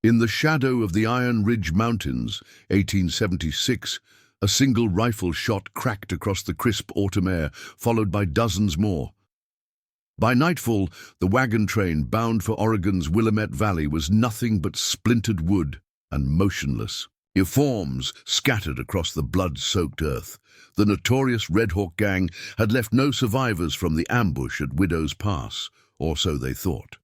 In the shadow of the Iron Ridge Mountains, 1876, a single rifle shot cracked across the crisp autumn air, followed by dozens more. By nightfall, the wagon train bound for Oregon's Willamette Valley was nothing but splintered wood and motionless. Forms scattered across the blood-soaked earth. The notorious Red Hawk gang had left no survivors from the ambush at Widow's Pass, or so they thought.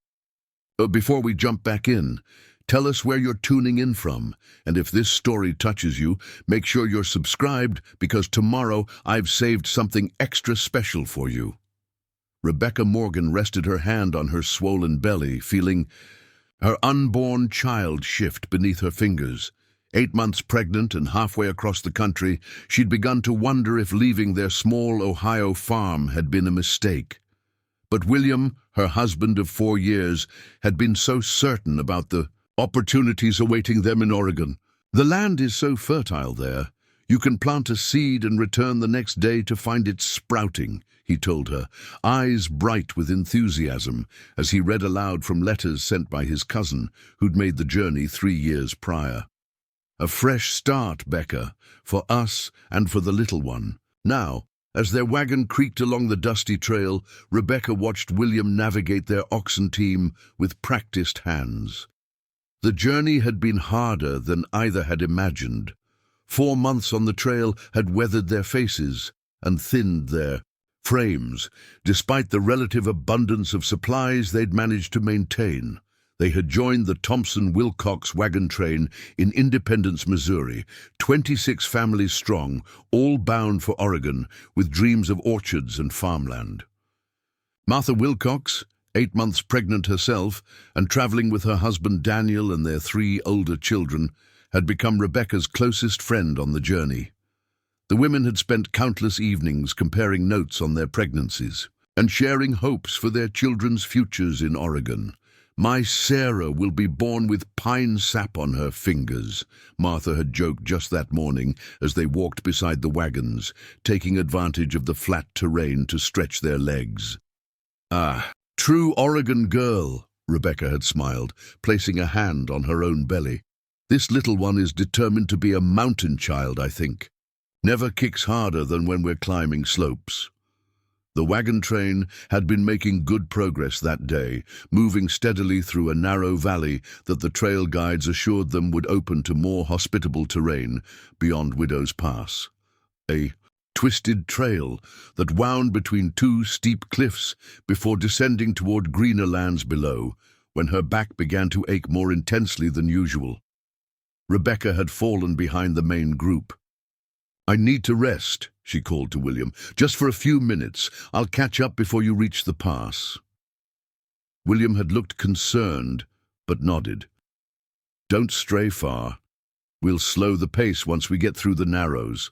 Before we jump back in, tell us where you're tuning in from, and if this story touches you, make sure you're subscribed, because tomorrow I've saved something extra special for you. Rebecca Morgan rested her hand on her swollen belly, feeling her unborn child shift beneath her fingers. 8 months pregnant and halfway across the country, she'd begun to wonder if leaving their small Ohio farm had been a mistake. But William, her husband of 4 years, had been so certain about the opportunities awaiting them in Oregon. The land is so fertile there. You can plant a seed and return the next day to find it sprouting, he told her, eyes bright with enthusiasm, as he read aloud from letters sent by his cousin, who'd made the journey 3 years prior. A fresh start, Becca, for us and for the little one. Now, as their wagon creaked along the dusty trail, Rebecca watched William navigate their oxen team with practiced hands. The journey had been harder than either had imagined. 4 months on the trail had weathered their faces and thinned their frames, despite the relative abundance of supplies they'd managed to maintain. They had joined the Thompson-Wilcox wagon train in Independence, Missouri, 26 families strong, all bound for Oregon, with dreams of orchards and farmland. Martha Wilcox, 8 months pregnant herself, and traveling with her husband Daniel and their 3 older children, had become Rebecca's closest friend on the journey. The women had spent countless evenings comparing notes on their pregnancies and sharing hopes for their children's futures in Oregon. "My Sarah will be born with pine sap on her fingers," Martha had joked just that morning as they walked beside the wagons, taking advantage of the flat terrain to stretch their legs. "Ah, true Oregon girl," Rebecca had smiled, placing a hand on her own belly. "This little one is determined to be a mountain child, I think. Never kicks harder than when we're climbing slopes." The wagon train had been making good progress that day, moving steadily through a narrow valley that the trail guides assured them would open to more hospitable terrain beyond Widow's Pass. A twisted trail that wound between 2 steep cliffs before descending toward greener lands below, when her back began to ache more intensely than usual. Rebecca had fallen behind the main group. "I need to rest," she called to William. "Just for a few minutes. I'll catch up before you reach the pass." William had looked concerned, but nodded. "Don't stray far. We'll slow the pace once we get through the narrows.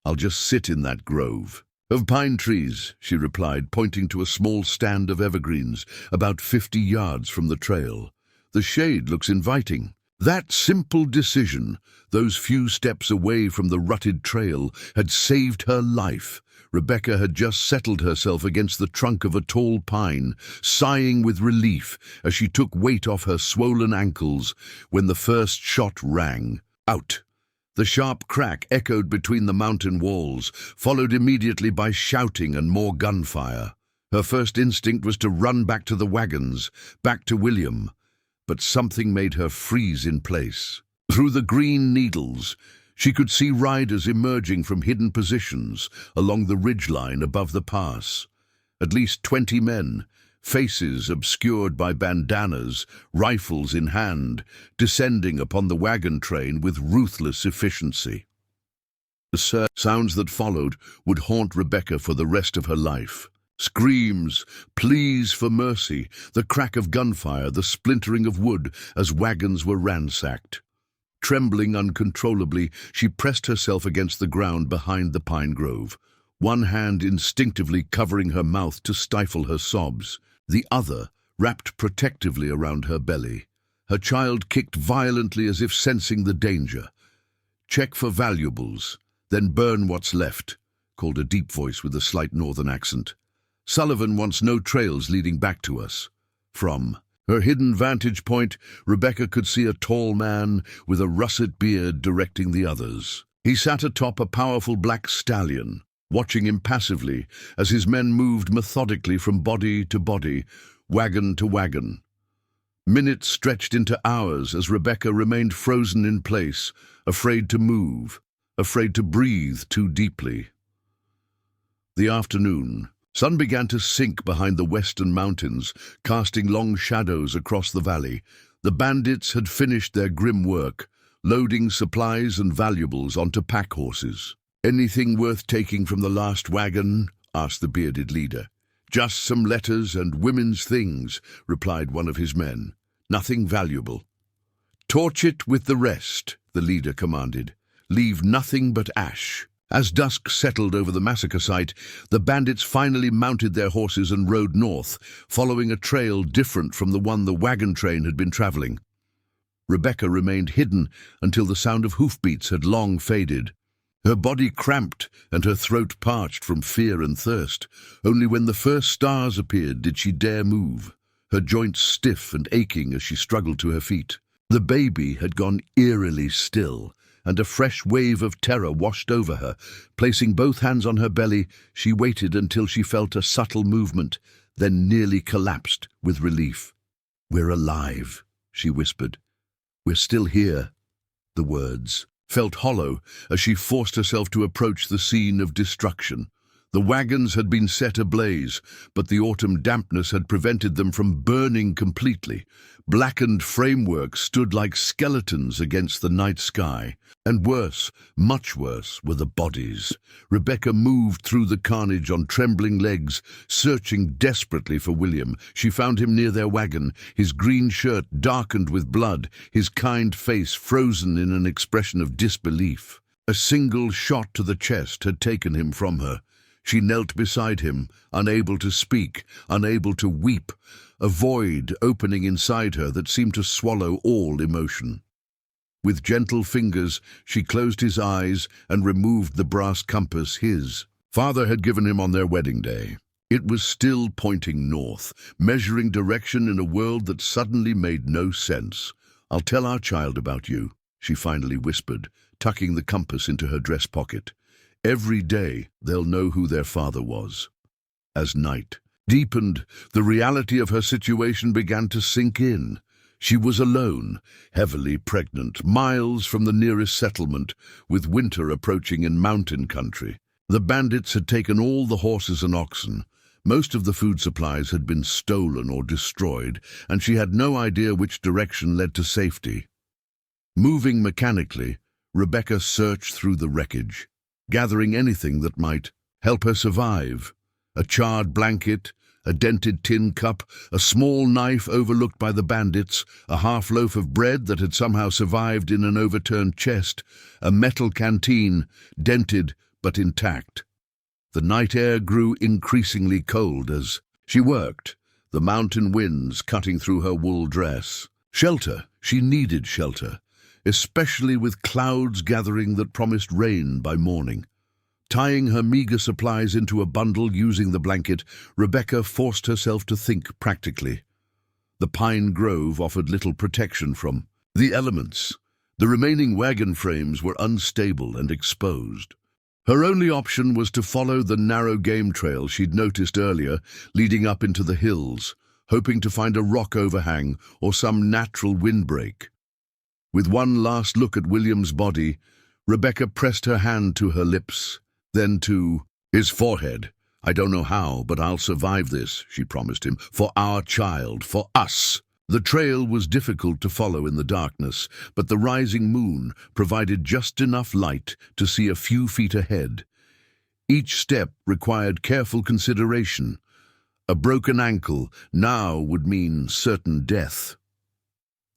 I'll just sit in that grove of pine trees," she replied, pointing to a small stand of evergreens about 50 yards from the trail. "The shade looks inviting." That simple decision, those few steps away from the rutted trail, had saved her life. Rebecca had just settled herself against the trunk of a tall pine, sighing with relief as she took weight off her swollen ankles when the first shot rang out. The sharp crack echoed between the mountain walls, followed immediately by shouting and more gunfire. Her first instinct was to run back to the wagons, back to William. But something made her freeze in place. Through the green needles, she could see riders emerging from hidden positions along the ridgeline above the pass. At least 20 men, faces obscured by bandanas, rifles in hand, descending upon the wagon train with ruthless efficiency. The sounds that followed would haunt Rebecca for the rest of her life. Screams, pleas for mercy, the crack of gunfire, the splintering of wood as wagons were ransacked. Trembling uncontrollably, she pressed herself against the ground behind the pine grove, one hand instinctively covering her mouth to stifle her sobs, the other wrapped protectively around her belly. Her child kicked violently as if sensing the danger. "Check for valuables, then burn what's left," called a deep voice with a slight northern accent. "Sullivan wants no trails leading back to us." From Her hidden vantage point, Rebecca could see a tall man with a russet beard directing the others. He sat atop a powerful black stallion, watching impassively as his men moved methodically from body to body, wagon to wagon. Minutes stretched into hours as Rebecca remained frozen in place, afraid to move, afraid to breathe too deeply. The afternoon. Sun began to sink behind the western mountains, casting long shadows across the valley. The bandits had finished their grim work, loading supplies and valuables onto pack horses. "Anything worth taking from the last wagon?" asked the bearded leader. "Just some letters and women's things," replied one of his men. "Nothing valuable." "Torch it with the rest," the leader commanded. "Leave nothing but ash." As dusk settled over the massacre site, the bandits finally mounted their horses and rode north, following a trail different from the one the wagon train had been traveling. Rebecca remained hidden until the sound of hoofbeats had long faded. Her body cramped and her throat parched from fear and thirst. Only when the first stars appeared did she dare move, her joints stiff and aching as she struggled to her feet. The baby had gone eerily still, and a fresh wave of terror washed over her. Placing both hands on her belly, she waited until she felt a subtle movement, then nearly collapsed with relief. "We're alive," she whispered. "We're still here." The words felt hollow as she forced herself to approach the scene of destruction. The wagons had been set ablaze, but the autumn dampness had prevented them from burning completely. Blackened frameworks stood like skeletons against the night sky. And worse, much worse, were the bodies. Rebecca moved through the carnage on trembling legs, searching desperately for William. She found him near their wagon, his green shirt darkened with blood, his kind face frozen in an expression of disbelief. A single shot to the chest had taken him from her. She knelt beside him, unable to speak, unable to weep, a void opening inside her that seemed to swallow all emotion. With gentle fingers, she closed his eyes and removed the brass compass his father had given him on their wedding day. It was still pointing north, measuring direction in a world that suddenly made no sense. "I'll tell our child about you," she finally whispered, tucking the compass into her dress pocket. "Every day they'll know who their father was." As night deepened, the reality of her situation began to sink in. She was alone, heavily pregnant, miles from the nearest settlement, with winter approaching in mountain country. The bandits had taken all the horses and oxen. Most of the food supplies had been stolen or destroyed, and she had no idea which direction led to safety. Moving mechanically, Rebecca searched through the wreckage, gathering anything that might help her survive. A charred blanket, a dented tin cup, a small knife overlooked by the bandits, a half loaf of bread that had somehow survived in an overturned chest, a metal canteen, dented but intact. The night air grew increasingly cold as she worked, the mountain winds cutting through her wool dress. Shelter, she needed shelter, especially with clouds gathering that promised rain by morning. Tying her meager supplies into a bundle using the blanket, Rebecca forced herself to think practically. The pine grove offered little protection from the elements. The remaining wagon frames were unstable and exposed. Her only option was to follow the narrow game trail she'd noticed earlier, leading up into the hills, hoping to find a rock overhang or some natural windbreak. With one last look at William's body, Rebecca pressed her hand to her lips, then to his forehead. "I don't know how, but I'll survive this," she promised him. "For our child, for us." The trail was difficult to follow in the darkness, but the rising moon provided just enough light to see a few feet ahead. Each step required careful consideration. A broken ankle now would mean certain death.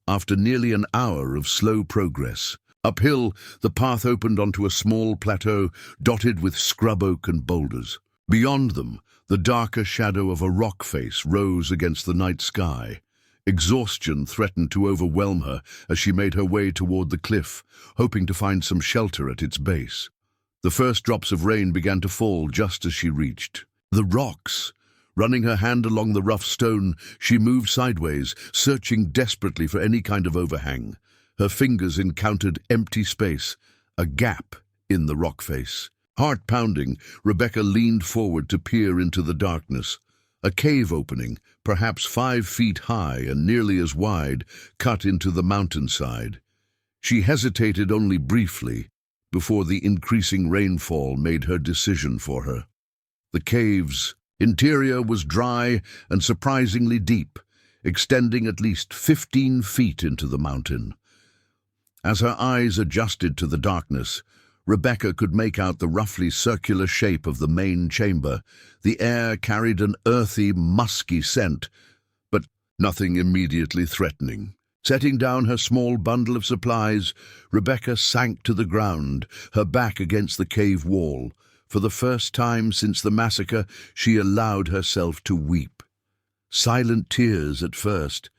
After nearly an hour of slow progress, uphill, the path opened onto a small plateau dotted with scrub oak and boulders. Beyond them, the darker shadow of a rock face rose against the night sky. Exhaustion threatened to overwhelm her as she made her way toward the cliff, hoping to find some shelter at its base. The first drops of rain began to fall just as she reached the rocks. Running her hand along the rough stone, she moved sideways, searching desperately for any kind of overhang. Her fingers encountered empty space, a gap in the rock face. Heart pounding, Rebecca leaned forward to peer into the darkness. A cave opening, perhaps 5 feet high and nearly as wide, cut into the mountainside. She hesitated only briefly before the increasing rainfall made her decision for her. The cave's interior was dry and surprisingly deep, extending at least 15 feet into the mountain. As her eyes adjusted to the darkness, Rebecca could make out the roughly circular shape of the main chamber. The air carried an earthy, musky scent, but nothing immediately threatening. Setting down her small bundle of supplies, Rebecca sank to the ground, her back against the cave wall. For the first time since the massacre, she allowed herself to weep. Silent tears at first,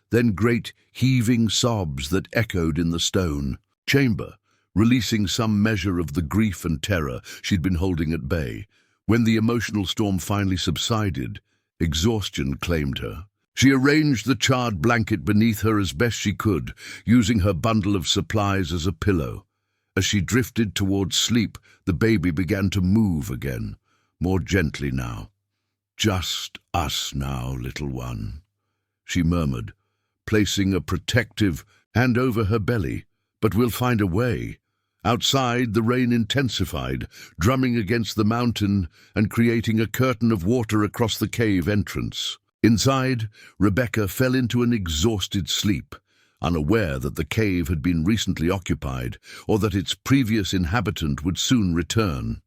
then great heaving sobs that echoed in the stone chamber, releasing some measure of the grief and terror she'd been holding at bay. When the emotional storm finally subsided, exhaustion claimed her. She arranged the charred blanket beneath her as best she could, using her bundle of supplies as a pillow. As she drifted towards sleep, the baby began to move again, more gently now. "Just us now, little one," she murmured, placing a protective hand over her belly. "But we'll find a way." Outside, the rain intensified, drumming against the mountain and creating a curtain of water across the cave entrance. Inside, Rebecca fell into an exhausted sleep, unaware that the cave had been recently occupied or that its previous inhabitant would soon return.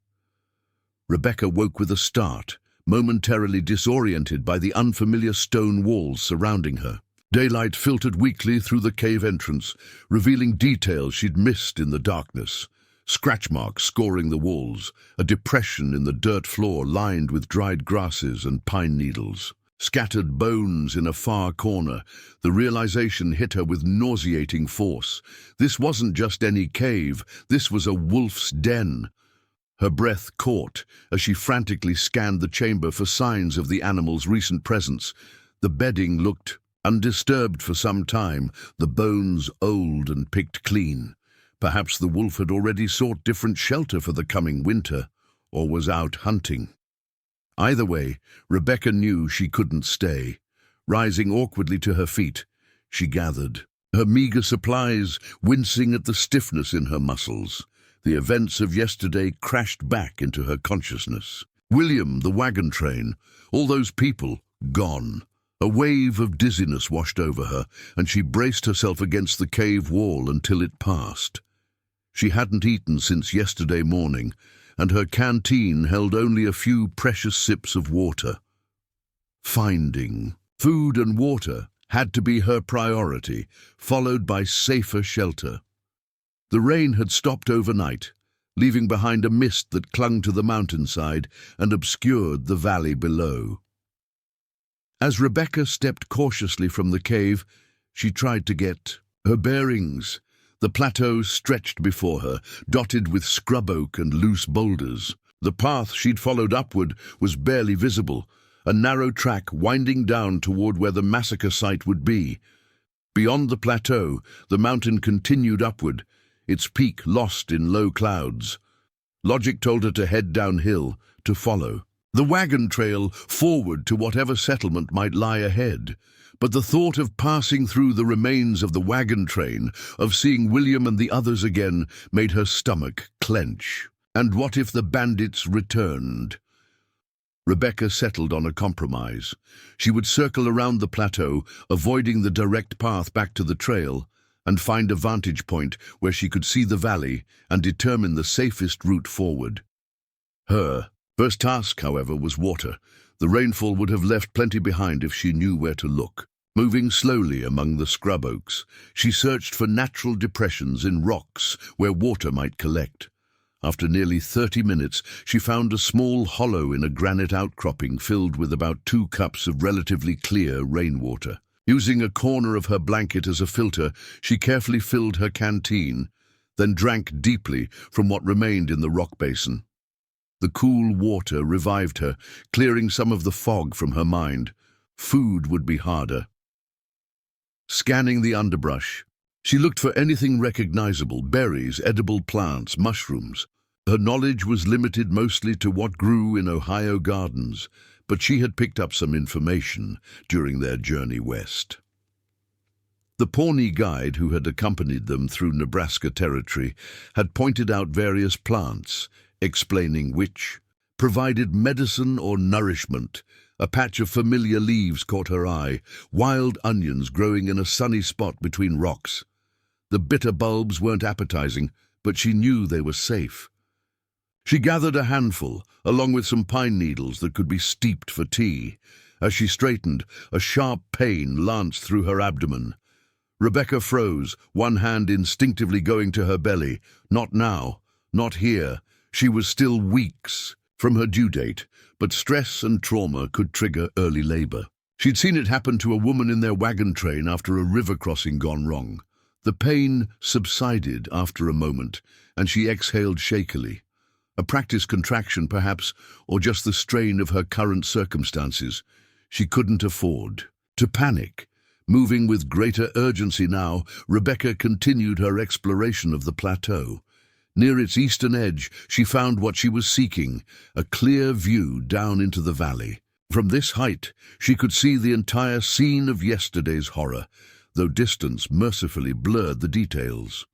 Rebecca woke with a start, momentarily disoriented by the unfamiliar stone walls surrounding her. Daylight filtered weakly through the cave entrance, revealing details she'd missed in the darkness. Scratch marks scoring the walls, a depression in the dirt floor lined with dried grasses and pine needles. Scattered bones in a far corner, the realization hit her with nauseating force. This wasn't just any cave, this was a wolf's den. Her breath caught as she frantically scanned the chamber for signs of the animal's recent presence. The bedding looked undisturbed for some time, the bones old and picked clean. Perhaps the wolf had already sought different shelter for the coming winter, or was out hunting. Either way, Rebecca knew she couldn't stay. Rising awkwardly to her feet, she gathered her meager supplies, wincing at the stiffness in her muscles. The events of yesterday crashed back into her consciousness. William, the wagon train, all those people, gone. A wave of dizziness washed over her, and she braced herself against the cave wall until it passed. She hadn't eaten since yesterday morning, and her canteen held only a few precious sips of water. Finding food and water had to be her priority, followed by safer shelter. The rain had stopped overnight, leaving behind a mist that clung to the mountainside and obscured the valley below. As Rebecca stepped cautiously from the cave, she tried to get her bearings. The plateau stretched before her, dotted with scrub oak and loose boulders. The path she'd followed upward was barely visible, a narrow track winding down toward where the massacre site would be. Beyond the plateau, the mountain continued upward, its peak lost in low clouds. Logic told her to head downhill, to follow the wagon trail forward to whatever settlement might lie ahead. But the thought of passing through the remains of the wagon train, of seeing William and the others again, made her stomach clench. And what if the bandits returned? Rebecca settled on a compromise. She would circle around the plateau, avoiding the direct path back to the trail, and find a vantage point where she could see the valley and determine the safest route forward. Her first task, however, was water. The rainfall would have left plenty behind if she knew where to look. Moving slowly among the scrub oaks, she searched for natural depressions in rocks where water might collect. After nearly 30 minutes, she found a small hollow in a granite outcropping filled with about 2 cups of relatively clear rainwater. Using a corner of her blanket as a filter, she carefully filled her canteen, then drank deeply from what remained in the rock basin. The cool water revived her, clearing some of the fog from her mind. Food would be harder. Scanning the underbrush, she looked for anything recognizable: berries, edible plants, mushrooms. Her knowledge was limited mostly to what grew in Ohio gardens, but she had picked up some information during their journey west. The Pawnee guide who had accompanied them through Nebraska territory had pointed out various plants, explaining which provided medicine or nourishment. A patch of familiar leaves caught her eye, wild onions growing in a sunny spot between rocks. The bitter bulbs weren't appetizing, but she knew they were safe. She gathered a handful, along with some pine needles that could be steeped for tea. As she straightened, a sharp pain lanced through her abdomen. Rebecca froze, one hand instinctively going to her belly. Not now, not here. She was still weeks from her due date, but stress and trauma could trigger early labor. She'd seen it happen to a woman in their wagon train after a river crossing gone wrong. The pain subsided after a moment, and she exhaled shakily. A practice contraction, perhaps, or just the strain of her current circumstances. She couldn't afford to panic. Moving with greater urgency now, Rebecca continued her exploration of the plateau. Near its eastern edge, she found what she was seeking, a clear view down into the valley. From this height, she could see the entire scene of yesterday's horror, though distance mercifully blurred the details.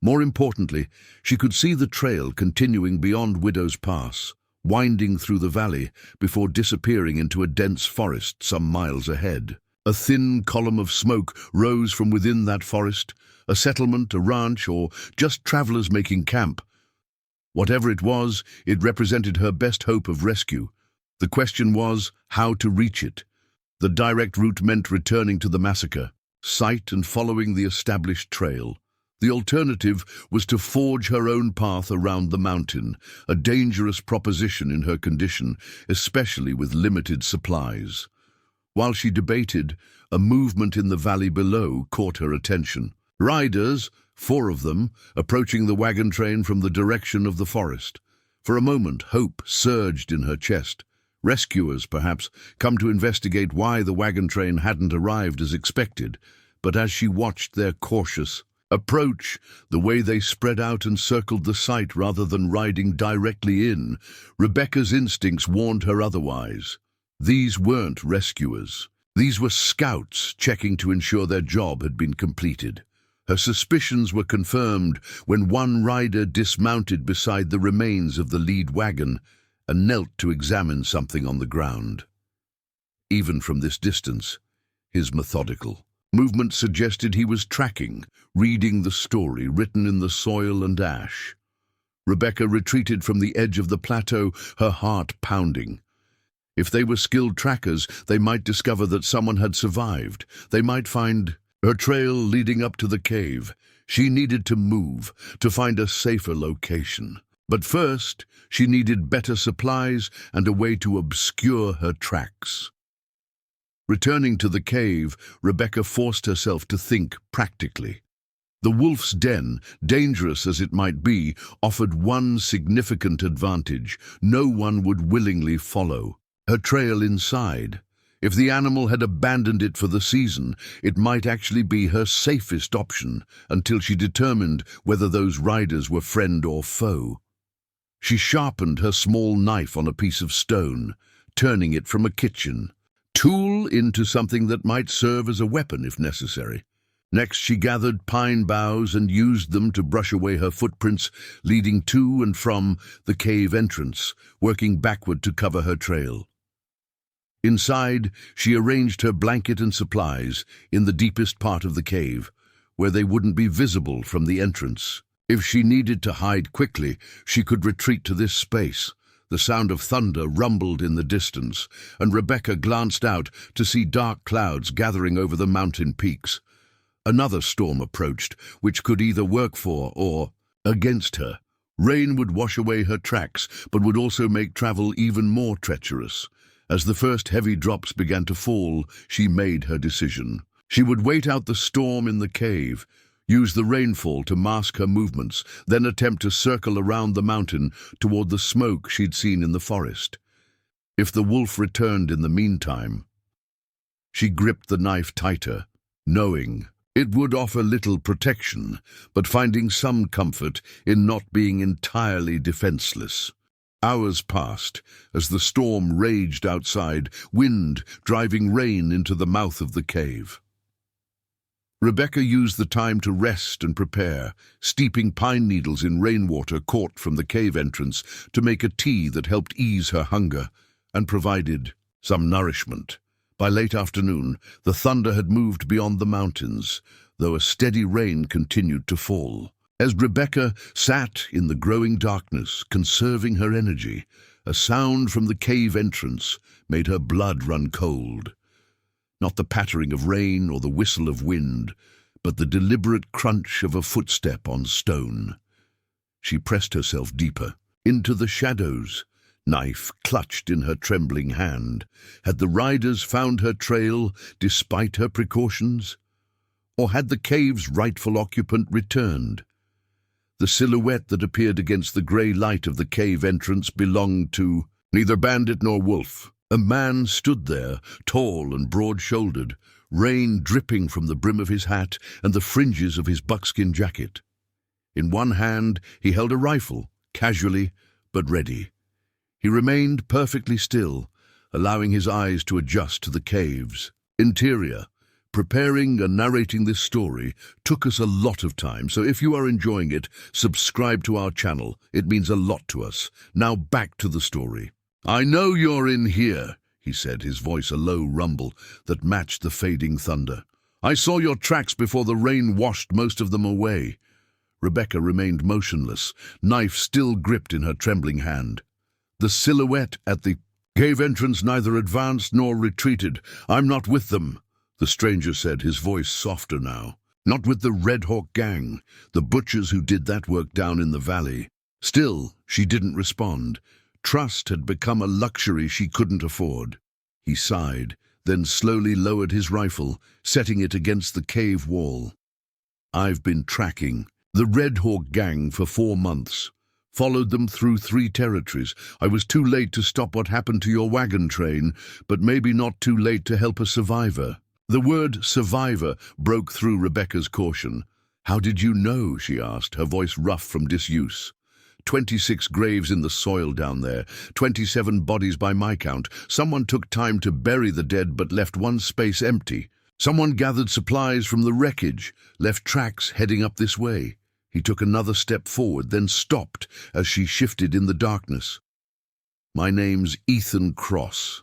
More importantly, she could see the trail continuing beyond Widow's Pass, winding through the valley before disappearing into a dense forest some miles ahead. A thin column of smoke rose from within that forest, a settlement, a ranch, or just travelers making camp. Whatever it was, it represented her best hope of rescue. The question was how to reach it. The direct route meant returning to the massacre site and following the established trail. The alternative was to forge her own path around the mountain, a dangerous proposition in her condition, especially with limited supplies. While she debated, a movement in the valley below caught her attention. Riders, 4 of them, approaching the wagon train from the direction of the forest. For a moment, hope surged in her chest. Rescuers, perhaps, come to investigate why the wagon train hadn't arrived as expected. But as she watched their cautious approach, the way they spread out and circled the site rather than riding directly in, Rebecca's instincts warned her otherwise. These weren't rescuers. These were scouts checking to ensure their job had been completed. Her suspicions were confirmed when one rider dismounted beside the remains of the lead wagon and knelt to examine something on the ground. Even from this distance, his methodical movement suggested he was tracking, reading the story written in the soil and ash. Rebecca retreated from the edge of the plateau, her heart pounding. If they were skilled trackers, they might discover that someone had survived. They might find her trail leading up to the cave. She needed to move, to find a safer location. But first, she needed better supplies and a way to obscure her tracks. Returning to the cave, Rebecca forced herself to think practically. The wolf's den, dangerous as it might be, offered one significant advantage: no one would willingly follow her trail inside. If the animal had abandoned it for the season, it might actually be her safest option until she determined whether those riders were friend or foe. She sharpened her small knife on a piece of stone, turning it from a kitchen tool into something that might serve as a weapon if necessary. Next, she gathered pine boughs and used them to brush away her footprints, leading to and from the cave entrance, working backward to cover her trail. Inside, she arranged her blanket and supplies in the deepest part of the cave, where they wouldn't be visible from the entrance. If she needed to hide quickly, she could retreat to this space. The sound of thunder rumbled in the distance, and Rebecca glanced out to see dark clouds gathering over the mountain peaks. Another storm approached, which could either work for or against her. Rain would wash away her tracks, but would also make travel even more treacherous. As the first heavy drops began to fall, she made her decision. She would wait out the storm in the cave, Use the rainfall to mask her movements, then attempt to circle around the mountain toward the smoke she'd seen in the forest. If the wolf returned in the meantime, she gripped the knife tighter, knowing it would offer little protection, but finding some comfort in not being entirely defenseless. Hours passed as the storm raged outside, wind driving rain into the mouth of the cave. Rebecca used the time to rest and prepare, steeping pine needles in rainwater caught from the cave entrance to make a tea that helped ease her hunger and provided some nourishment. By late afternoon, the thunder had moved beyond the mountains, though a steady rain continued to fall. As Rebecca sat in the growing darkness, conserving her energy, a sound from the cave entrance made her blood run cold. Not the pattering of rain or the whistle of wind, but the deliberate crunch of a footstep on stone. She pressed herself deeper, into the shadows, knife clutched in her trembling hand. Had the riders found her trail despite her precautions? Or had the cave's rightful occupant returned? The silhouette that appeared against the grey light of the cave entrance belonged to neither bandit nor wolf. A man stood there, tall and broad-shouldered, rain dripping from the brim of his hat and the fringes of his buckskin jacket. In one hand he held a rifle, casually but ready. He remained perfectly still, allowing his eyes to adjust to the cave's interior. Preparing and narrating this story took us a lot of time, so if you are enjoying it, subscribe to our channel. It means a lot to us. Now back to the story. "I know you're in here," he said, his voice a low rumble that matched the fading thunder. "I saw your tracks before the rain washed most of them away." Rebecca remained motionless, knife still gripped in her trembling hand. The silhouette at the cave entrance neither advanced nor retreated. "I'm not with them," the stranger said, his voice softer now. "Not with the Red Hawk gang, the butchers who did that work down in the valley." Still, she didn't respond. Trust had become a luxury she couldn't afford. He sighed, then slowly lowered his rifle, setting it against the cave wall. "I've been tracking the Red Hawk gang for 4 months. Followed them through 3 territories. I was too late to stop what happened to your wagon train, but maybe not too late to help a survivor." The word survivor broke through Rebecca's caution. "How did you know?" she asked, her voice rough from disuse. 26 graves in the soil down there, 27 bodies by my count. Someone took time to bury the dead but left one space empty. Someone gathered supplies from the wreckage, left tracks heading up this way. He took another step forward, then stopped as she shifted in the darkness. "My name's Ethan Cross.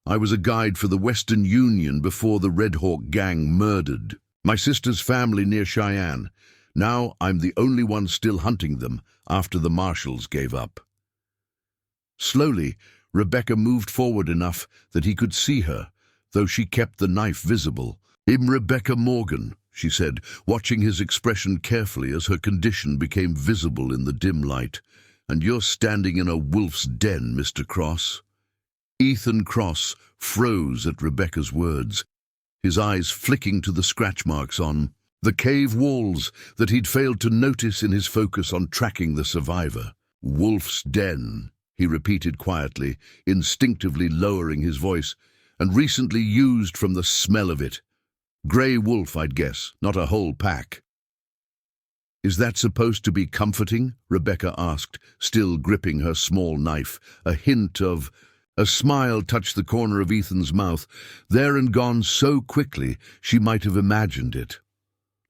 I was a guide for the Western Union before the Red Hawk gang murdered my sister's family near Cheyenne. Now I'm the only one still hunting them after the marshals gave up." Slowly, Rebecca moved forward enough that he could see her, though she kept the knife visible. "I'm Rebecca Morgan," she said, watching his expression carefully as her condition became visible in the dim light. "And you're standing in a wolf's den, Mr. Cross." Ethan Cross froze at Rebecca's words, his eyes flicking to the scratch marks on the cave walls that he'd failed to notice in his focus on tracking the survivor. "Wolf's den," he repeated quietly, instinctively lowering his voice, "and recently used from the smell of it. Grey wolf, I'd guess, not a whole pack." "Is that supposed to be comforting?" Rebecca asked, still gripping her small knife. A smile touched the corner of Ethan's mouth, there and gone so quickly she might have imagined it.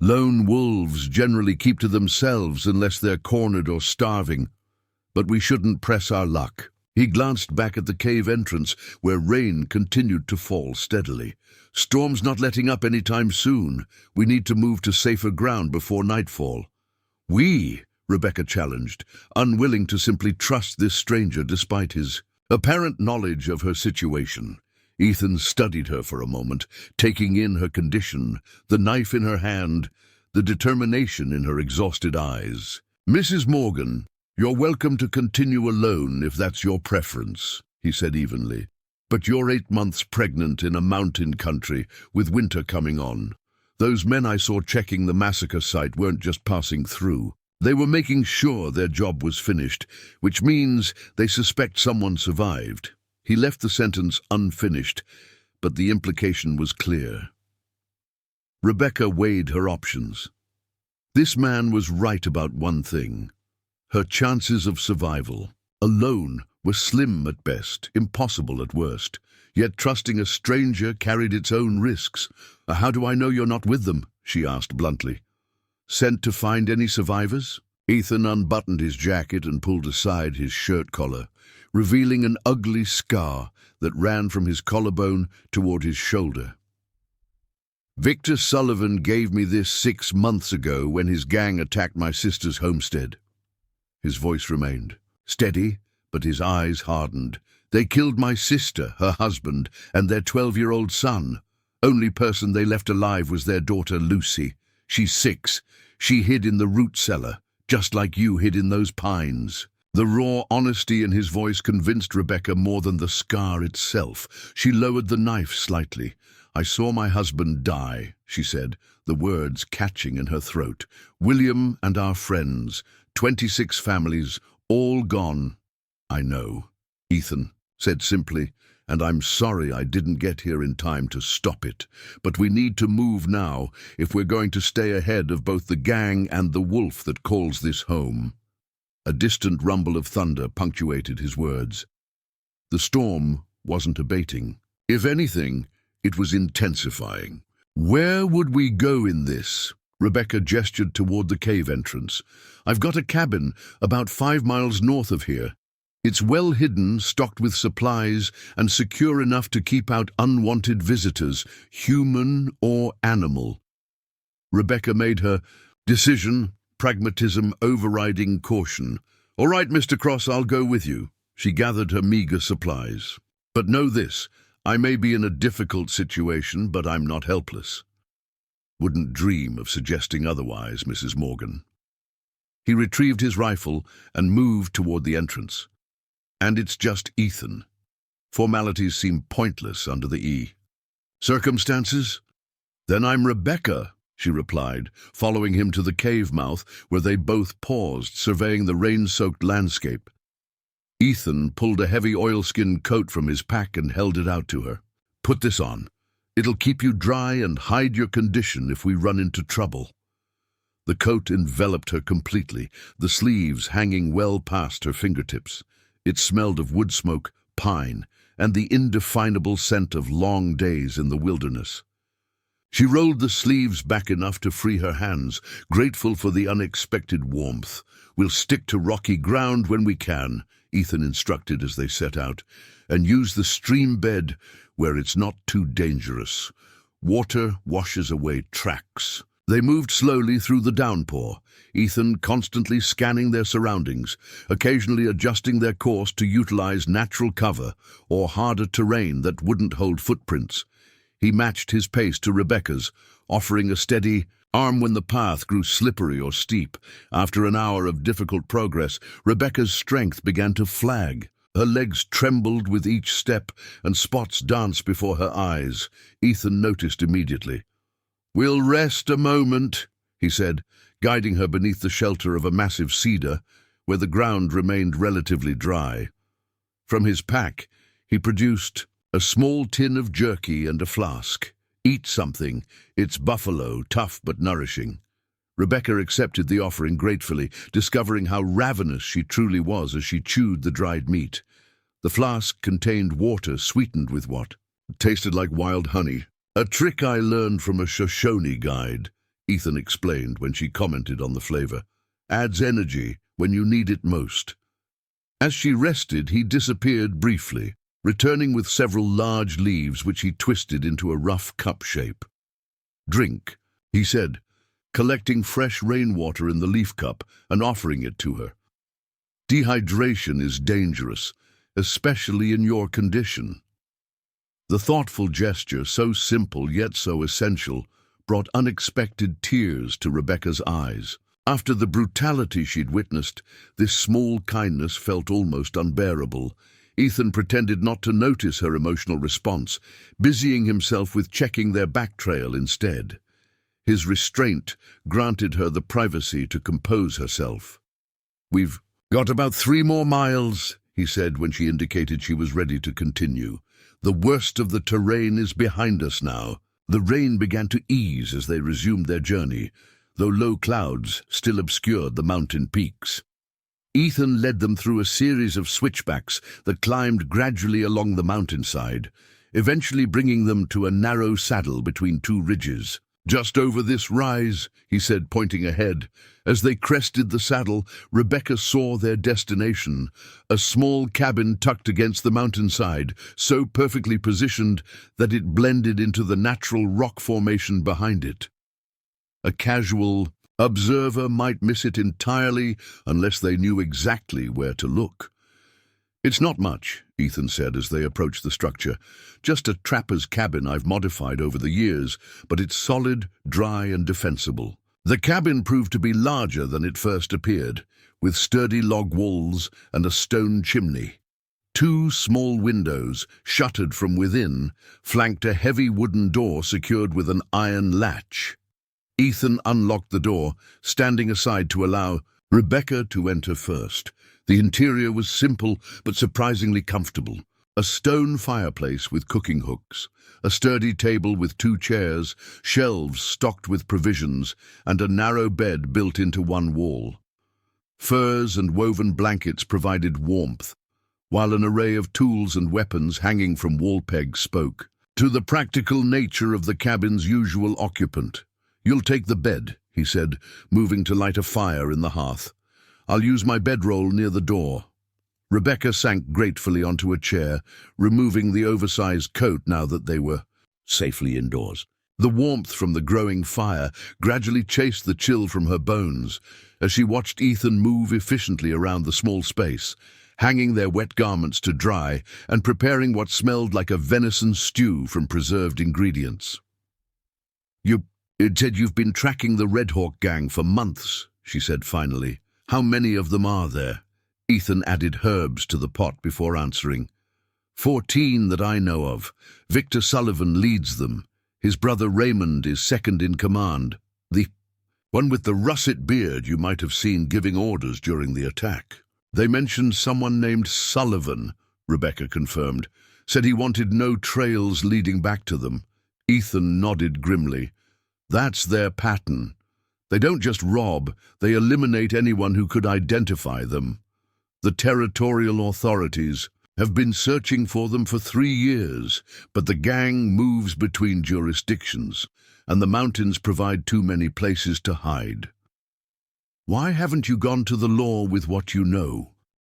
"Lone wolves generally keep to themselves unless they're cornered or starving, but we shouldn't press our luck." He glanced back at the cave entrance, where rain continued to fall steadily. "Storm's not letting up any time soon. We need to move to safer ground before nightfall." "We?" Rebecca challenged, unwilling to simply trust this stranger despite his apparent knowledge of her situation. Ethan studied her for a moment, taking in her condition, the knife in her hand, the determination in her exhausted eyes. "Mrs. Morgan, you're welcome to continue alone if that's your preference," he said evenly. "But you're 8 months pregnant in a mountain country with winter coming on. Those men I saw checking the massacre site weren't just passing through. They were making sure their job was finished, which means they suspect someone survived. He left the sentence unfinished, but the implication was clear. Rebecca weighed her options. This man was right about one thing. Her chances of survival, alone, were slim at best, impossible at worst. Yet trusting a stranger carried its own risks. "How do I know you're not with them?" she asked bluntly. "Sent to find any survivors?" Ethan unbuttoned his jacket and pulled aside his shirt collar, revealing an ugly scar that ran from his collarbone toward his shoulder. "Victor Sullivan gave me this 6 months ago when his gang attacked my sister's homestead." His voice remained steady, but his eyes hardened. "They killed my sister, her husband, and their 12-year-old son. Only person they left alive was their daughter Lucy. She's 6. She hid in the root cellar, just like you hid in those pines." The raw honesty in his voice convinced Rebecca more than the scar itself. She lowered the knife slightly. "I saw my husband die," she said, the words catching in her throat. "William and our friends, 26 families, all gone." "I know," Ethan said simply, "and I'm sorry I didn't get here in time to stop it. But we need to move now if we're going to stay ahead of both the gang and the wolf that calls this home." A distant rumble of thunder punctuated his words. The storm wasn't abating. If anything, it was intensifying. "Where would we go in this?" Rebecca gestured toward the cave entrance. "I've got a cabin about 5 miles north of here. It's well hidden, stocked with supplies, and secure enough to keep out unwanted visitors, human or animal." Rebecca made her decision, pragmatism overriding caution. "All right, Mr. Cross, I'll go with you." She gathered her meager supplies. "But know this, I may be in a difficult situation, but I'm not helpless." "Wouldn't dream of suggesting otherwise, Mrs. Morgan." He retrieved his rifle and moved toward the entrance. "And it's just Ethan." Formalities seem pointless under the E. "Circumstances?" "Then I'm Rebecca," she replied, following him to the cave mouth where they both paused, surveying the rain-soaked landscape. Ethan pulled a heavy oilskin coat from his pack and held it out to her. "Put this on. It'll keep you dry and hide your condition if we run into trouble." The coat enveloped her completely, the sleeves hanging well past her fingertips. It smelled of wood smoke, pine, and the indefinable scent of long days in the wilderness. She rolled the sleeves back enough to free her hands, grateful for the unexpected warmth. "We'll stick to rocky ground when we can," Ethan instructed as they set out, "and use the stream bed where it's not too dangerous. Water washes away tracks." They moved slowly through the downpour, Ethan constantly scanning their surroundings, occasionally adjusting their course to utilize natural cover or harder terrain that wouldn't hold footprints. He matched his pace to Rebecca's, offering a steady arm when the path grew slippery or steep. After an hour of difficult progress, Rebecca's strength began to flag. Her legs trembled with each step, and spots danced before her eyes. Ethan noticed immediately. "We'll rest a moment," he said, guiding her beneath the shelter of a massive cedar, where the ground remained relatively dry. From his pack, he produced a small tin of jerky and a flask. "Eat something. It's buffalo, tough but nourishing." Rebecca accepted the offering gratefully, discovering how ravenous she truly was as she chewed the dried meat. The flask contained water sweetened with what tasted like wild honey. "A trick I learned from a Shoshone guide," Ethan explained when she commented on the flavor. "Adds energy when you need it most." As she rested, he disappeared briefly, returning with several large leaves which he twisted into a rough cup shape. "Drink," he said, collecting fresh rainwater in the leaf cup and offering it to her. "Dehydration is dangerous, especially in your condition." The thoughtful gesture, so simple yet so essential, brought unexpected tears to Rebecca's eyes. After the brutality she'd witnessed, this small kindness felt almost unbearable. Ethan pretended not to notice her emotional response, busying himself with checking their back trail instead. His restraint granted her the privacy to compose herself. "We've got about 3 more miles," he said when she indicated she was ready to continue. "The worst of the terrain is behind us now." The rain began to ease as they resumed their journey, though low clouds still obscured the mountain peaks. Ethan led them through a series of switchbacks that climbed gradually along the mountainside, eventually bringing them to a narrow saddle between 2 ridges. "Just over this rise," he said, pointing ahead. As they crested the saddle, Rebecca saw their destination, a small cabin tucked against the mountainside, so perfectly positioned that it blended into the natural rock formation behind it. A casual observer might miss it entirely unless they knew exactly where to look. "It's not much," Ethan said as they approached the structure. "Just a trapper's cabin I've modified over the years, but it's solid, dry, and defensible." The cabin proved to be larger than it first appeared, with sturdy log walls and a stone chimney. 2 small windows, shuttered from within, flanked a heavy wooden door secured with an iron latch. Ethan unlocked the door, standing aside to allow Rebecca to enter first. The interior was simple but surprisingly comfortable. A stone fireplace with cooking hooks, a sturdy table with 2 chairs, shelves stocked with provisions, and a narrow bed built into one wall. Furs and woven blankets provided warmth, while an array of tools and weapons hanging from wall pegs spoke to the practical nature of the cabin's usual occupant. "You'll take the bed," he said, moving to light a fire in the hearth. "I'll use my bedroll near the door." Rebecca sank gratefully onto a chair, removing the oversized coat now that they were safely indoors. The warmth from the growing fire gradually chased the chill from her bones as she watched Ethan move efficiently around the small space, hanging their wet garments to dry and preparing what smelled like a venison stew from preserved ingredients. It said you've been tracking the Red Hawk gang for months," she said finally. "How many of them are there?" Ethan added herbs to the pot before answering. 14 that I know of. Victor Sullivan leads them. His brother Raymond is second in command. The one with the russet beard you might have seen giving orders during the attack. They mentioned someone named Sullivan," Rebecca confirmed. "Said he wanted no trails leading back to them." Ethan nodded grimly. "That's their pattern. They don't just rob, they eliminate anyone who could identify them. The territorial authorities have been searching for them for 3 years, but the gang moves between jurisdictions, and the mountains provide too many places to hide." "Why haven't you gone to the law with what you know?"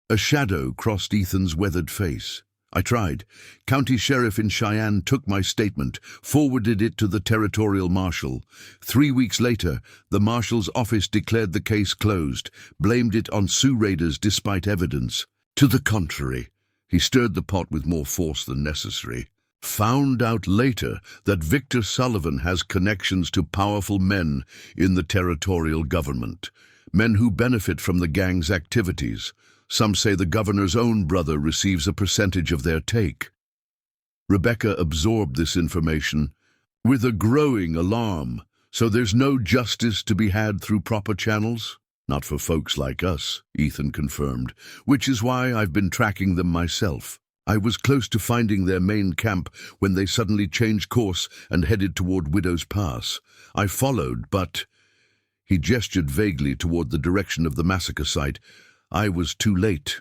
A shadow crossed Ethan's weathered face. "I tried. County Sheriff in Cheyenne took my statement, forwarded it to the territorial marshal. 3 weeks later, the marshal's office declared the case closed, blamed it on Sioux raiders despite evidence. To the contrary." He stirred the pot with more force than necessary. "Found out later that Victor Sullivan has connections to powerful men in the territorial government, men who benefit from the gang's activities. Some say the governor's own brother receives a percentage of their take." Rebecca absorbed this information with a growing alarm. "So there's no justice to be had through proper channels?" "Not for folks like us," Ethan confirmed, "which is why I've been tracking them myself. I was close to finding their main camp when they suddenly changed course and headed toward Widow's Pass. I followed, but—" He gestured vaguely toward the direction of the massacre site. "I was too late.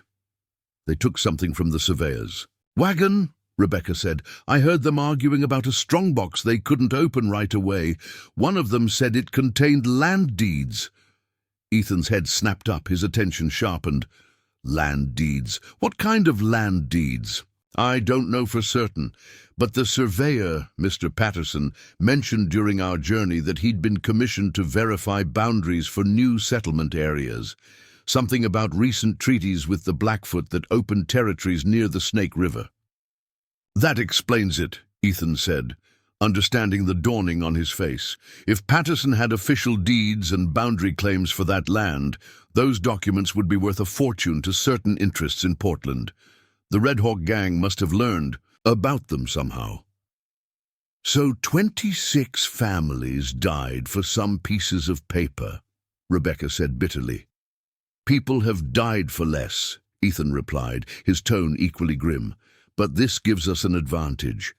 They took something from the surveyors." "Wagon," Rebecca said. "I heard them arguing about a strongbox they couldn't open right away. One of them said it contained land deeds." Ethan's head snapped up, his attention sharpened. "Land deeds? What kind of land deeds?" "I don't know for certain, but the surveyor, Mr. Patterson, mentioned during our journey that he'd been commissioned to verify boundaries for new settlement areas. Something about recent treaties with the Blackfoot that opened territories near the Snake River." "That explains it," Ethan said, understanding the dawning on his face. "If Patterson had official deeds and boundary claims for that land, those documents would be worth a fortune to certain interests in Portland. The Red Hawk gang must have learned about them somehow." So 26 families died for some pieces of paper, Rebecca said bitterly. People have died for less, Ethan replied, his tone equally grim. But this gives us an advantage.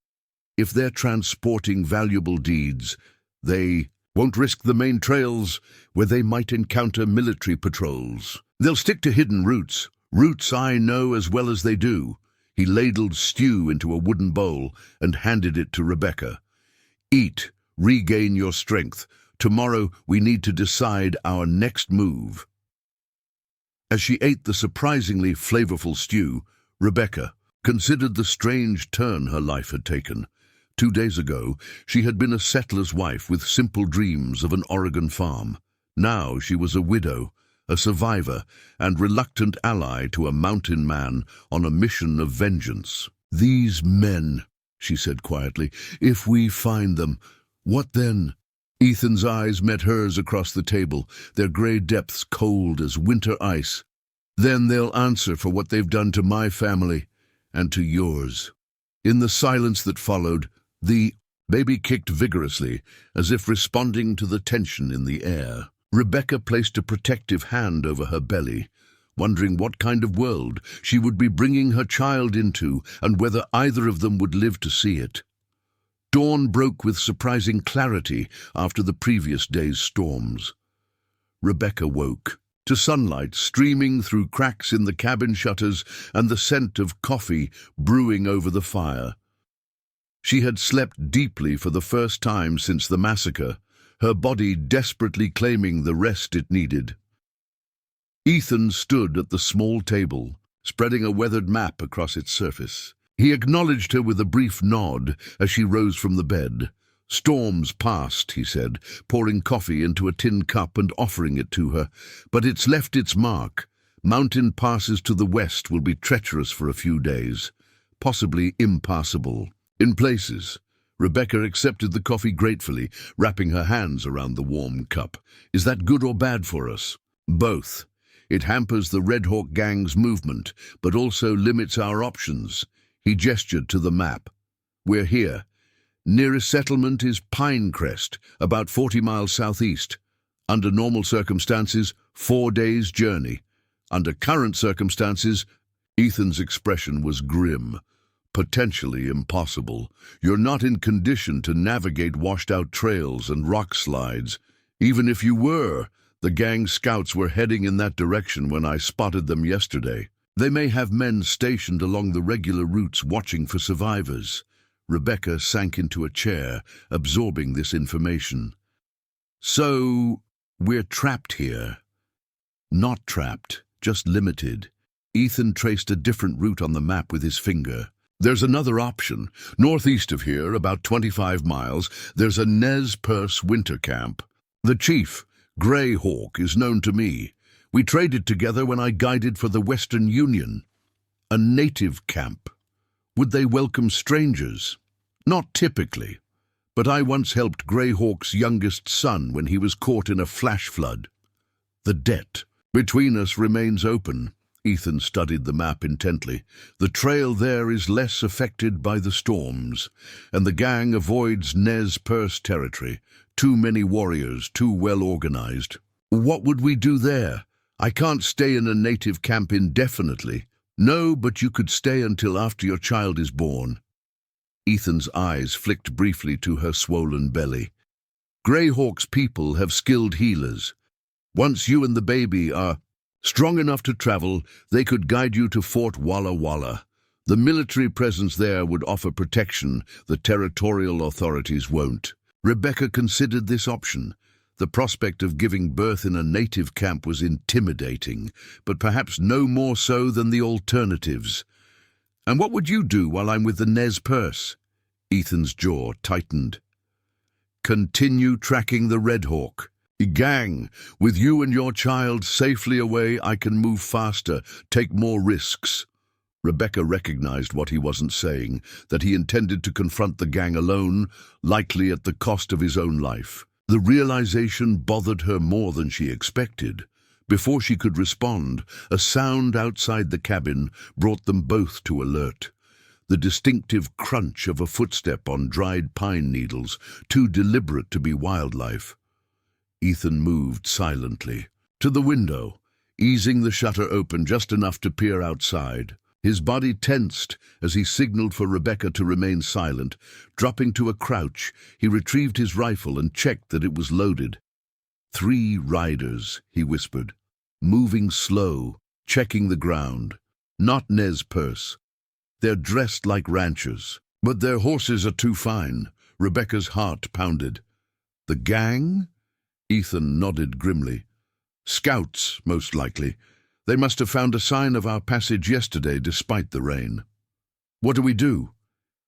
If they're transporting valuable deeds, they won't risk the main trails where they might encounter military patrols. They'll stick to hidden routes, routes I know as well as they do. He ladled stew into a wooden bowl and handed it to Rebecca. Eat, regain your strength. Tomorrow we need to decide our next move. As she ate the surprisingly flavorful stew, Rebecca considered the strange turn her life had taken. 2 days ago, she had been a settler's wife with simple dreams of an Oregon farm. Now she was a widow, a survivor, and reluctant ally to a mountain man on a mission of vengeance. "These men," she said quietly, "if we find them, what then?" Ethan's eyes met hers across the table, their grey depths cold as winter ice. "Then they'll answer for what they've done to my family and to yours." In the silence that followed, the baby kicked vigorously, as if responding to the tension in the air. Rebecca placed a protective hand over her belly, wondering what kind of world she would be bringing her child into and whether either of them would live to see it. Dawn broke with surprising clarity after the previous day's storms. Rebecca woke to sunlight streaming through cracks in the cabin shutters and the scent of coffee brewing over the fire. She had slept deeply for the first time since the massacre, her body desperately claiming the rest it needed. Ethan stood at the small table, spreading a weathered map across its surface. He acknowledged her with a brief nod as she rose from the bed. "Storms past," he said, pouring coffee into a tin cup and offering it to her. "But it's left its mark. Mountain passes to the west will be treacherous for a few days, possibly impassable. In places." Rebecca accepted the coffee gratefully, wrapping her hands around the warm cup. "Is that good or bad for us?" "Both. It hampers the Red Hawk gang's movement, but also limits our options." He gestured to the map. "We're here. Nearest settlement is Pinecrest, about 40 miles southeast. Under normal circumstances, 4 days' journey. Under current circumstances," Ethan's expression was grim, "potentially impossible. You're not in condition to navigate washed-out trails and rock slides. Even if you were, the gang scouts were heading in that direction when I spotted them yesterday. They may have men stationed along the regular routes watching for survivors." Rebecca sank into a chair, absorbing this information. "So, we're trapped here." "Not trapped, just limited." Ethan traced a different route on the map with his finger. "There's another option. Northeast of here, about 25 miles, there's a Nez Perce winter camp. The chief, Grey Hawk, is known to me. We traded together when I guided for the Western Union. A native camp. Would they welcome strangers? Not typically, but I once helped Grey Hawk's youngest son when he was caught in a flash flood. The debt between us remains open." Ethan studied the map intently. "The trail there is less affected by the storms, and the gang avoids Nez Perce territory. Too many warriors, too well organized. What would we do there? I can't stay in a native camp indefinitely." "No, but you could stay until after your child is born." Ethan's eyes flicked briefly to her swollen belly. "Grey Hawk's people have skilled healers. Once you and the baby are strong enough to travel, they could guide you to Fort Walla Walla. The military presence there would offer protection the territorial authorities won't." Rebecca considered this option. The prospect of giving birth in a native camp was intimidating, but perhaps no more so than the alternatives. "And what would you do while I'm with the Nez Perce?" Ethan's jaw tightened. "Continue tracking the Red Hawk. Gang, with you and your child safely away, I can move faster, take more risks." Rebecca recognized what he wasn't saying, that he intended to confront the gang alone, likely at the cost of his own life. The realization bothered her more than she expected. Before she could respond, a sound outside the cabin brought them both to alert. the distinctive crunch of a footstep on dried pine needles, too deliberate to be wildlife. Ethan moved silently to the window, easing the shutter open just enough to peer outside. His body tensed as he signaled for Rebecca to remain silent. Dropping to a crouch, he retrieved his rifle and checked that it was loaded. 3 riders, he whispered, moving slow, checking the ground. Not Nez Perce. They're dressed like ranchers, but their horses are too fine. Rebecca's heart pounded. The gang? Ethan nodded grimly. Scouts, most likely. They must have found a sign of our passage yesterday despite the rain. What do we do?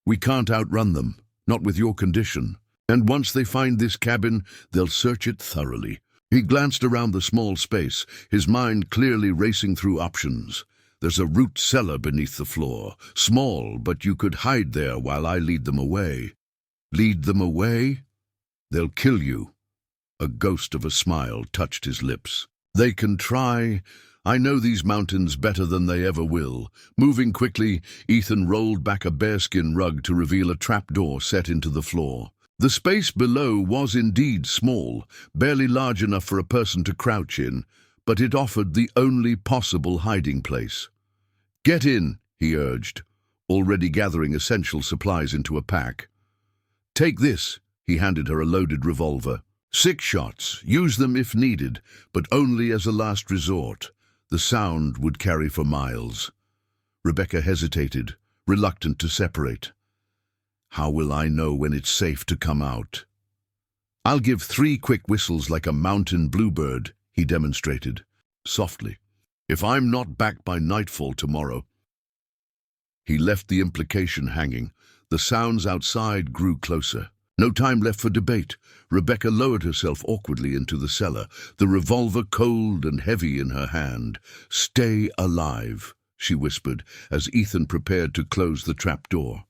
We can't outrun them, not with your condition. And once they find this cabin, they'll search it thoroughly. He glanced around the small space, his mind clearly racing through options. There's a root cellar beneath the floor. Small, but you could hide there while I lead them away. Lead them away? They'll kill you. A ghost of a smile touched his lips. They can try. I know these mountains better than they ever will. Moving quickly, Ethan rolled back a bearskin rug to reveal a trapdoor set into the floor. The space below was indeed small, barely large enough for a person to crouch in, but it offered the only possible hiding place. Get in, he urged, already gathering essential supplies into a pack. Take this, he handed her a loaded revolver. 6 shots, use them if needed, but only as a last resort. The sound would carry for miles. Rebecca hesitated, reluctant to separate. How will I know when it's safe to come out? I'll give 3 quick whistles like a mountain bluebird, he demonstrated, softly. If I'm not back by nightfall tomorrow. He left the implication hanging. The sounds outside grew closer. No time left for debate. Rebecca lowered herself awkwardly into the cellar, the revolver cold and heavy in her hand. Stay alive, she whispered, as Ethan prepared to close the trapdoor.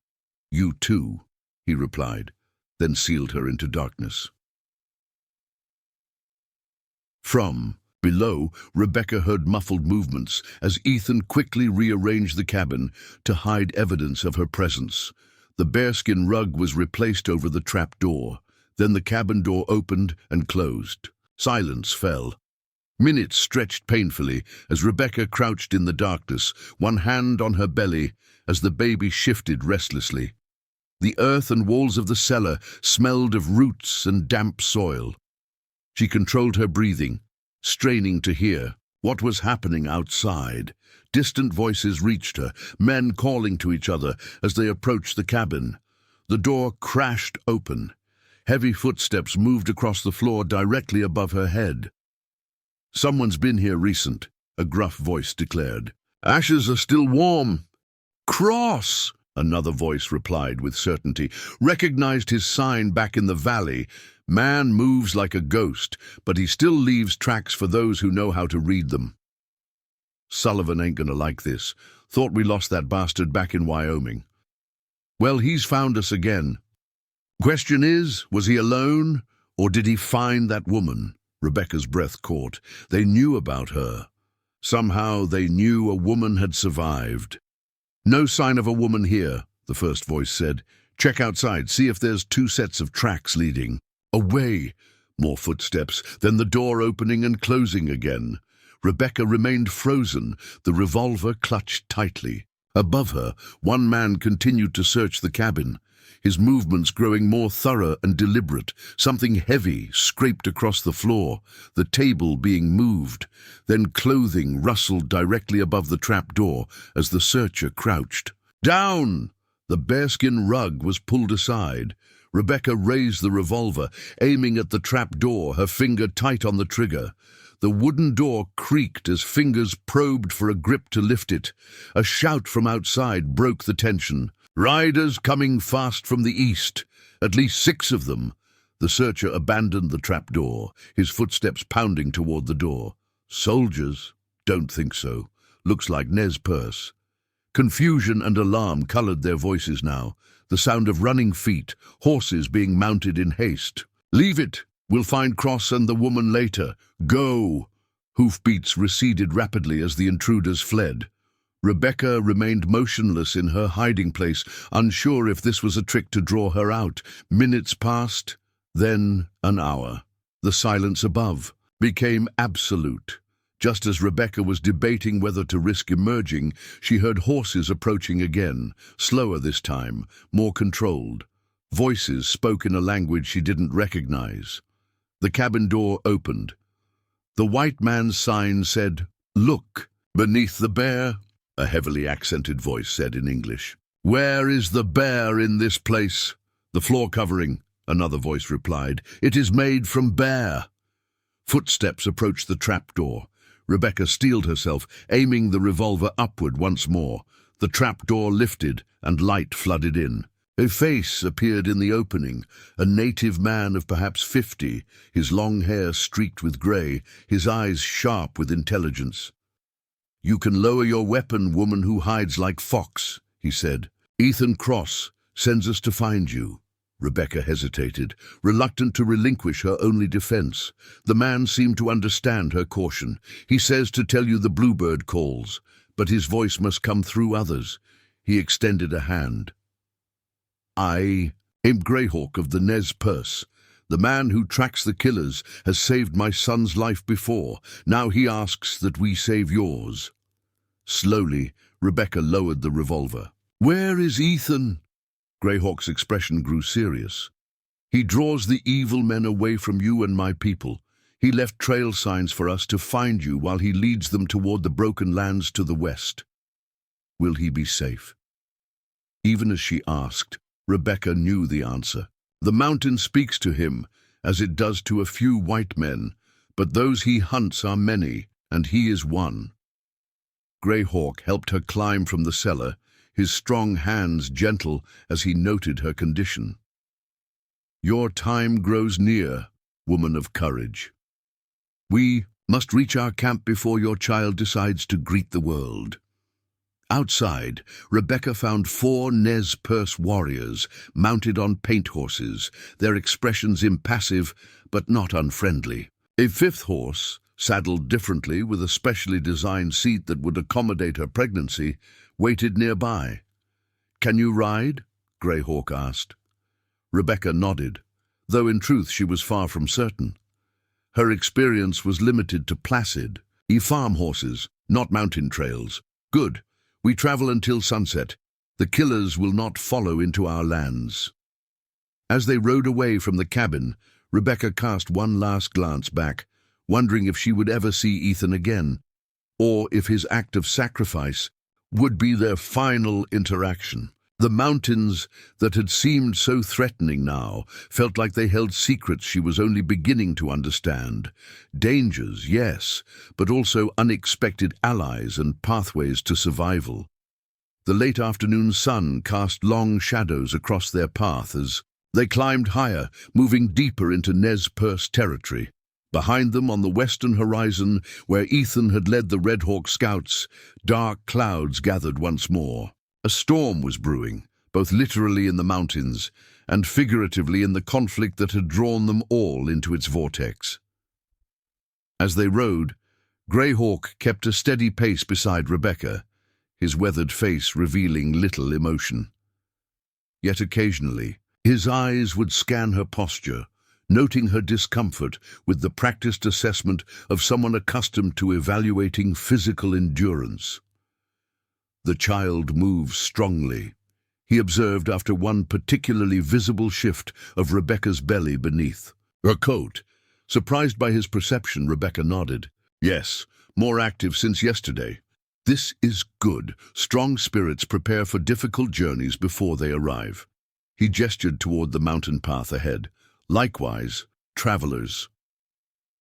You too, he replied, then sealed her into darkness. From below, Rebecca heard muffled movements as Ethan quickly rearranged the cabin to hide evidence of her presence. The bearskin rug was replaced over the trapdoor. Then the cabin door opened and closed. Silence fell. Minutes stretched painfully as Rebecca crouched in the darkness, one hand on her belly as the baby shifted restlessly. The earth and walls of the cellar smelled of roots and damp soil. She controlled her breathing, straining to hear what was happening outside. Distant voices reached her, men calling to each other as they approached the cabin. The door crashed open. Heavy footsteps moved across the floor directly above her head. Someone's been here recent, a gruff voice declared. Ashes are still warm. Cross! Another voice replied with certainty. Recognized his sign back in the valley. Man moves like a ghost, but he still leaves tracks for those who know how to read them. Sullivan ain't gonna like this. Thought we lost that bastard back in Wyoming. Well, he's found us again. Question is, was he alone, or did he find that woman? Rebecca's breath caught. They knew about her. Somehow they knew a woman had survived. No sign of a woman here, the first voice said. Check outside, see if there's 2 sets of tracks leading. Away! More footsteps, then the door opening and closing again. Rebecca remained frozen, the revolver clutched tightly. Above her, one man continued to search the cabin, his movements growing more thorough and deliberate. Something heavy scraped across the floor, the table being moved. Then clothing rustled directly above the trapdoor as the searcher crouched. Down! The bearskin rug was pulled aside. Rebecca raised the revolver, aiming at the trapdoor, her finger tight on the trigger. The wooden door creaked as fingers probed for a grip to lift it. A shout from outside broke the tension. Riders coming fast from the east, at least 6 of them. The searcher abandoned the trapdoor, his footsteps pounding toward the door. Soldiers? Don't think so. Looks like Nez Perce. Confusion and alarm colored their voices now, the sound of running feet, horses being mounted in haste. Leave it! We'll find Cross and the woman later. Go! Hoofbeats receded rapidly as the intruders fled. Rebecca remained motionless in her hiding place, unsure if this was a trick to draw her out. Minutes passed, then an hour. The silence above became absolute. Just as Rebecca was debating whether to risk emerging, she heard horses approaching again, slower this time, more controlled. Voices spoke in a language she didn't recognize. The cabin door opened. The white man's sign said, "Look." "Beneath the bear," a heavily accented voice said in English. "Where is the bear in this place?" "The floor covering," another voice replied. "It is made from bear." Footsteps approached the trapdoor. Rebecca steeled herself, aiming the revolver upward once more. The trapdoor lifted, and light flooded in. A face appeared in the opening, a native man of perhaps 50, his long hair streaked with grey, his eyes sharp with intelligence. "You can lower your weapon, woman who hides like fox," he said. "Ethan Cross sends us to find you." Rebecca hesitated, reluctant to relinquish her only defense. The man seemed to understand her caution. "He says to tell you the bluebird calls, but his voice must come through others." He extended a hand. "I am Greyhawk of the Nez Perce. The man who tracks the killers has saved my son's life before. Now he asks that we save yours." Slowly, Rebecca lowered the revolver. "Where is Ethan?" Greyhawk's expression grew serious. "He draws the evil men away from you and my people. He left trail signs for us to find you while he leads them toward the broken lands to the west. Will he be safe?" Even as she asked, Rebecca knew the answer. The mountain speaks to him, as it does to a few white men, but those he hunts are many, and he is one. Greyhawk helped her climb from the cellar, his strong hands gentle as he noted her condition. "Your time grows near, woman of courage. We must reach our camp before your child decides to greet the world." Outside, Rebecca found 4 Nez Perce warriors mounted on paint horses, their expressions impassive but not unfriendly. A 5th horse, saddled differently with a specially designed seat that would accommodate her pregnancy, waited nearby. "Can you ride?" Greyhawk asked. Rebecca nodded, though in truth she was far from certain. Her experience was limited to placid, farm horses, not mountain trails. "Good. We travel until sunset. The killers will not follow into our lands." As they rode away from the cabin, Rebecca cast one last glance back, wondering if she would ever see Ethan again, or if his act of sacrifice would be their final interaction. The mountains that had seemed so threatening now felt like they held secrets she was only beginning to understand. Dangers, yes, but also unexpected allies and pathways to survival. The late afternoon sun cast long shadows across their path as they climbed higher, moving deeper into Nez Perce territory. Behind them, on the western horizon, where Ethan had led the Red Hawk scouts, dark clouds gathered once more. A storm was brewing, both literally in the mountains and figuratively in the conflict that had drawn them all into its vortex. As they rode, Greyhawk kept a steady pace beside Rebecca, his weathered face revealing little emotion. Yet occasionally, his eyes would scan her posture, noting her discomfort with the practiced assessment of someone accustomed to evaluating physical endurance. The child moves strongly, he observed after one particularly visible shift of Rebecca's belly beneath her coat. Surprised by his perception, Rebecca nodded. "Yes, more active since yesterday. This is good. Strong spirits prepare for difficult journeys before they arrive." He gestured toward the mountain path ahead. "Likewise, travelers."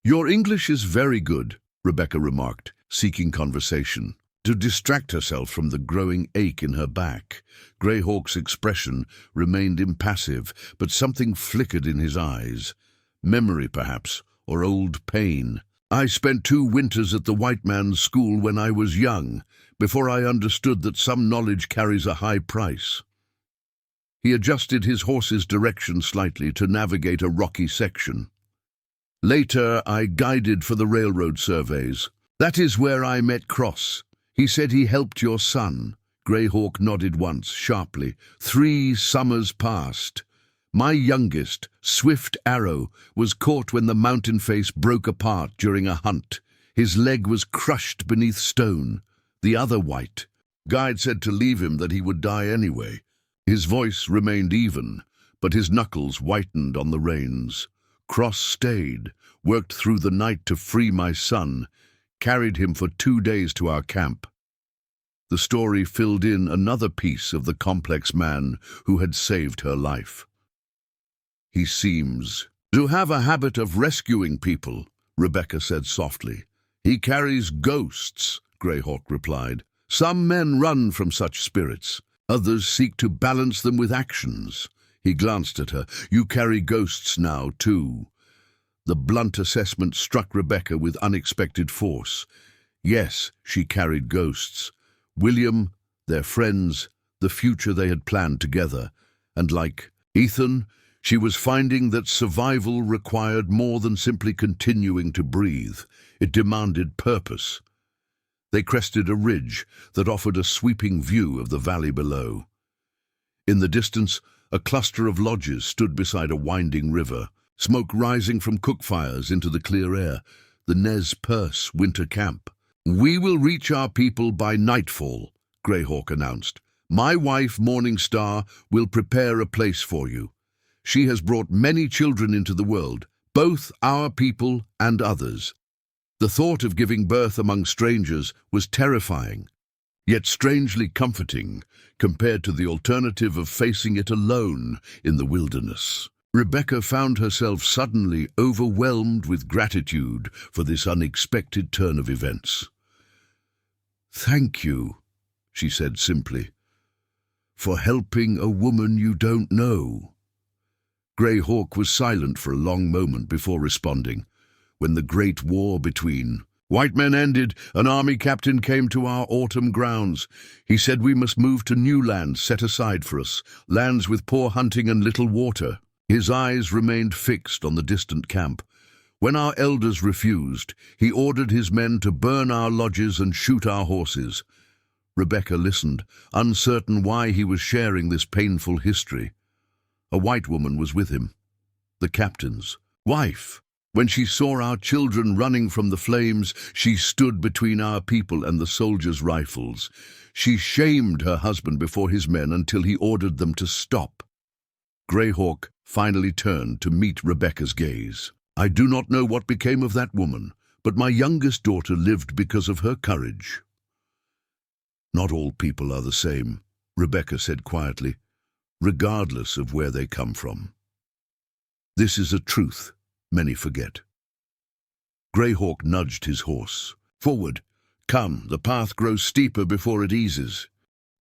"Your English is very good," Rebecca remarked, seeking conversation. To distract herself from the growing ache in her back, Greyhawk's expression remained impassive, but something flickered in his eyes. Memory, perhaps, or old pain. "I spent 2 winters at the white man's school when I was young, before I understood that some knowledge carries a high price." He adjusted his horse's direction slightly to navigate a rocky section. "Later, I guided for the railroad surveys. That is where I met Cross. He said he helped your son. Greyhawk nodded once, sharply. 3 summers passed. My youngest, Swift Arrow, was caught when the mountain face broke apart during a hunt. His leg was crushed beneath stone. The other White. Guide said to leave him, that he would die anyway. His voice remained even, but his knuckles whitened on the reins. Cross stayed, worked through the night to free my son, carried him for 2 days to our camp. The story filled in another piece of the complex man who had saved her life. He seems to have a habit of rescuing people, Rebecca said softly. He carries ghosts, Greyhawk replied. Some men run from such spirits. Others seek to balance them with actions. He glanced at her. You carry ghosts now, too. The blunt assessment struck Rebecca with unexpected force. Yes, she carried ghosts. William, their friends, the future they had planned together. And like Ethan, she was finding that survival required more than simply continuing to breathe. It demanded purpose. They crested a ridge that offered a sweeping view of the valley below. In the distance, a cluster of lodges stood beside a winding river, smoke rising from cook fires into the clear air, the Nez Perce winter camp. We will reach our people by nightfall, Greyhawk announced. My wife, Morning Star, will prepare a place for you. She has brought many children into the world, both our people and others. The thought of giving birth among strangers was terrifying, yet strangely comforting compared to the alternative of facing it alone in the wilderness. Rebecca found herself suddenly overwhelmed with gratitude for this unexpected turn of events. Thank you, she said simply, for helping a woman you don't know. Greyhawk was silent for a long moment before responding. When the Great War between white men ended, an army captain came to our autumn grounds. He said we must move to new lands set aside for us, lands with poor hunting and little water. His eyes remained fixed on the distant camp. When our elders refused, he ordered his men to burn our lodges and shoot our horses. Rebecca listened, uncertain why he was sharing this painful history. A white woman was with him, the captain's wife. When she saw our children running from the flames, she stood between our people and the soldiers' rifles. She shamed her husband before his men until he ordered them to stop. Greyhawk finally turned to meet Rebecca's gaze. I do not know what became of that woman, but my youngest daughter lived because of her courage. Not all people are the same, Rebecca said quietly, regardless of where they come from. This is a truth many forget. Greyhawk nudged his horse. Forward. Come, the path grows steeper before it eases.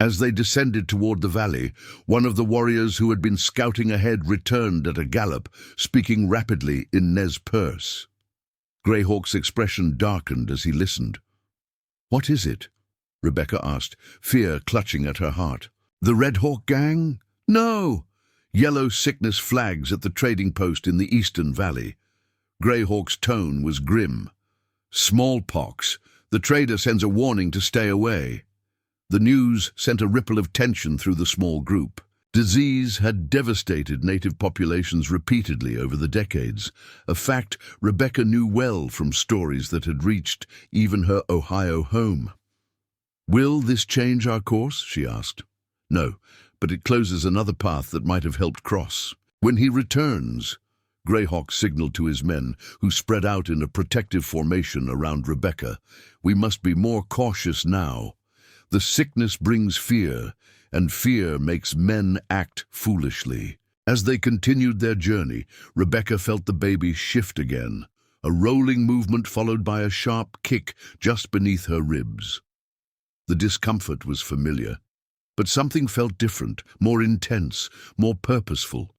As they descended toward the valley, one of the warriors who had been scouting ahead returned at a gallop, speaking rapidly in Nez Perce. Greyhawk's expression darkened as he listened. What is it? Rebecca asked, fear clutching at her heart. The Red Hawk gang? No! Yellow sickness flags at the trading post in the eastern valley. Greyhawk's tone was grim. Smallpox. The trader sends a warning to stay away. The news sent a ripple of tension through the small group. Disease had devastated native populations repeatedly over the decades, a fact Rebecca knew well from stories that had reached even her Ohio home. Will this change our course? She asked. No, but it closes another path that might have helped cross. When he returns, Greyhawk signaled to his men, who spread out in a protective formation around Rebecca. We must be more cautious now. The sickness brings fear, and fear makes men act foolishly. As they continued their journey, Rebecca felt the baby shift again, a rolling movement followed by a sharp kick just beneath her ribs. The discomfort was familiar, but something felt different, more intense, more purposeful.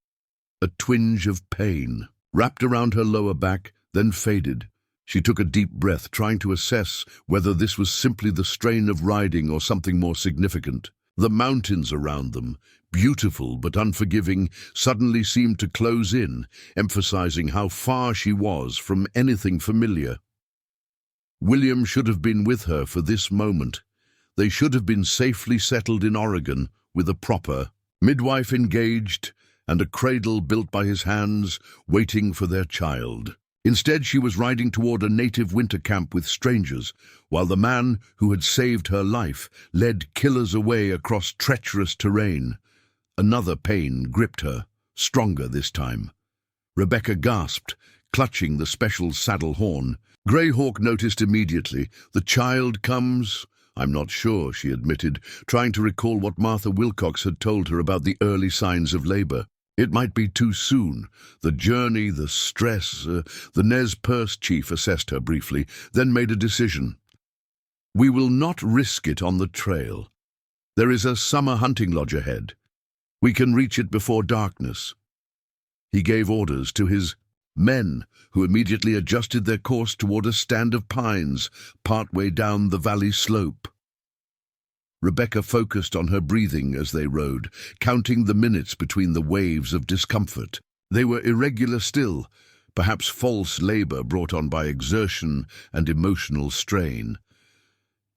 A twinge of pain wrapped around her lower back, then faded. She took a deep breath, trying to assess whether this was simply the strain of riding or something more significant. The mountains around them, beautiful but unforgiving, suddenly seemed to close in, emphasizing how far she was from anything familiar. William should have been with her for this moment. They should have been safely settled in Oregon with a proper midwife engaged and a cradle built by his hands waiting for their child. Instead, she was riding toward a native winter camp with strangers, while the man who had saved her life led killers away across treacherous terrain. Another pain gripped her, stronger this time. Rebecca gasped, clutching the special saddle horn. Greyhawk noticed immediately. "The child comes?" "I'm not sure," she admitted, trying to recall what Martha Wilcox had told her about the early signs of labor. It might be too soon. The journey, the stress. The Nez Perce chief assessed her briefly, then made a decision. "We will not risk it on the trail. There is a summer hunting lodge ahead. We can reach it before darkness." He gave orders to his men, who immediately adjusted their course toward a stand of pines partway down the valley slope. Rebecca focused on her breathing as they rode, counting the minutes between the waves of discomfort. They were irregular still, perhaps false labor brought on by exertion and emotional strain.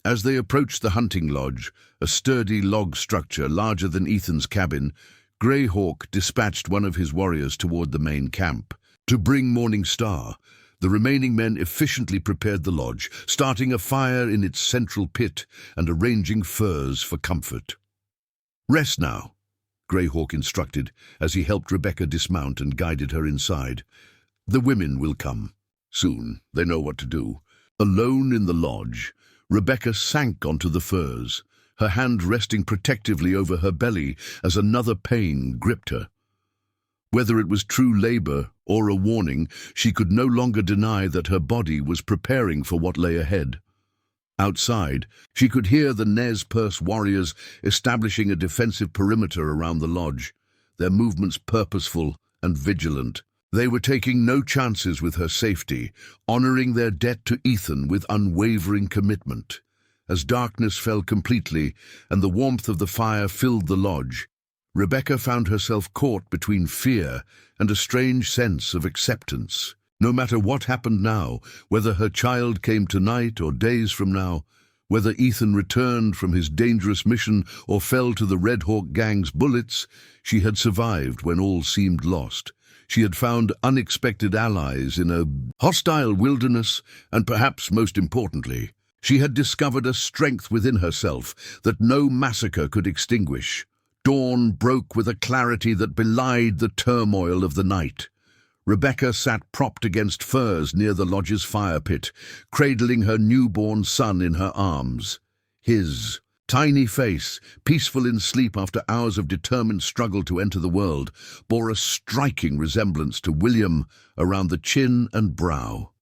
As they approached the hunting lodge, a sturdy log structure larger than Ethan's cabin, Greyhawk dispatched one of his warriors toward the main camp. To bring Morning Star, the remaining men efficiently prepared the lodge, starting a fire in its central pit and arranging furs for comfort. "Rest now," Greyhawk instructed as he helped Rebecca dismount and guided her inside. "The women will come soon. They know what to do." Alone in the lodge, Rebecca sank onto the furs, her hand resting protectively over her belly as another pain gripped her. Whether it was true labor or a warning, she could no longer deny that her body was preparing for what lay ahead. Outside, she could hear the Nez Perce warriors establishing a defensive perimeter around the lodge, their movements purposeful and vigilant. They were taking no chances with her safety, honoring their debt to Ethan with unwavering commitment. As darkness fell completely and the warmth of the fire filled the lodge, Rebecca found herself caught between fear and a strange sense of acceptance. No matter what happened now, whether her child came tonight or days from now, whether Ethan returned from his dangerous mission or fell to the Red Hawk gang's bullets, she had survived when all seemed lost. She had found unexpected allies in a hostile wilderness, and perhaps most importantly, she had discovered a strength within herself that no massacre could extinguish. Dawn broke with a clarity that belied the turmoil of the night. Rebecca sat propped against furs near the lodge's fire pit, cradling her newborn son in her arms. His tiny face, peaceful in sleep after hours of determined struggle to enter the world, bore a striking resemblance to William around the chin and brow.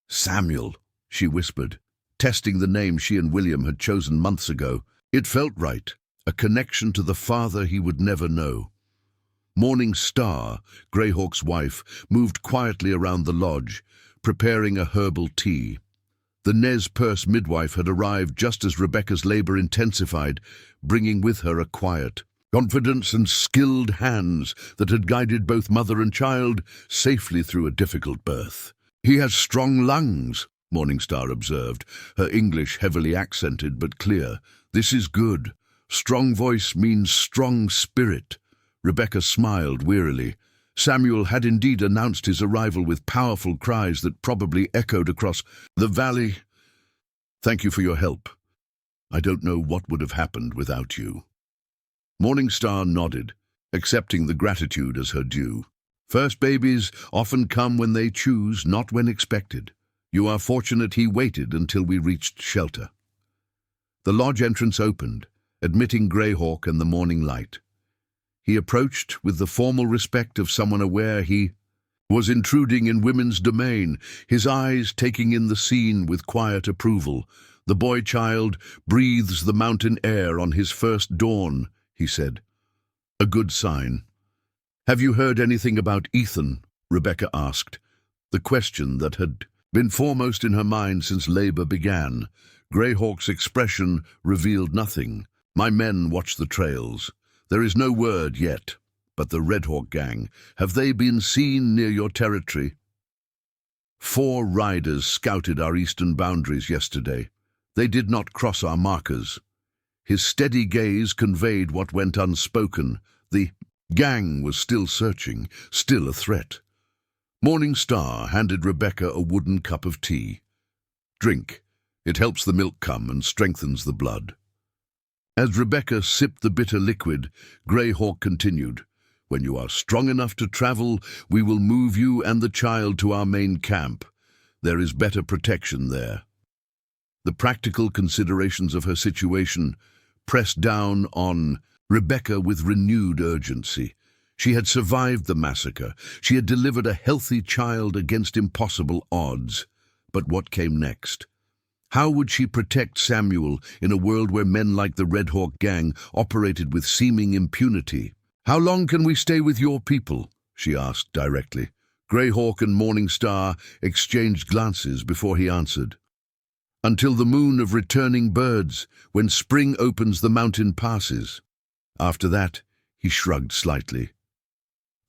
"Samuel," she whispered, testing the name she and William had chosen months ago. It felt right, a connection to the father he would never know. Morning Star, Greyhawk's wife, moved quietly around the lodge, preparing a herbal tea. The Nez Perce midwife had arrived just as Rebecca's labor intensified, bringing with her a quiet confidence and skilled hands that had guided both mother and child safely through a difficult birth. "He has strong lungs," Morning Star observed, her English heavily accented but clear. "This is good. Strong voice means strong spirit." Rebecca smiled wearily. Samuel had indeed announced his arrival with powerful cries that probably echoed across the valley. "Thank you for your help. I don't know what would have happened without you." Morning Star nodded, accepting the gratitude as her due. "First babies often come when they choose, not when expected. You are fortunate he waited until we reached shelter." The lodge entrance opened, admitting Greyhawk and the morning light. He approached with the formal respect of someone aware he was intruding in women's domain, his eyes taking in the scene with quiet approval. "The boy-child breathes the mountain air on his first dawn," he said. "A good sign." "Have you heard anything about Ethan?" Rebecca asked, the question that had been foremost in her mind since labor began. Greyhawk's expression revealed nothing. "My men watch the trails. There is no word yet, but the Red Hawk gang, have they been seen near your territory?" 4 riders scouted our eastern boundaries yesterday," They did not cross our markers. His steady gaze conveyed what went unspoken. The gang was still searching, still a threat. Morning Star handed Rebecca a wooden cup of tea. Drink. It helps the milk come and strengthens the blood. As Rebecca sipped the bitter liquid, Greyhawk continued, "When you are strong enough to travel, we will move you and the child to our main camp. There is better protection there." The practical considerations of her situation pressed down on Rebecca with renewed urgency. She had survived the massacre. She had delivered a healthy child against impossible odds. But what came next? How would she protect Samuel in a world where men like the Red Hawk gang operated with seeming impunity? "How long can we stay with your people?" she asked directly. Greyhawk and Morning Star exchanged glances before he answered. "Until the moon of returning birds, when spring opens the mountain passes." After that, he shrugged slightly.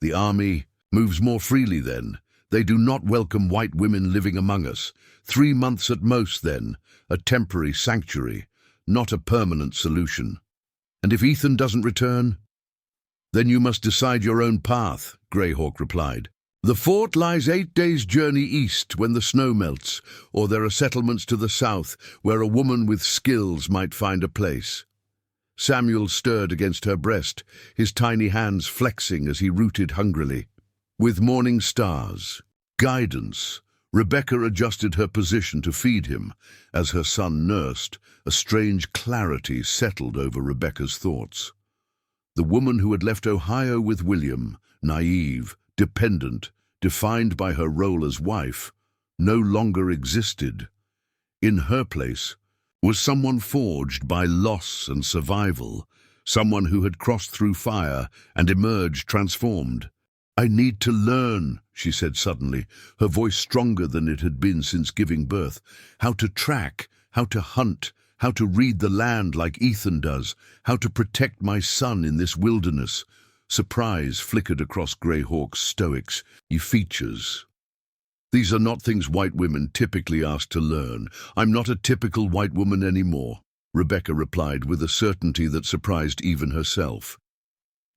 "The army moves more freely then. They do not welcome white women living among us. 3 months at most then, a temporary sanctuary, not a permanent solution. And if Ethan doesn't return?" "Then you must decide your own path," Greyhawk replied. "The fort lies 8 days' journey east when the snow melts, or there are settlements to the south where a woman with skills might find a place." Samuel stirred against her breast, his tiny hands flexing as he rooted hungrily. With morning stars, guidance, Rebecca adjusted her position to feed him. As her son nursed, a strange clarity settled over Rebecca's thoughts. The woman who had left Ohio with William, naive, dependent, defined by her role as wife, no longer existed. In her place was someone forged by loss and survival, someone who had crossed through fire and emerged transformed. "I need to learn," she said suddenly, her voice stronger than it had been since giving birth. "How to track, how to hunt, how to read the land like Ethan does, how to protect my son in this wilderness." Surprise flickered across Greyhawk's stoics features. "These are not things white women typically ask to learn. I'm not a typical white woman anymore," Rebecca replied with a certainty that surprised even herself.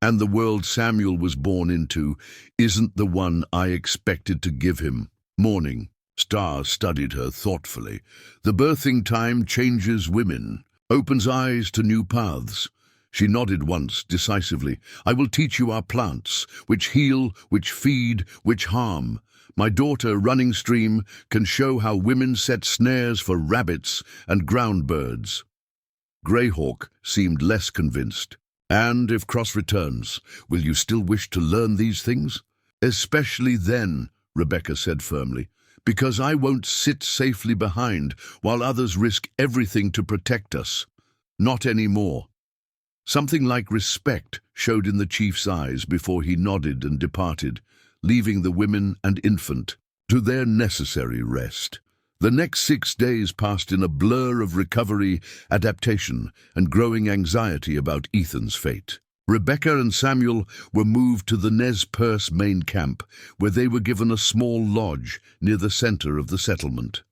"And the world Samuel was born into isn't the one I expected to give him." Morning Star studied her thoughtfully. "The birthing time changes women, opens eyes to new paths." She nodded once, decisively. "I will teach you our plants, which heal, which feed, which harm. My daughter, Running Stream, can show how women set snares for rabbits and ground birds." Greyhawk seemed less convinced. "And if Cross returns, will you still wish to learn these things?" "Especially then," Rebecca said firmly, "because I won't sit safely behind while others risk everything to protect us. Not anymore." Something like respect showed in the chief's eyes before he nodded and departed, leaving the women and infant to their necessary rest. The next 6 days passed in a blur of recovery, adaptation, and growing anxiety about Ethan's fate. Rebecca and Samuel were moved to the Nez Perce main camp, where they were given a small lodge near the center of the settlement.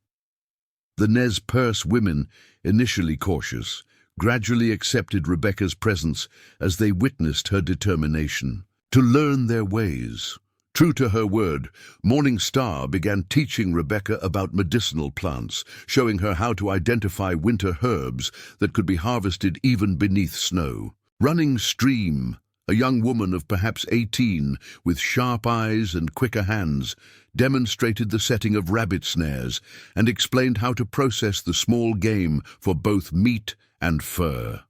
The Nez Perce women, initially cautious, gradually accepted Rebecca's presence as they witnessed her determination to learn their ways. True to her word, Morning Star began teaching Rebecca about medicinal plants, showing her how to identify winter herbs that could be harvested even beneath snow. Running Stream, a young woman of perhaps 18, with sharp eyes and quicker hands, demonstrated the setting of rabbit snares and explained how to process the small game for both meat and fur.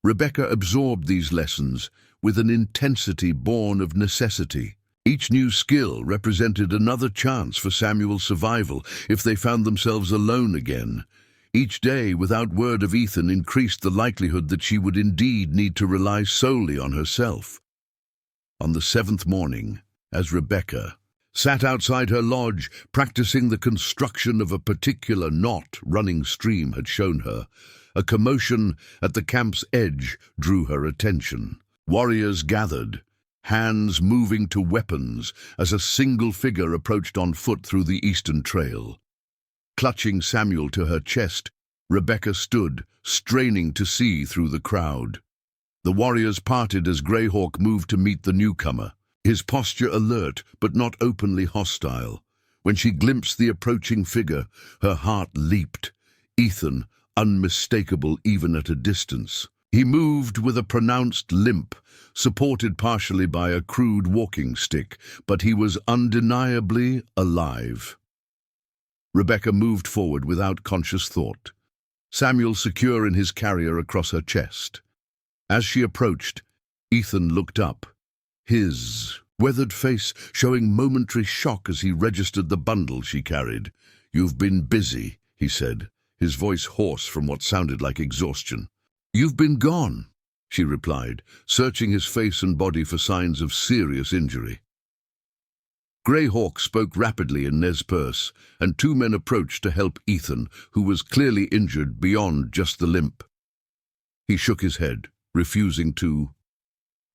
Rebecca absorbed these lessons with an intensity born of necessity. Each new skill represented another chance for Samuel's survival if they found themselves alone again. Each day without word of Ethan increased the likelihood that she would indeed need to rely solely on herself. On the 7th morning, as Rebecca sat outside her lodge practicing the construction of a particular knot Running Stream had shown her, a commotion at the camp's edge drew her attention. Warriors gathered, hands moving to weapons as a single figure approached on foot through the eastern trail. Clutching Samuel to her chest, Rebecca stood, straining to see through the crowd. The warriors parted as Greyhawk moved to meet the newcomer, his posture alert but not openly hostile. When she glimpsed the approaching figure, her heart leaped. Ethan, unmistakable even at a distance. He moved with a pronounced limp, supported partially by a crude walking stick, but he was undeniably alive. Rebecca moved forward without conscious thought, Samuel secure in his carrier across her chest. As she approached, Ethan looked up, his weathered face showing momentary shock as he registered the bundle she carried. "You've been busy," he said, his voice hoarse from what sounded like exhaustion. "You've been gone," she replied, searching his face and body for signs of serious injury. Greyhawk spoke rapidly in Nez Perce, and two men approached to help Ethan, who was clearly injured beyond just the limp. He shook his head, refusing to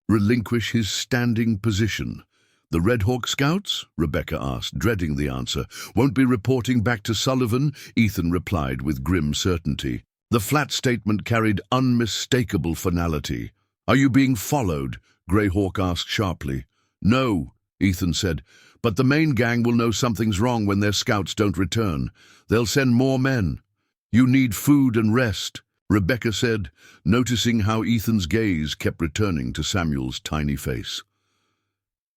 relinquish his standing position. "The Red Hawk Scouts?" Rebecca asked, dreading the answer. "Won't be reporting back to Sullivan?" Ethan replied with grim certainty. The flat statement carried unmistakable finality. "Are you being followed?" Greyhawk asked sharply. "No," Ethan said, "but the main gang will know something's wrong when their scouts don't return. They'll send more men. You need food and rest," Rebecca said, noticing how Ethan's gaze kept returning to Samuel's tiny face.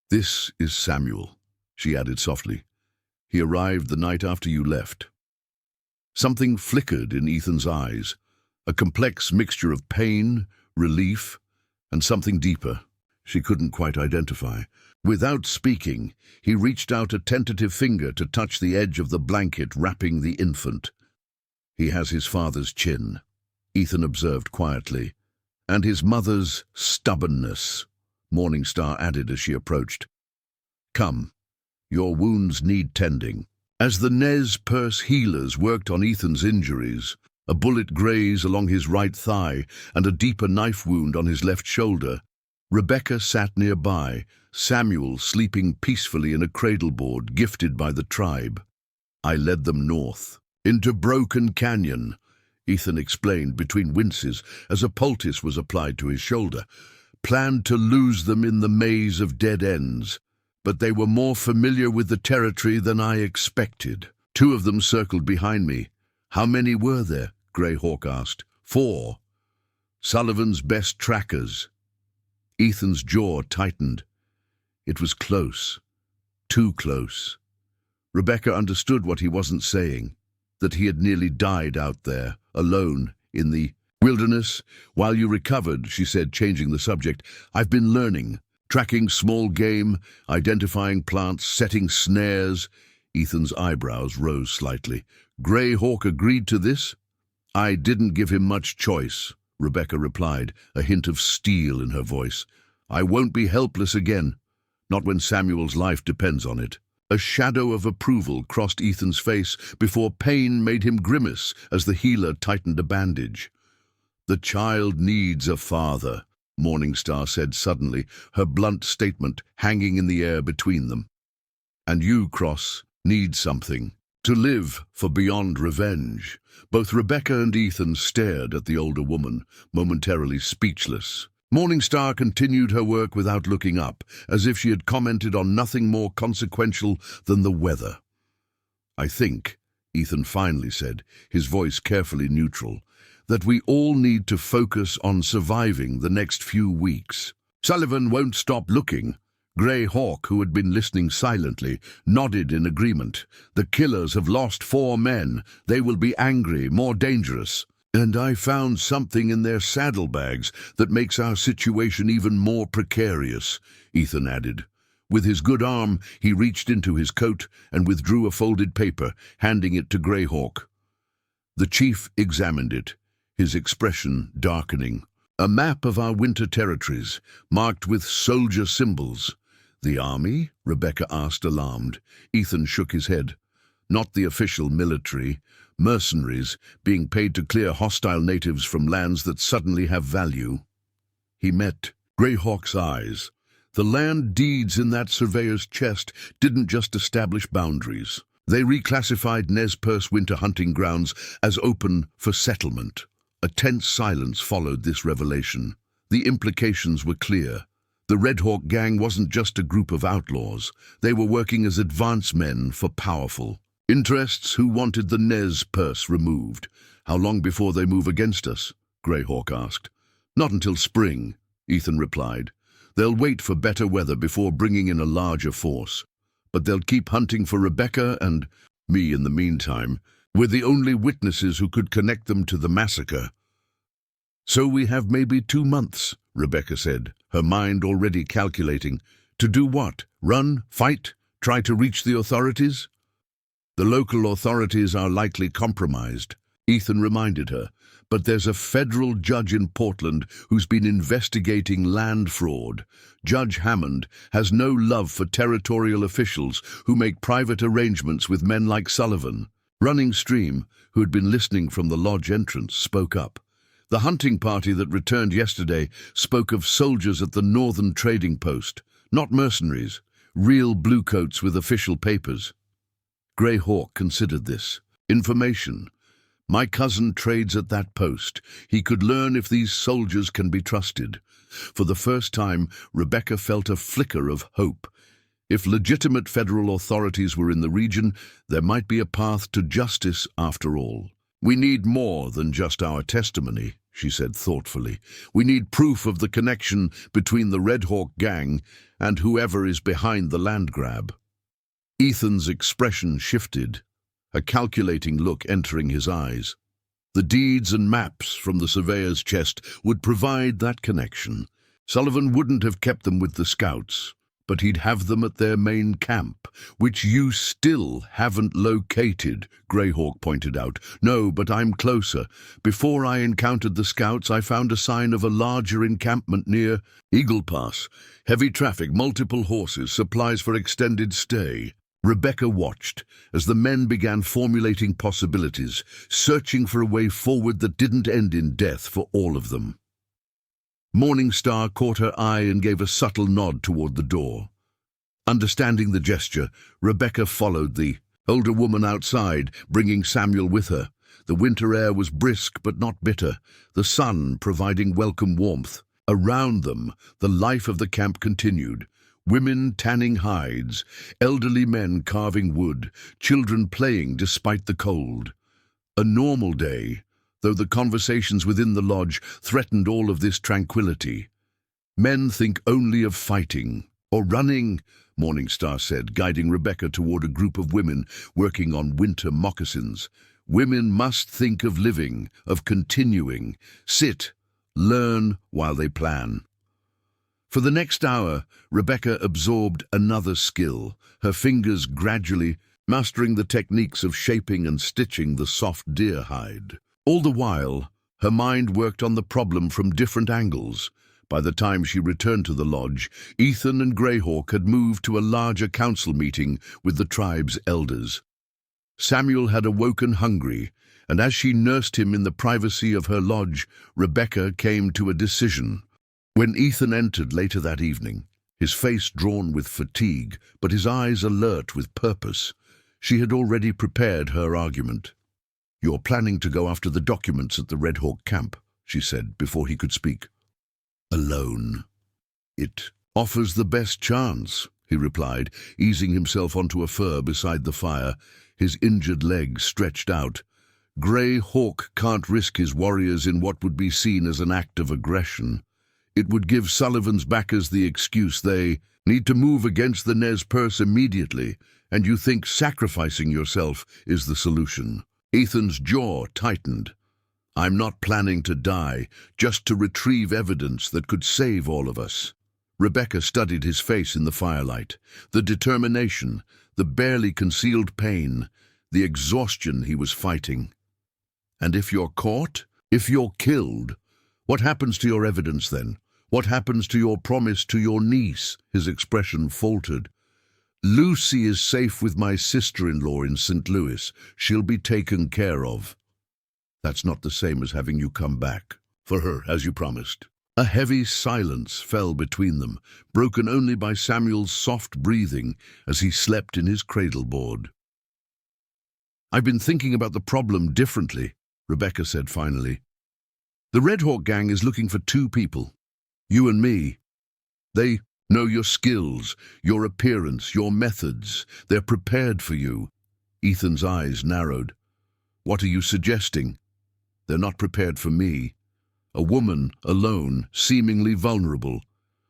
"This is Samuel," she added softly. "He arrived the night after you left." Something flickered in Ethan's eyes, a complex mixture of pain, relief, and something deeper she couldn't quite identify. Without speaking, he reached out a tentative finger to touch the edge of the blanket wrapping the infant. "He has his father's chin," Ethan observed quietly, "and his mother's stubbornness," Morningstar added as she approached. "Come, your wounds need tending." As the Nez Perce healers worked on Ethan's injuries, a bullet grazed along his right thigh and a deeper knife wound on his left shoulder, Rebecca sat nearby, Samuel sleeping peacefully in a cradleboard gifted by the tribe. "I led them north, into Broken Canyon," Ethan explained between winces as a poultice was applied to his shoulder. "Planned to lose them in the maze of dead ends, but they were more familiar with the territory than I expected. 2 of them circled behind me." "How many were there?" Greyhawk asked. 4. Sullivan's best trackers." Ethan's jaw tightened. It was close. Too close. Rebecca understood what he wasn't saying, that he had nearly died out there, alone, in the wilderness. "While you recovered," she said, changing the subject, "I've been learning. Tracking small game, identifying plants, setting snares." Ethan's eyebrows rose slightly. "Greyhawk agreed to this?" "I didn't give him much choice," Rebecca replied, a hint of steel in her voice. "I won't be helpless again, not when Samuel's life depends on it." A shadow of approval crossed Ethan's face before pain made him grimace as the healer tightened a bandage. "The child needs a father," Morningstar said suddenly, her blunt statement hanging in the air between them. "And you, Cross, need something. To live for beyond revenge." Both Rebecca and Ethan stared at the older woman, momentarily speechless. Morningstar continued her work without looking up, as if she had commented on nothing more consequential than the weather. "I think," Ethan finally said, his voice carefully neutral, "that we all need to focus on surviving the next few weeks." "Sullivan won't stop looking." Greyhawk, who had been listening silently, nodded in agreement. "The killers have lost 4 men. They will be angry, more dangerous. And I found something in their saddlebags that makes our situation even more precarious," Ethan added. With his good arm, he reached into his coat and withdrew a folded paper, handing it to Greyhawk. The chief examined it, his expression darkening. "A map of our winter territories, marked with soldier symbols." "The army?" Rebecca asked, alarmed. Ethan shook his head. "Not the official military. Mercenaries, being paid to clear hostile natives from lands that suddenly have value." He met Greyhawk's eyes. The land deeds in that surveyor's chest didn't just establish boundaries. They reclassified Nez Perce winter hunting grounds as open for settlement. A tense silence followed this revelation. The implications were clear. The Red Hawk gang wasn't just a group of outlaws. They were working as advance men for powerful interests who wanted the Nez Perce removed. "How long before they move against us?" Greyhawk asked. "Not until spring," Ethan replied. "They'll wait for better weather before bringing in a larger force. But they'll keep hunting for Rebecca and me in the meantime. We're the only witnesses who could connect them to the massacre." "So we have maybe 2 months," Rebecca said, her mind already calculating. "To do what? Run? Fight? Try to reach the authorities?" "The local authorities are likely compromised," Ethan reminded her. "But there's a federal judge in Portland who's been investigating land fraud. Judge Hammond has no love for territorial officials who make private arrangements with men like Sullivan." Running Stream, who had been listening from the lodge entrance, spoke up. "The hunting party that returned yesterday spoke of soldiers at the northern trading post, not mercenaries, real bluecoats with official papers." Greyhawk considered this. "Information. My cousin trades at that post. He could learn if these soldiers can be trusted." For the first time, Rebecca felt a flicker of hope. If legitimate federal authorities were in the region, there might be a path to justice after all. "We need more than just our testimony," she said thoughtfully. "We need proof of the connection between the Red Hawk gang and whoever is behind the land grab." Ethan's expression shifted, a calculating look entering his eyes. The deeds and maps from the surveyor's chest would provide that connection. Sullivan wouldn't have kept them with the scouts, but he'd have them at their main camp, which you still haven't located, Greyhawk pointed out. "No, but I'm closer. Before I encountered the scouts, I found a sign of a larger encampment near Eagle Pass. Heavy traffic, multiple horses, supplies for extended stay." Rebecca watched as the men began formulating possibilities, searching for a way forward that didn't end in death for all of them. Morningstar caught her eye and gave a subtle nod toward the door. Understanding the gesture, Rebecca followed the older woman outside, bringing Samuel with her. The winter air was brisk but not bitter, the sun providing welcome warmth. Around them, the life of the camp continued. Women tanning hides, elderly men carving wood, children playing despite the cold. A normal day, though the conversations within the lodge threatened all of this tranquility. "Men think only of fighting, or running," Morningstar said, guiding Rebecca toward a group of women working on winter moccasins. "Women must think of living, of continuing. Sit, learn while they plan." For the next hour, Rebecca absorbed another skill, her fingers gradually mastering the techniques of shaping and stitching the soft deer hide. All the while, her mind worked on the problem from different angles. By the time she returned to the lodge, Ethan and Greyhawk had moved to a larger council meeting with the tribe's elders. Samuel had awoken hungry, and as she nursed him in the privacy of her lodge, Rebecca came to a decision. When Ethan entered later that evening, his face drawn with fatigue, but his eyes alert with purpose, she had already prepared her argument. "You're planning to go after the documents at the Red Hawk camp," she said before he could speak. "Alone. It offers the best chance," he replied, easing himself onto a fur beside the fire, his injured legs stretched out. Greyhawk can't risk his warriors in what would be seen as an act of aggression. It would give Sullivan's backers the excuse they need to move against the Nez Perce immediately, and you think sacrificing yourself is the solution. Ethan's jaw tightened. "I'm not planning to die, just to retrieve evidence that could save all of us." Rebecca studied his face in the firelight. The determination, the barely concealed pain, the exhaustion he was fighting. "And if you're caught? If you're killed? What happens to your evidence then? What happens to your promise to your niece?" His expression faltered. "Lucy is safe with my sister-in-law in St. Louis. She'll be taken care of." "That's not the same as having you come back for her, as you promised." A heavy silence fell between them, broken only by Samuel's soft breathing as he slept in his cradleboard. I've been thinking about the problem differently, Rebecca said finally. The Red Hawk gang is looking for two people, you and me. They know your skills, your appearance, your methods. They're prepared for you. Ethan's eyes narrowed. What are you suggesting? They're not prepared for me. A woman, alone, seemingly vulnerable.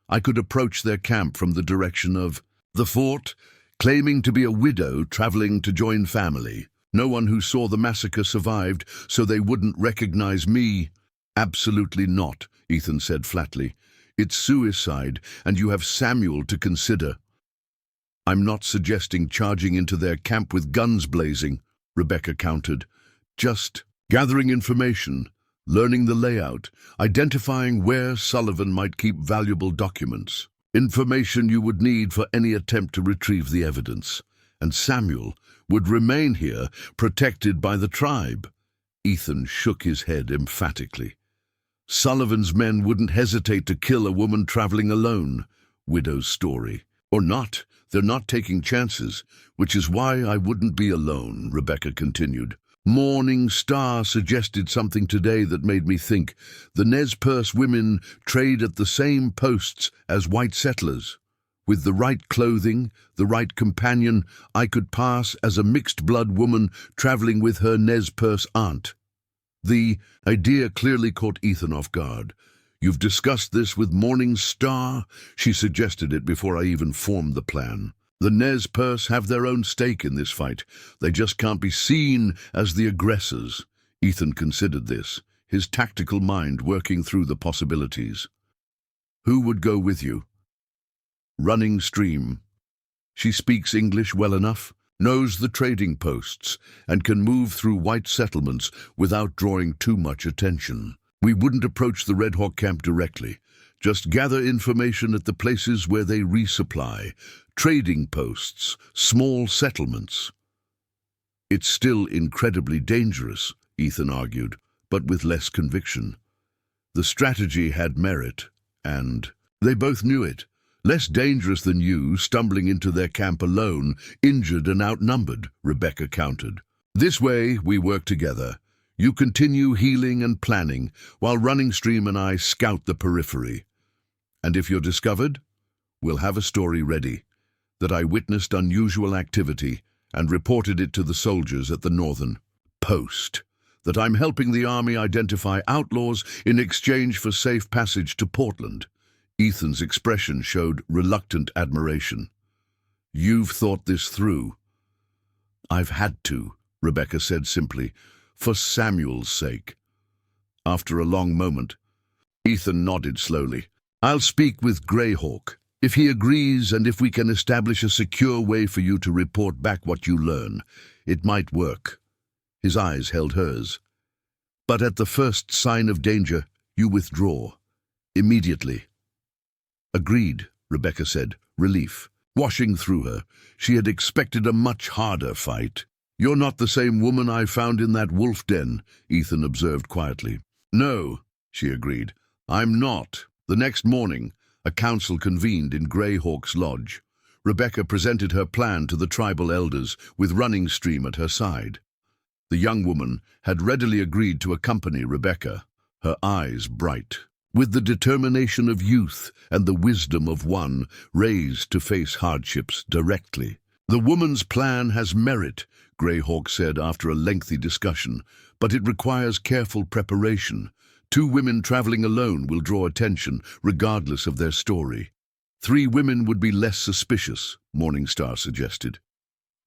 I could approach their camp from the direction of the fort, claiming to be a widow traveling to join family. No one who saw the massacre survived, so they wouldn't recognize me. Absolutely not, Ethan said flatly. It's suicide, and you have Samuel to consider. I'm not suggesting charging into their camp with guns blazing, Rebecca countered. Just gathering information, learning the layout, identifying where Sullivan might keep valuable documents. Information you would need for any attempt to retrieve the evidence. And Samuel would remain here, protected by the tribe. Ethan shook his head emphatically. Sullivan's men wouldn't hesitate to kill a woman traveling alone. Widow's story. Or not, they're not taking chances, which is why I wouldn't be alone, Rebecca continued. Morning Star suggested something today that made me think. The Nez Perce women trade at the same posts as white settlers. With the right clothing, the right companion, I could pass as a mixed-blood woman traveling with her Nez Perce aunt. The idea clearly caught Ethan off guard. You've discussed this with Morning Star? She suggested it before I even formed the plan. The Nez Perce have their own stake in this fight. They just can't be seen as the aggressors. Ethan considered this, his tactical mind working through the possibilities. Who would go with you? Running Stream. She speaks English well enough, knows the trading posts, and can move through white settlements without drawing too much attention. We wouldn't approach the Red Hawk camp directly. Just gather information at the places where they resupply. Trading posts, small settlements. It's still incredibly dangerous, Ethan argued, but with less conviction. The strategy had merit, and they both knew it. Less dangerous than you, stumbling into their camp alone, injured and outnumbered, Rebecca countered. This way, we work together. You continue healing and planning, while Running Stream and I scout the periphery. And if you're discovered, we'll have a story ready. That I witnessed unusual activity and reported it to the soldiers at the northern post. That I'm helping the army identify outlaws in exchange for safe passage to Portland. Ethan's expression showed reluctant admiration. You've thought this through. I've had to, Rebecca said simply, for Samuel's sake. After a long moment, Ethan nodded slowly. I'll speak with Greyhawk. If he agrees and if we can establish a secure way for you to report back what you learn, it might work. His eyes held hers. But at the first sign of danger, you withdraw. Immediately. Agreed, Rebecca said, relief. Washing through her, she had expected a much harder fight. You're not the same woman I found in that wolf den, Ethan observed quietly. No, she agreed. I'm not. The next morning, a council convened in Greyhawk's lodge. Rebecca presented her plan to the tribal elders, with Running Stream at her side. The young woman had readily agreed to accompany Rebecca, her eyes bright, with the determination of youth and the wisdom of one raised to face hardships directly. The woman's plan has merit, Greyhawk said after a lengthy discussion, but it requires careful preparation. 2 women traveling alone will draw attention, regardless of their story. 3 women would be less suspicious, Morningstar suggested.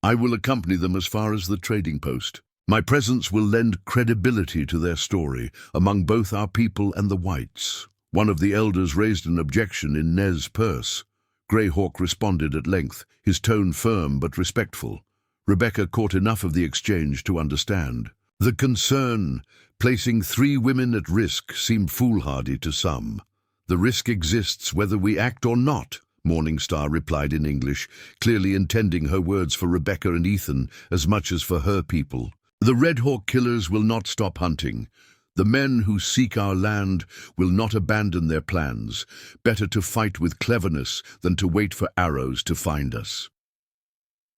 I will accompany them as far as the trading post. My presence will lend credibility to their story among both our people and the whites. One of the elders raised an objection in Nez Perce. Greyhawk responded at length, his tone firm but respectful. Rebecca caught enough of the exchange to understand. The concern, placing 3 women at risk, seemed foolhardy to some. The risk exists whether we act or not, Morningstar replied in English, clearly intending her words for Rebecca and Ethan as much as for her people. The Red Hawk killers will not stop hunting. The men who seek our land will not abandon their plans. Better to fight with cleverness than to wait for arrows to find us.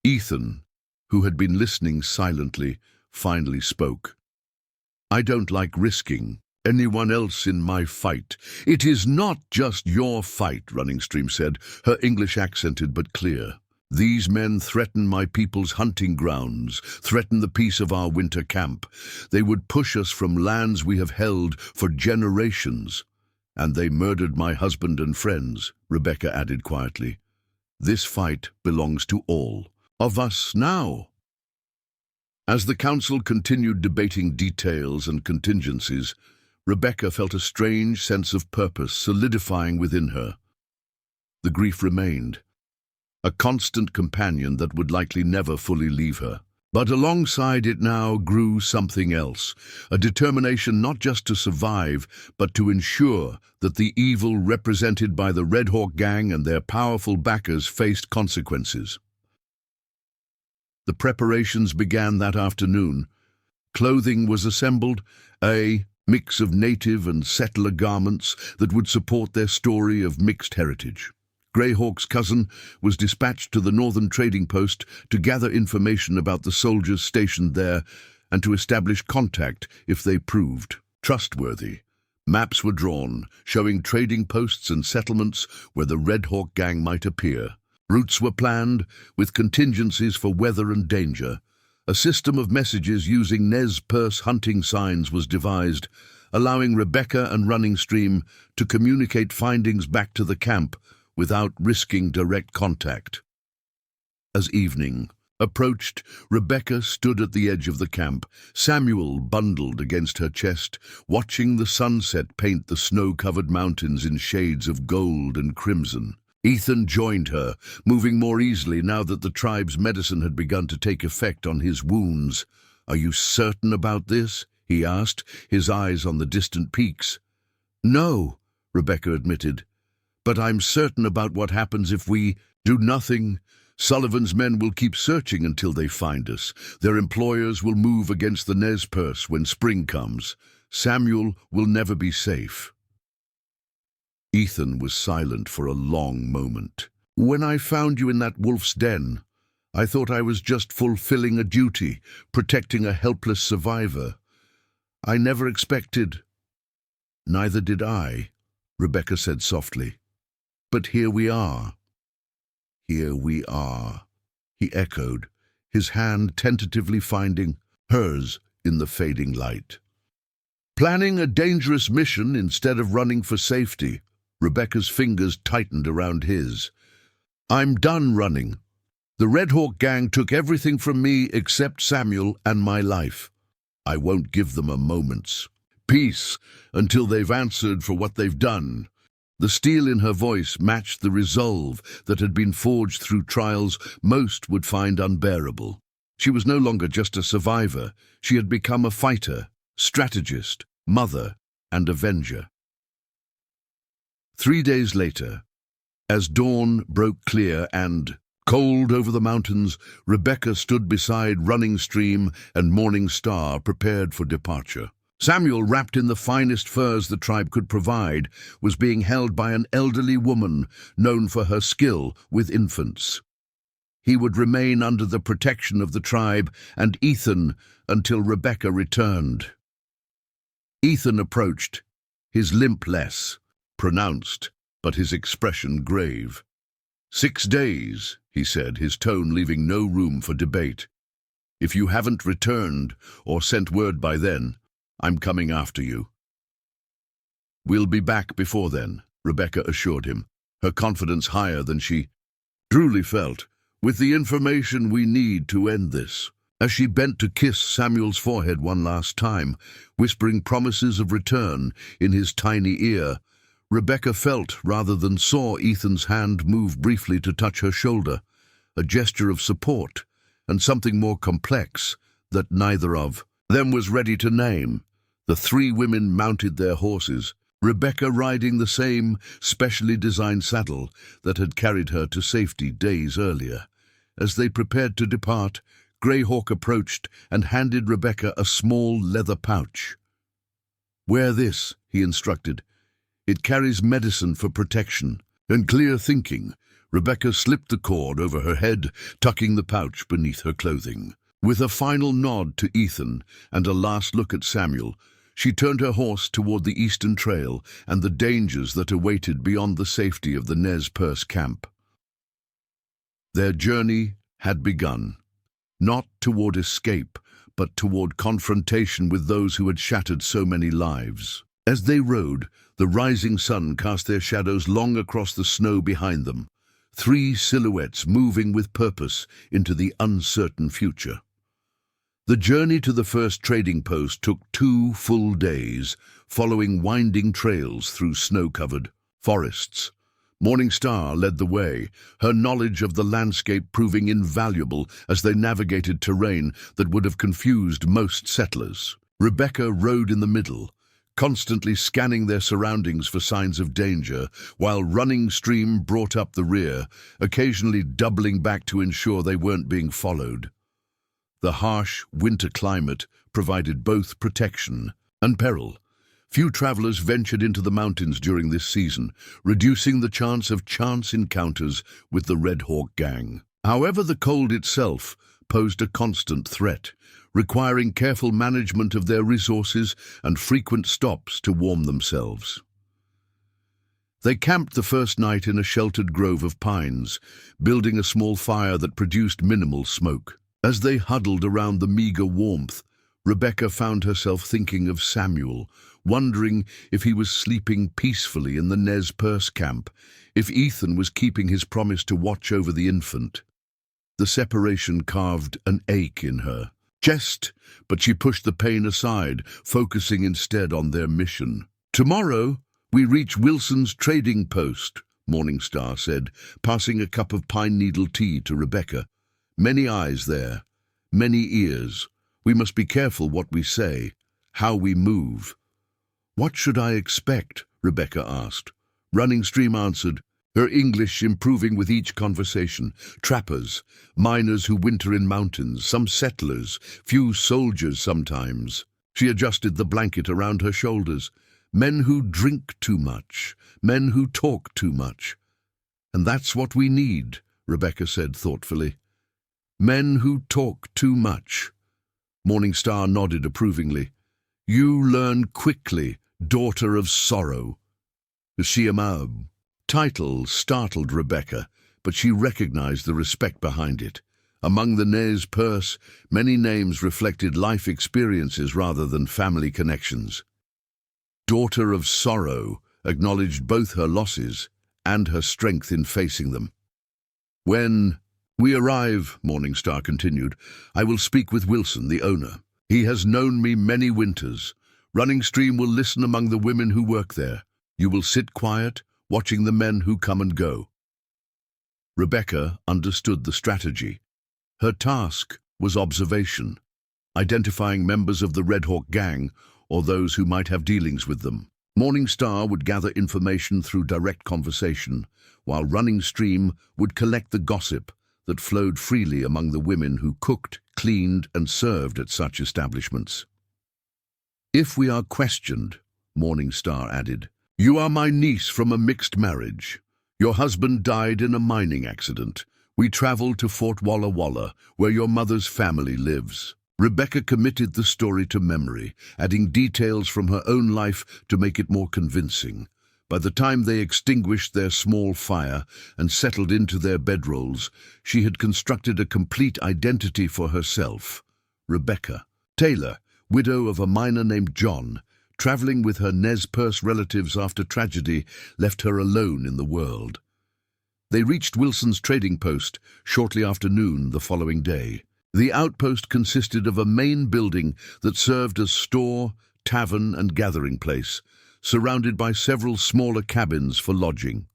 Ethan, who had been listening silently, finally spoke. "I don't like risking anyone else in my fight." "It is not just your fight," Running Stream said, her English accented but clear. "These men threaten my people's hunting grounds, threaten the peace of our winter camp. They would push us from lands we have held for generations. And they murdered my husband and friends," Rebecca added quietly. "This fight belongs to all of us now." As the council continued debating details and contingencies, Rebecca felt a strange sense of purpose solidifying within her. The grief remained, a constant companion that would likely never fully leave her. But alongside it now grew something else, a determination not just to survive, but to ensure that the evil represented by the Red Hawk gang and their powerful backers faced consequences. The preparations began that afternoon. Clothing was assembled, a mix of native and settler garments that would support their story of mixed heritage. Greyhawk's cousin was dispatched to the northern trading post to gather information about the soldiers stationed there and to establish contact if they proved trustworthy. Maps were drawn, showing trading posts and settlements where the Red Hawk gang might appear. Routes were planned, with contingencies for weather and danger. A system of messages using Nez Perce hunting signs was devised, allowing Rebecca and Running Stream to communicate findings back to the camp without risking direct contact. As evening approached, Rebecca stood at the edge of the camp, Samuel bundled against her chest, watching the sunset paint the snow-covered mountains in shades of gold and crimson. Ethan joined her, moving more easily now that the tribe's medicine had begun to take effect on his wounds. "Are you certain about this?" he asked, his eyes on the distant peaks. "No," Rebecca admitted. "But I'm certain about what happens if we do nothing. Sullivan's men will keep searching until they find us. Their employers will move against the Nez Perce when spring comes. Samuel will never be safe." Ethan was silent for a long moment. "When I found you in that wolf's den, I thought I was just fulfilling a duty, protecting a helpless survivor. I never expected—" "Neither did I," Rebecca said softly. "But here we are." "Here we are," he echoed, his hand tentatively finding hers in the fading light. "Planning a dangerous mission instead of running for safety." Rebecca's fingers tightened around his. "I'm done running. The Red Hawk gang took everything from me except Samuel and my life. I won't give them a moment's peace until they've answered for what they've done." The steel in her voice matched the resolve that had been forged through trials most would find unbearable. She was no longer just a survivor. She had become a fighter, strategist, mother, and avenger. 3 days later, as dawn broke clear and cold over the mountains, Rebecca stood beside Running Stream and Morning Star, prepared for departure. Samuel, wrapped in the finest furs the tribe could provide, was being held by an elderly woman known for her skill with infants. He would remain under the protection of the tribe and Ethan until Rebecca returned. Ethan approached, his limp less pronounced, but his expression grave. 6 days, he said, his tone leaving no room for debate. "If you haven't returned or sent word by then, I'm coming after you." "We'll be back before then," Rebecca assured him, her confidence higher than she truly felt, "with the information we need to end this." As she bent to kiss Samuel's forehead one last time, whispering promises of return in his tiny ear, Rebecca felt rather than saw Ethan's hand move briefly to touch her shoulder, a gesture of support and something more complex that neither of them was ready to name. The 3 women mounted their horses, Rebecca riding the same specially designed saddle that had carried her to safety days earlier. As they prepared to depart, Greyhawk approached and handed Rebecca a small leather pouch. "Wear this," he instructed. "It carries medicine for protection and clear thinking. Rebecca slipped the cord over her head, tucking the pouch beneath her clothing. With a final nod to Ethan and a last look at Samuel, she turned her horse toward the eastern trail and the dangers that awaited beyond the safety of the Nez Perce camp. Their journey had begun, not toward escape, but toward confrontation with those who had shattered so many lives. As they rode, the rising sun cast their shadows long across the snow behind them, 3 silhouettes moving with purpose into the uncertain future. The journey to the first trading post took 2 full days, following winding trails through snow-covered forests. Morning Star led the way, her knowledge of the landscape proving invaluable as they navigated terrain that would have confused most settlers. Rebecca rode in the middle, constantly scanning their surroundings for signs of danger, while Running Stream brought up the rear, occasionally doubling back to ensure they weren't being followed. The harsh winter climate provided both protection and peril. Few travelers ventured into the mountains during this season, reducing the chance of chance encounters with the Red Hawk gang. However, the cold itself posed a constant threat, requiring careful management of their resources and frequent stops to warm themselves. They camped the first night in a sheltered grove of pines, building a small fire that produced minimal smoke. As they huddled around the meager warmth, Rebecca found herself thinking of Samuel, wondering if he was sleeping peacefully in the Nez Perce camp, if Ethan was keeping his promise to watch over the infant. The separation carved an ache in her chest, but she pushed the pain aside, focusing instead on their mission. "Tomorrow, we reach Wilson's trading post," Morning Star said, passing a cup of pine needle tea to Rebecca. "Many eyes there, many ears. We must be careful what we say, how we move." "What should I expect?" Rebecca asked. Running Stream answered, her English improving with each conversation. "Trappers, miners who winter in mountains, some settlers, few soldiers sometimes." She adjusted the blanket around her shoulders. "Men who drink too much, men who talk too much." "And that's what we need," Rebecca said thoughtfully. "Men who talk too much." Morning Star nodded approvingly. "You learn quickly, daughter of sorrow." The Shiamab title startled Rebecca, but she recognized the respect behind it. Among the Nez Perce, many names reflected life experiences rather than family connections. Daughter of sorrow acknowledged both her losses and her strength in facing them. "When we arrive," Morning Star continued, "I will speak with Wilson, the owner. He has known me many winters. Running Stream will listen among the women who work there. You will sit quiet, watching the men who come and go." Rebecca understood the strategy. Her task was observation, identifying members of the Red Hawk gang or those who might have dealings with them. Morning Star would gather information through direct conversation, while Running Stream would collect the gossip that flowed freely among the women who cooked, cleaned, and served at such establishments. "If we are questioned," Morning Star added, "you are my niece from a mixed marriage. Your husband died in a mining accident. We traveled to Fort Walla Walla, where your mother's family lives." Rebecca committed the story to memory, adding details from her own life to make it more convincing. By the time they extinguished their small fire and settled into their bedrolls, she had constructed a complete identity for herself. Rebecca Taylor, widow of a miner named John, traveling with her Nez Perce relatives after tragedy left her alone in the world. They reached Wilson's trading post shortly after noon the following day. The outpost consisted of a main building that served as store, tavern, and gathering place, surrounded by several smaller cabins for lodging.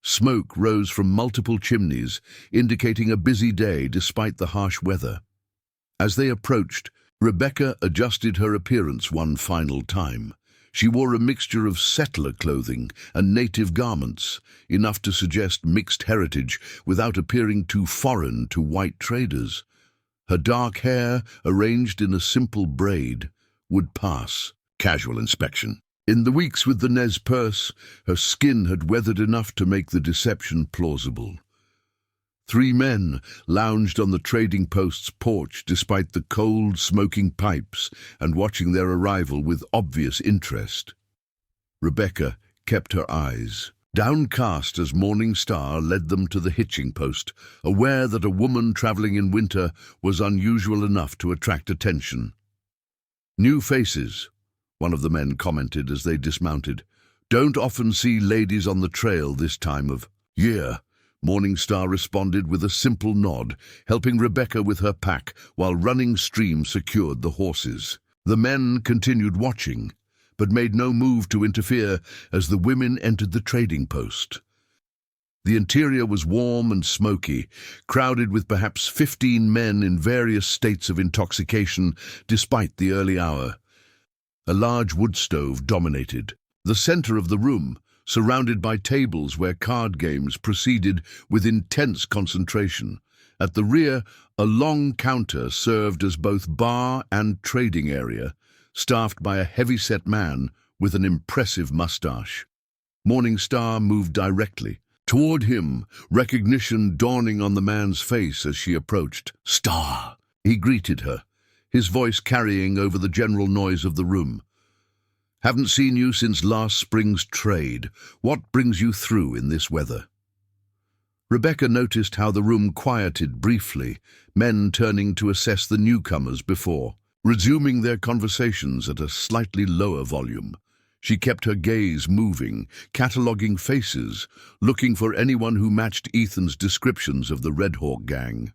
Smoke rose from multiple chimneys, indicating a busy day despite the harsh weather. As they approached, Rebecca adjusted her appearance one final time. She wore a mixture of settler clothing and native garments, enough to suggest mixed heritage without appearing too foreign to white traders. Her dark hair, arranged in a simple braid, would pass casual inspection. In the weeks with the Nez Perce, her skin had weathered enough to make the deception plausible. 3 men lounged on the trading post's porch despite the cold, smoking pipes and watching their arrival with obvious interest. Rebecca kept her eyes downcast as Morning Star led them to the hitching post, aware that a woman traveling in winter was unusual enough to attract attention. "New faces," one of the men commented as they dismounted. "Don't often see ladies on the trail this time of year." Morning Star responded with a simple nod, helping Rebecca with her pack while Running Stream secured the horses. The men continued watching, but made no move to interfere as the women entered the trading post. The interior was warm and smoky, crowded with perhaps 15 men in various states of intoxication despite the early hour. A large wood stove dominated the center of the room, surrounded by tables where card games proceeded with intense concentration. At the rear, a long counter served as both bar and trading area, staffed by a heavy-set man with an impressive mustache. Morning Star moved directly toward him, recognition dawning on the man's face as she approached. "Star," he greeted her, his voice carrying over the general noise of the room. "Haven't seen you since last spring's trade. What brings you through in this weather?" Rebecca noticed how the room quieted briefly, men turning to assess the newcomers before resuming their conversations at a slightly lower volume. She kept her gaze moving, cataloguing faces, looking for anyone who matched Ethan's descriptions of the Red Hawk gang.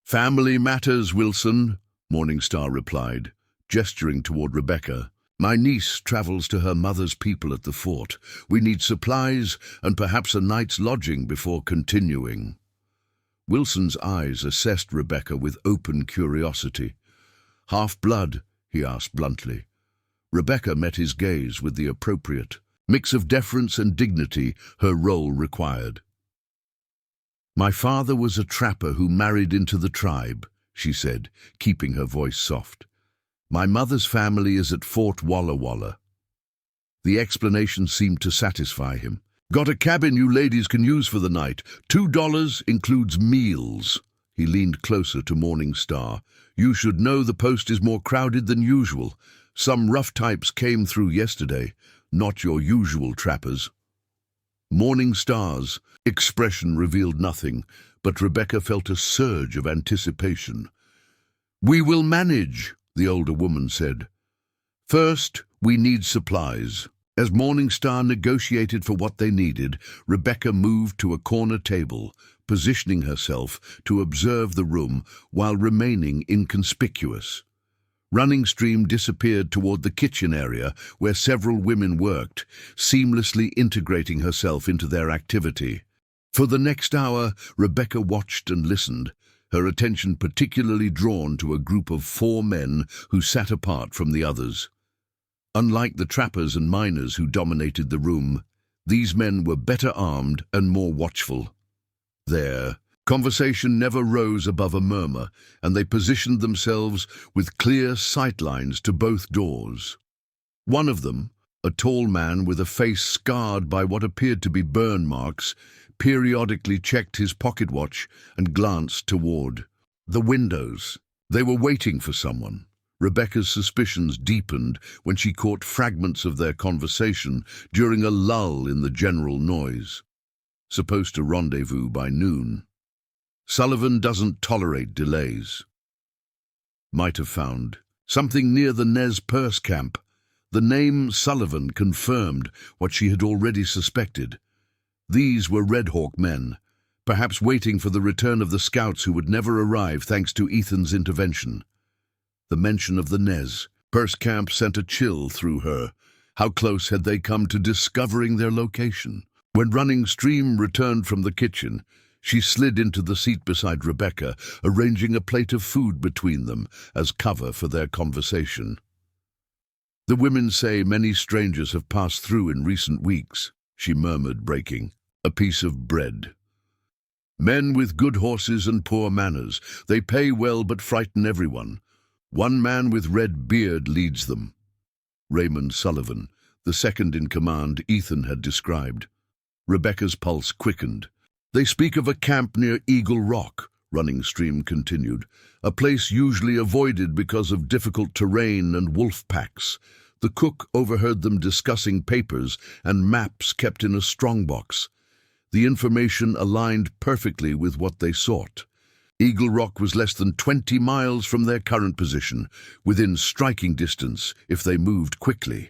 "Family matters, Wilson," Morning Star replied, gesturing toward Rebecca. "My niece travels to her mother's people at the fort. We need supplies and perhaps a night's lodging before continuing." Wilson's eyes assessed Rebecca with open curiosity. "Half-blood?" he asked bluntly. Rebecca met his gaze with the appropriate mix of deference and dignity her role required. "My father was a trapper who married into the tribe," she said, keeping her voice soft. "My mother's family is at Fort Walla Walla." The explanation seemed to satisfy him. "Got a cabin you ladies can use for the night. $2 includes meals." He leaned closer to Morning Star. "You should know the post is more crowded than usual. Some rough types came through yesterday, not your usual trappers." Morning Star's expression revealed nothing, but Rebecca felt a surge of anticipation. "We will manage," the older woman said. "First, we need supplies." As Morning Star negotiated for what they needed, Rebecca moved to a corner table, positioning herself to observe the room while remaining inconspicuous. Running Stream disappeared toward the kitchen area where several women worked, seamlessly integrating herself into their activity. For the next hour, Rebecca watched and listened, her attention particularly drawn to a group of 4 men who sat apart from the others. Unlike the trappers and miners who dominated the room, these men were better armed and more watchful. Their conversation never rose above a murmur, and they positioned themselves with clear sightlines to both doors. One of them, a tall man with a face scarred by what appeared to be burn marks, periodically checked his pocket watch and glanced toward the windows. They were waiting for someone. Rebecca's suspicions deepened when she caught fragments of their conversation during a lull in the general noise. Supposed to rendezvous by noon. Sullivan doesn't tolerate delays. Might have found something near the Nez Perce camp. The name Sullivan confirmed what she had already suspected. These were Red Hawk men, perhaps waiting for the return of the scouts who would never arrive thanks to Ethan's intervention. The mention of the Nez Perce camp sent a chill through her. How close had they come to discovering their location? When Running Stream returned from the kitchen, she slid into the seat beside Rebecca, arranging a plate of food between them as cover for their conversation. "The women say many strangers have passed through in recent weeks," she murmured, breaking a piece of bread. "Men with good horses and poor manners. They pay well but frighten everyone. One man with red beard leads them." Raymond Sullivan, the second in command Ethan had described. Rebecca's pulse quickened. "They speak of a camp near Eagle Rock," Running Stream continued, "a place usually avoided because of difficult terrain and wolf packs. The cook overheard them discussing papers and maps kept in a strongbox. The information aligned perfectly with what they sought. Eagle Rock was less than 20 miles from their current position, within striking distance if they moved quickly."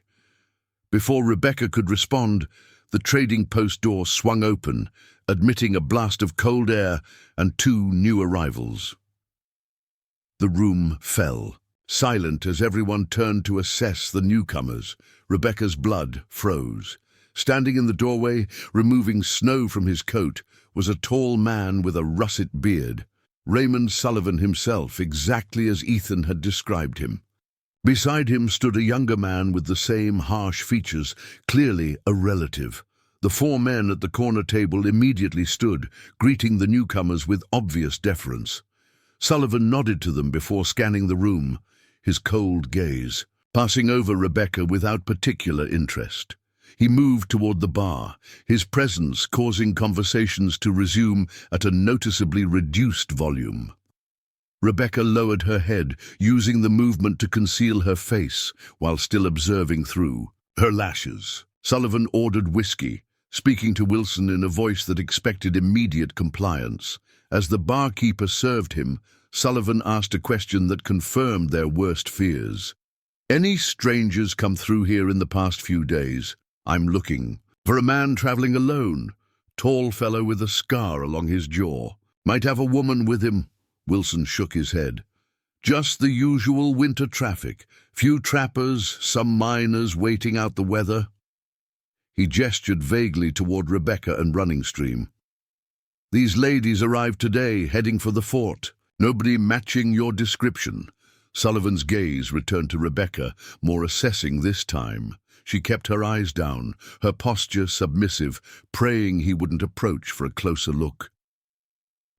Before Rebecca could respond, the trading post door swung open, admitting a blast of cold air and two new arrivals. The room fell, silent as everyone turned to assess the newcomers. Rebecca's blood froze. Standing in the doorway, removing snow from his coat, was a tall man with a russet beard. Raymond Sullivan himself, exactly as Ethan had described him. Beside him stood a younger man with the same harsh features, clearly a relative. The four men at the corner table immediately stood, greeting the newcomers with obvious deference. Sullivan nodded to them before scanning the room, his cold gaze passing over Rebecca without particular interest. He moved toward the bar, his presence causing conversations to resume at a noticeably reduced volume. Rebecca lowered her head, using the movement to conceal her face while still observing through her lashes. Sullivan ordered whiskey, speaking to Wilson in a voice that expected immediate compliance. As the barkeeper served him, Sullivan asked a question that confirmed their worst fears. "Any strangers come through here in the past few days? I'm looking for a man traveling alone, tall fellow with a scar along his jaw. Might have a woman with him." Wilson shook his head. "Just the usual winter traffic. Few trappers, some miners waiting out the weather." He gestured vaguely toward Rebecca and Running Stream. "These ladies arrived today, heading for the fort. Nobody matching your description." Sullivan's gaze returned to Rebecca, more assessing this time. She kept her eyes down, her posture submissive, praying he wouldn't approach for a closer look.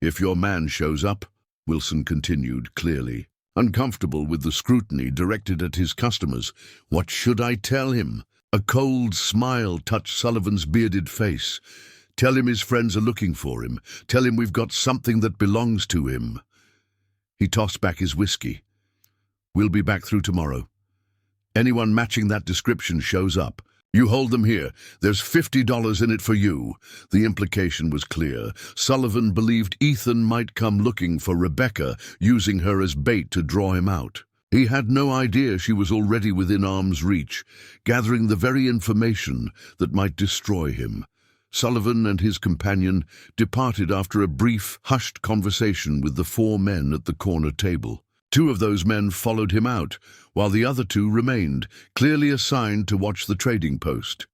"If your man shows up," Wilson continued clearly, uncomfortable with the scrutiny directed at his customers, "what should I tell him?" A cold smile touched Sullivan's bearded face. "Tell him his friends are looking for him. Tell him we've got something that belongs to him." He tossed back his whiskey. "We'll be back through tomorrow. Anyone matching that description shows up. You hold them here. There's $50 in it for you." The implication was clear. Sullivan believed Ethan might come looking for Rebecca, using her as bait to draw him out. He had no idea she was already within arm's reach, gathering the very information that might destroy him. Sullivan and his companion departed after a brief, hushed conversation with the four men at the corner table. Two of those men followed him out, while the other two remained, clearly assigned to watch the trading post.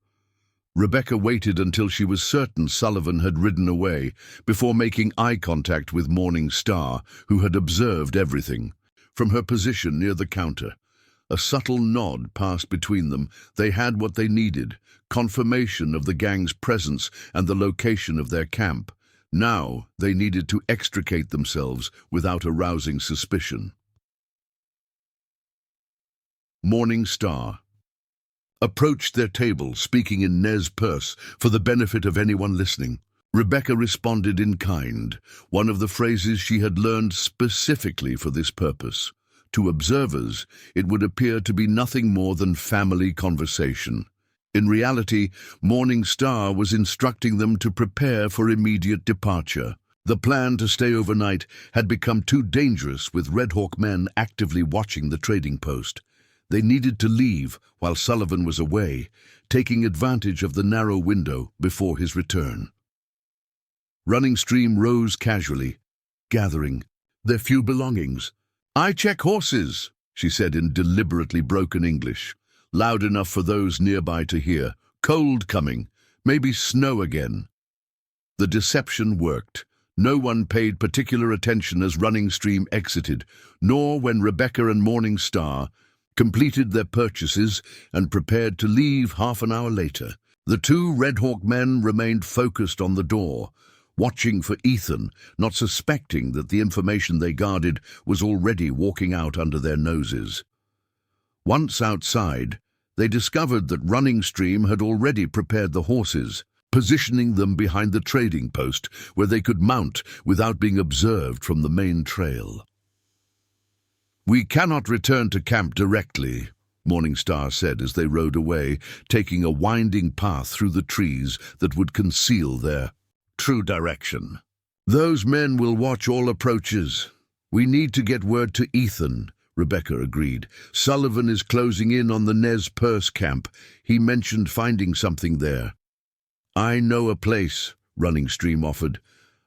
Rebecca waited until she was certain Sullivan had ridden away, before making eye contact with Morning Star, who had observed everything. From her position near the counter, a subtle nod passed between them. They had what they needed, confirmation of the gang's presence and the location of their camp. Now they needed to extricate themselves without arousing suspicion. Morning Star approached their table, speaking in Nez Perce for the benefit of anyone listening. Rebecca responded in kind, one of the phrases she had learned specifically for this purpose. To observers, it would appear to be nothing more than family conversation. In reality, Morning Star was instructing them to prepare for immediate departure. The plan to stay overnight had become too dangerous, with Red Hawk men actively watching the trading post. They needed to leave while Sullivan was away, taking advantage of the narrow window before his return. Running Stream rose casually, gathering their few belongings. "I check horses," she said in deliberately broken English, loud enough for those nearby to hear. "Cold coming, maybe snow again." The deception worked. No one paid particular attention as Running Stream exited, nor when Rebecca and Morning Star completed their purchases and prepared to leave half an hour later. The two Red Hawk men remained focused on the door, watching for Ethan, not suspecting that the information they guarded was already walking out under their noses. Once outside, They discovered that Running Stream had already prepared the horses, positioning them behind the trading post where they could mount without being observed from the main trail. "We cannot return to camp directly," Morningstar said as they rode away, taking a winding path through the trees that would conceal their true direction. "Those men will watch all approaches. We need to get word to Ethan," Rebecca agreed. "Sullivan is closing in on the Nez Perce camp. He mentioned finding something there." "I know a place," Running Stream offered.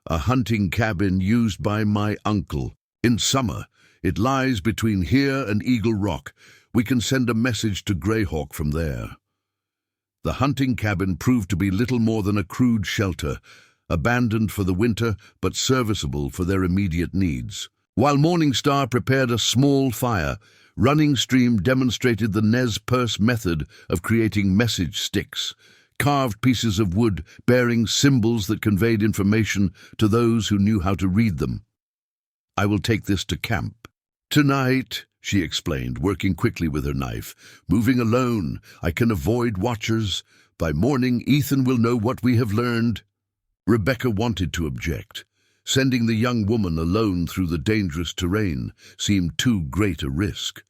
"A hunting cabin used by my uncle. In summer, it lies between here and Eagle Rock. We can send a message to Greyhawk from there." The hunting cabin proved to be little more than a crude shelter, abandoned for the winter but serviceable for their immediate needs. While Morningstar prepared a small fire, Running Stream demonstrated the Nez Perce method of creating message sticks, carved pieces of wood bearing symbols that conveyed information to those who knew how to read them. "I will take this to camp tonight," she explained, working quickly with her knife. "Moving alone, I can avoid watchers. By morning, Ethan will know what we have learned." Rebecca wanted to object. Sending the young woman alone through the dangerous terrain seemed too great a risk.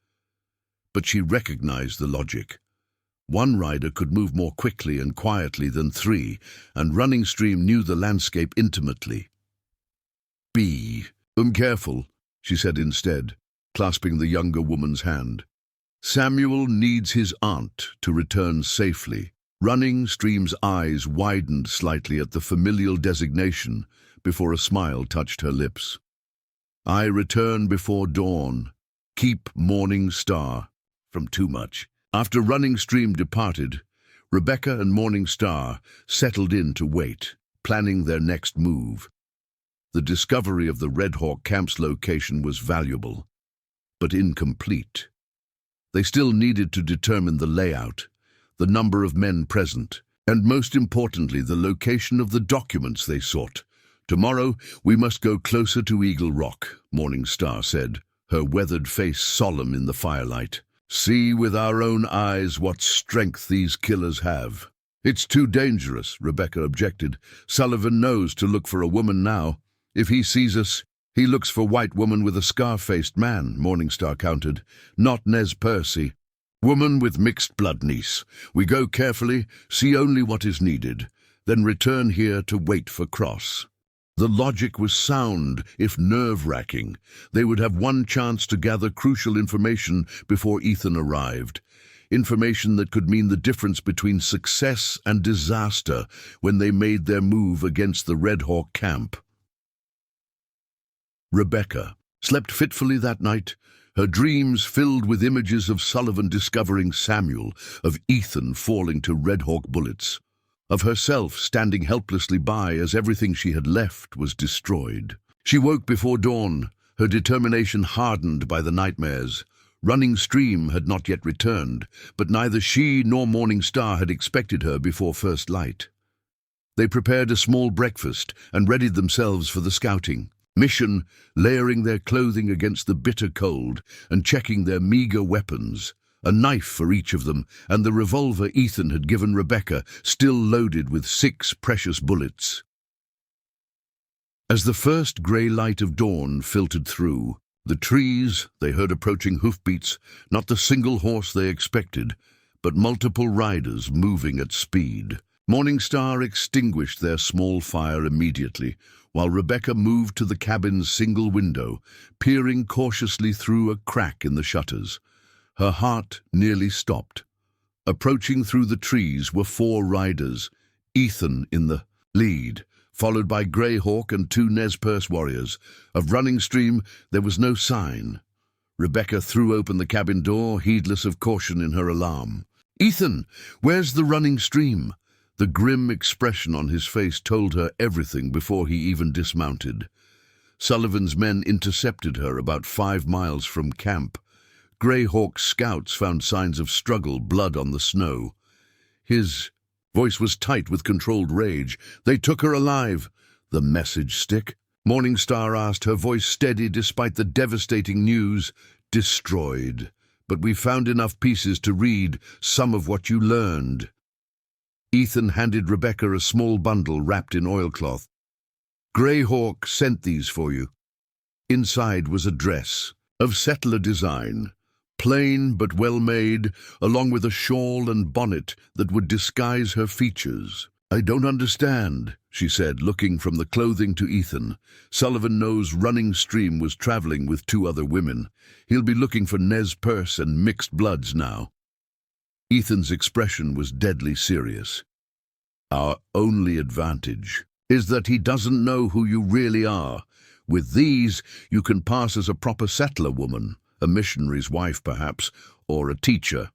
But she recognized the logic. One rider could move more quickly and quietly than three, and Running Stream knew the landscape intimately. "Be careful," she said instead, clasping the younger woman's hand. "Samuel needs his aunt to return safely." Running Stream's eyes widened slightly at the familial designation before a smile touched her lips. "I return before dawn. Keep Morningstar from too much." After Running Stream departed, Rebecca and Morningstar settled in to wait, planning their next move. The discovery of the Red Hawk camp's location was valuable, but incomplete. They still needed to determine the layout, the number of men present, and most importantly, the location of the documents they sought. "Tomorrow, we must go closer to Eagle Rock," Morningstar said, her weathered face solemn in the firelight. "See with our own eyes what strength these killers have." "It's too dangerous," Rebecca objected. "Sullivan knows to look for a woman now. If he sees us, he looks for white woman with a scar-faced man," Morningstar countered. "Not Nez Perce. Woman with mixed blood, niece. We go carefully, see only what is needed, then return here to wait for Cross." The logic was sound, if nerve-wracking. They would have one chance to gather crucial information before Ethan arrived. Information that could mean the difference between success and disaster when they made their move against the Red Hawk camp. Rebecca slept fitfully that night, her dreams filled with images of Sullivan discovering Samuel, of Ethan falling to Red Hawk bullets, of herself standing helplessly by as everything she had left was destroyed. She woke before dawn, her determination hardened by the nightmares. Running Stream had not yet returned, but neither she nor Morningstar had expected her before first light. They prepared a small breakfast and readied themselves for the scouting mission, layering their clothing against the bitter cold and checking their meager weapons. A knife for each of them, and the revolver Ethan had given Rebecca, still loaded with 6 precious bullets. As the first grey light of dawn filtered through the trees, they heard approaching hoofbeats, not the single horse they expected, but multiple riders moving at speed. Morningstar extinguished their small fire immediately, while Rebecca moved to the cabin's single window, peering cautiously through a crack in the shutters. Her heart nearly stopped. Approaching through the trees were 4 riders, Ethan in the lead, followed by Greyhawk and 2 Nez Perce warriors. Of Running Stream there was no sign. Rebecca threw open the cabin door, heedless of caution in her alarm. "Ethan, where's the Running Stream?" The grim expression on his face told her everything before he even dismounted. Sullivan's men intercepted her about 5 miles from camp. Greyhawk's scouts found signs of struggle, blood on the snow. His voice was tight with controlled rage. "They took her alive." "The message stick?" Morningstar asked, her voice steady despite the devastating news. "Destroyed. but we found enough pieces to read some of what you learned." Ethan handed Rebecca a small bundle wrapped in oilcloth. "Greyhawk sent these for you." Inside was a dress of settler design, plain but well made, along with a shawl and bonnet that would disguise her features. "I don't understand," she said, looking from the clothing to Ethan. "Sullivan knows Running Stream was traveling with 2 other women. He'll be looking for Nez Perce and mixed bloods now." Ethan's expression was deadly serious. "Our only advantage is that he doesn't know who you really are. With these, you can pass as a proper settler woman, a missionary's wife perhaps, or a teacher."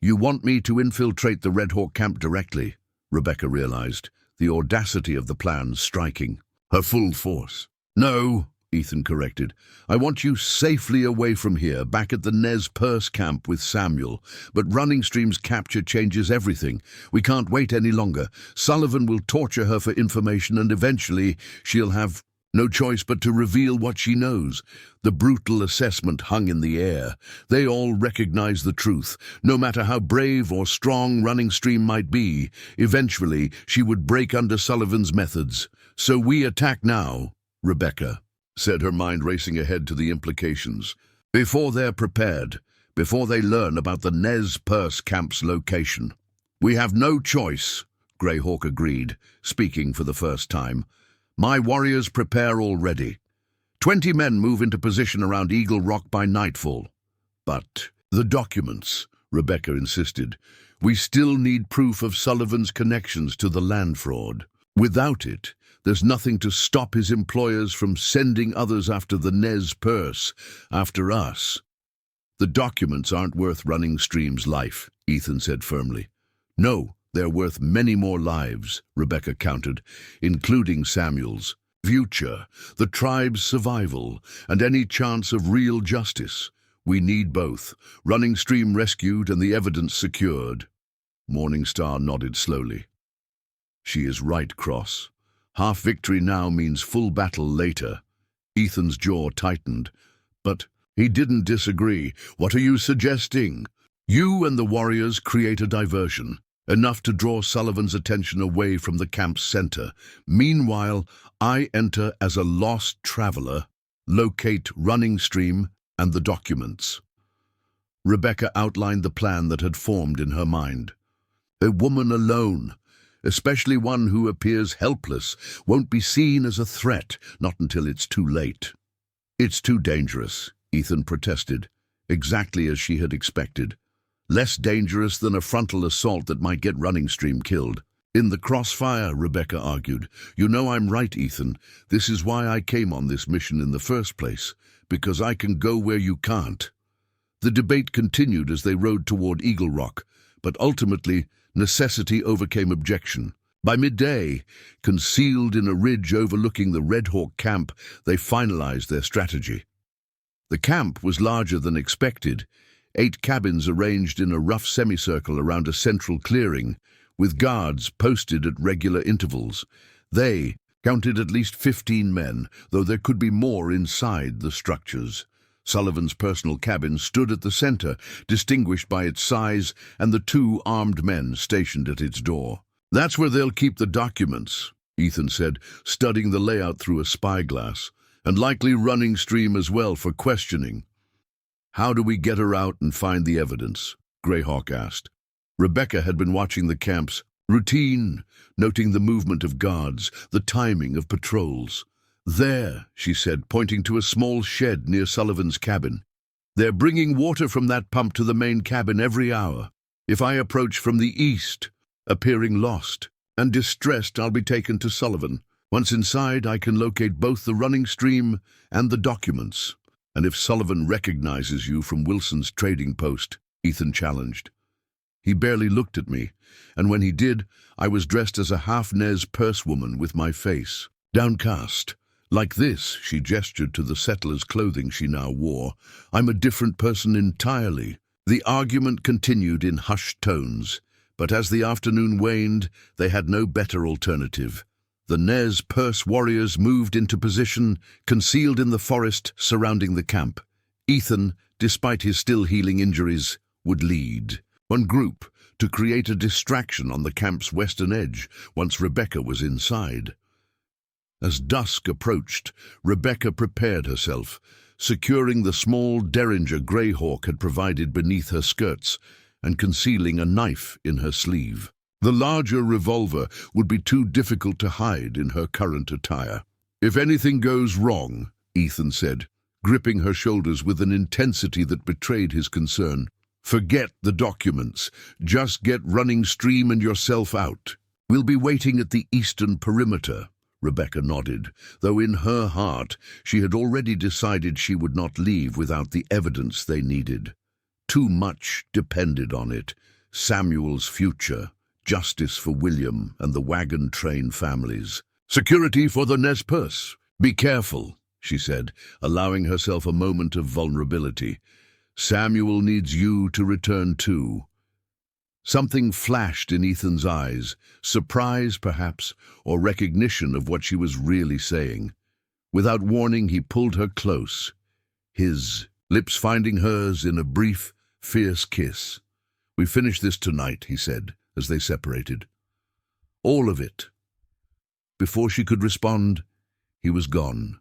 "You want me to infiltrate the Red Hawk camp directly?" Rebecca realized, the audacity of the plan striking her full force. "No," Ethan corrected. "I want you safely away from here, back at the Nez Perce camp with Samuel. But Running Stream's capture changes everything. We can't wait any longer. Sullivan will torture her for information, and eventually she'll have no choice but to reveal what she knows." The brutal assessment hung in the air. They all recognized the truth. No matter how brave or strong Running Stream might be, eventually she would break under Sullivan's methods. "So we attack now," Rebecca said, her mind racing ahead to the implications. "Before they're prepared, before they learn about the Nez Perce camp's location." "We have no choice," Greyhawk agreed, speaking for the first time. "My warriors prepare already. 20 men move into position around Eagle Rock by nightfall." "But the documents," Rebecca insisted. "We still need proof of Sullivan's connections to the land fraud. Without it, there's nothing to stop his employers from sending others after the Nez Perce, after us." "The documents aren't worth Running Stream's life," Ethan said firmly. "No. They're worth many more lives," Rebecca countered, "including Samuel's. Future, the tribe's survival, and any chance of real justice. We need both. Running Stream rescued and the evidence secured." Morningstar nodded slowly. "She is right, Cross. Half victory now means full battle later." Ethan's jaw tightened. "But—" He didn't disagree. "What are you suggesting?" "You and the warriors create a diversion. Enough to draw Sullivan's attention away from the camp's center. Meanwhile, I enter as a lost traveler, locate Running Stream and the documents." Rebecca outlined the plan that had formed in her mind. "A woman alone, especially one who appears helpless, won't be seen as a threat, not until it's too late." "It's too dangerous," Ethan protested, exactly as she had expected. "Less dangerous than a frontal assault that might get Running Stream killed." "In the crossfire," Rebecca argued. "You know I'm right, Ethan. This is why I came on this mission in the first place, because I can go where you can't." The debate continued as they rode toward Eagle Rock, but ultimately necessity overcame objection. By midday, concealed in a ridge overlooking the Red Hawk camp, they finalized their strategy. The camp was larger than expected. 8 cabins arranged in a rough semicircle around a central clearing, with guards posted at regular intervals. They counted at least 15 men, though there could be more inside the structures. Sullivan's personal cabin stood at the center, distinguished by its size and the 2 armed men stationed at its door. "That's where they'll keep the documents," Ethan said, studying the layout through a spyglass, "and likely Running Stream as well for questioning." "How do we get her out and find the evidence?" Greyhawk asked. Rebecca had been watching the camp's routine, noting the movement of guards, the timing of patrols. "There," she said, pointing to a small shed near Sullivan's cabin. "They're bringing water from that pump to the main cabin every hour. If I approach from the east, appearing lost and distressed, I'll be taken to Sullivan. Once inside, I can locate both the Running Stream and the documents." "And if Sullivan recognizes you from Wilson's trading post," Ethan challenged. "He barely looked at me, and when he did, I was dressed as a half-Nez Perce woman with my face downcast. Like this," she gestured to the settler's clothing she now wore. "I'm a different person entirely." The argument continued in hushed tones, but as the afternoon waned, they had no better alternative. The Nez Perce warriors moved into position, concealed in the forest surrounding the camp. Ethan despite his still healing injuries, would lead. One group to create a distraction on the camp's western edge once Rebecca was inside. As dusk approached, Rebecca prepared herself, securing the small Derringer Greyhawk had provided beneath her skirts and concealing a knife in her sleeve. The larger revolver would be too difficult to hide in her current attire. "If anything goes wrong," Ethan said, gripping her shoulders with an intensity that betrayed his concern, "forget the documents. Just get running stream and yourself out. We'll be waiting at the eastern perimeter." Rebecca nodded, though in her heart she had already decided she would not leave without the evidence they needed. Too much depended on it. Samuel's future, justice for William and the Wagon train families. "Security for the Nez Perce. Be careful," she said, allowing herself a moment of vulnerability. "Samuel needs you to return too." Something flashed in Ethan's eyes, surprise perhaps, or recognition of what she was really saying. Without warning, he pulled her close, his lips finding hers in a brief, fierce kiss. "We finish this tonight," he said, as they separated. "All of it." Before she could respond, he was gone,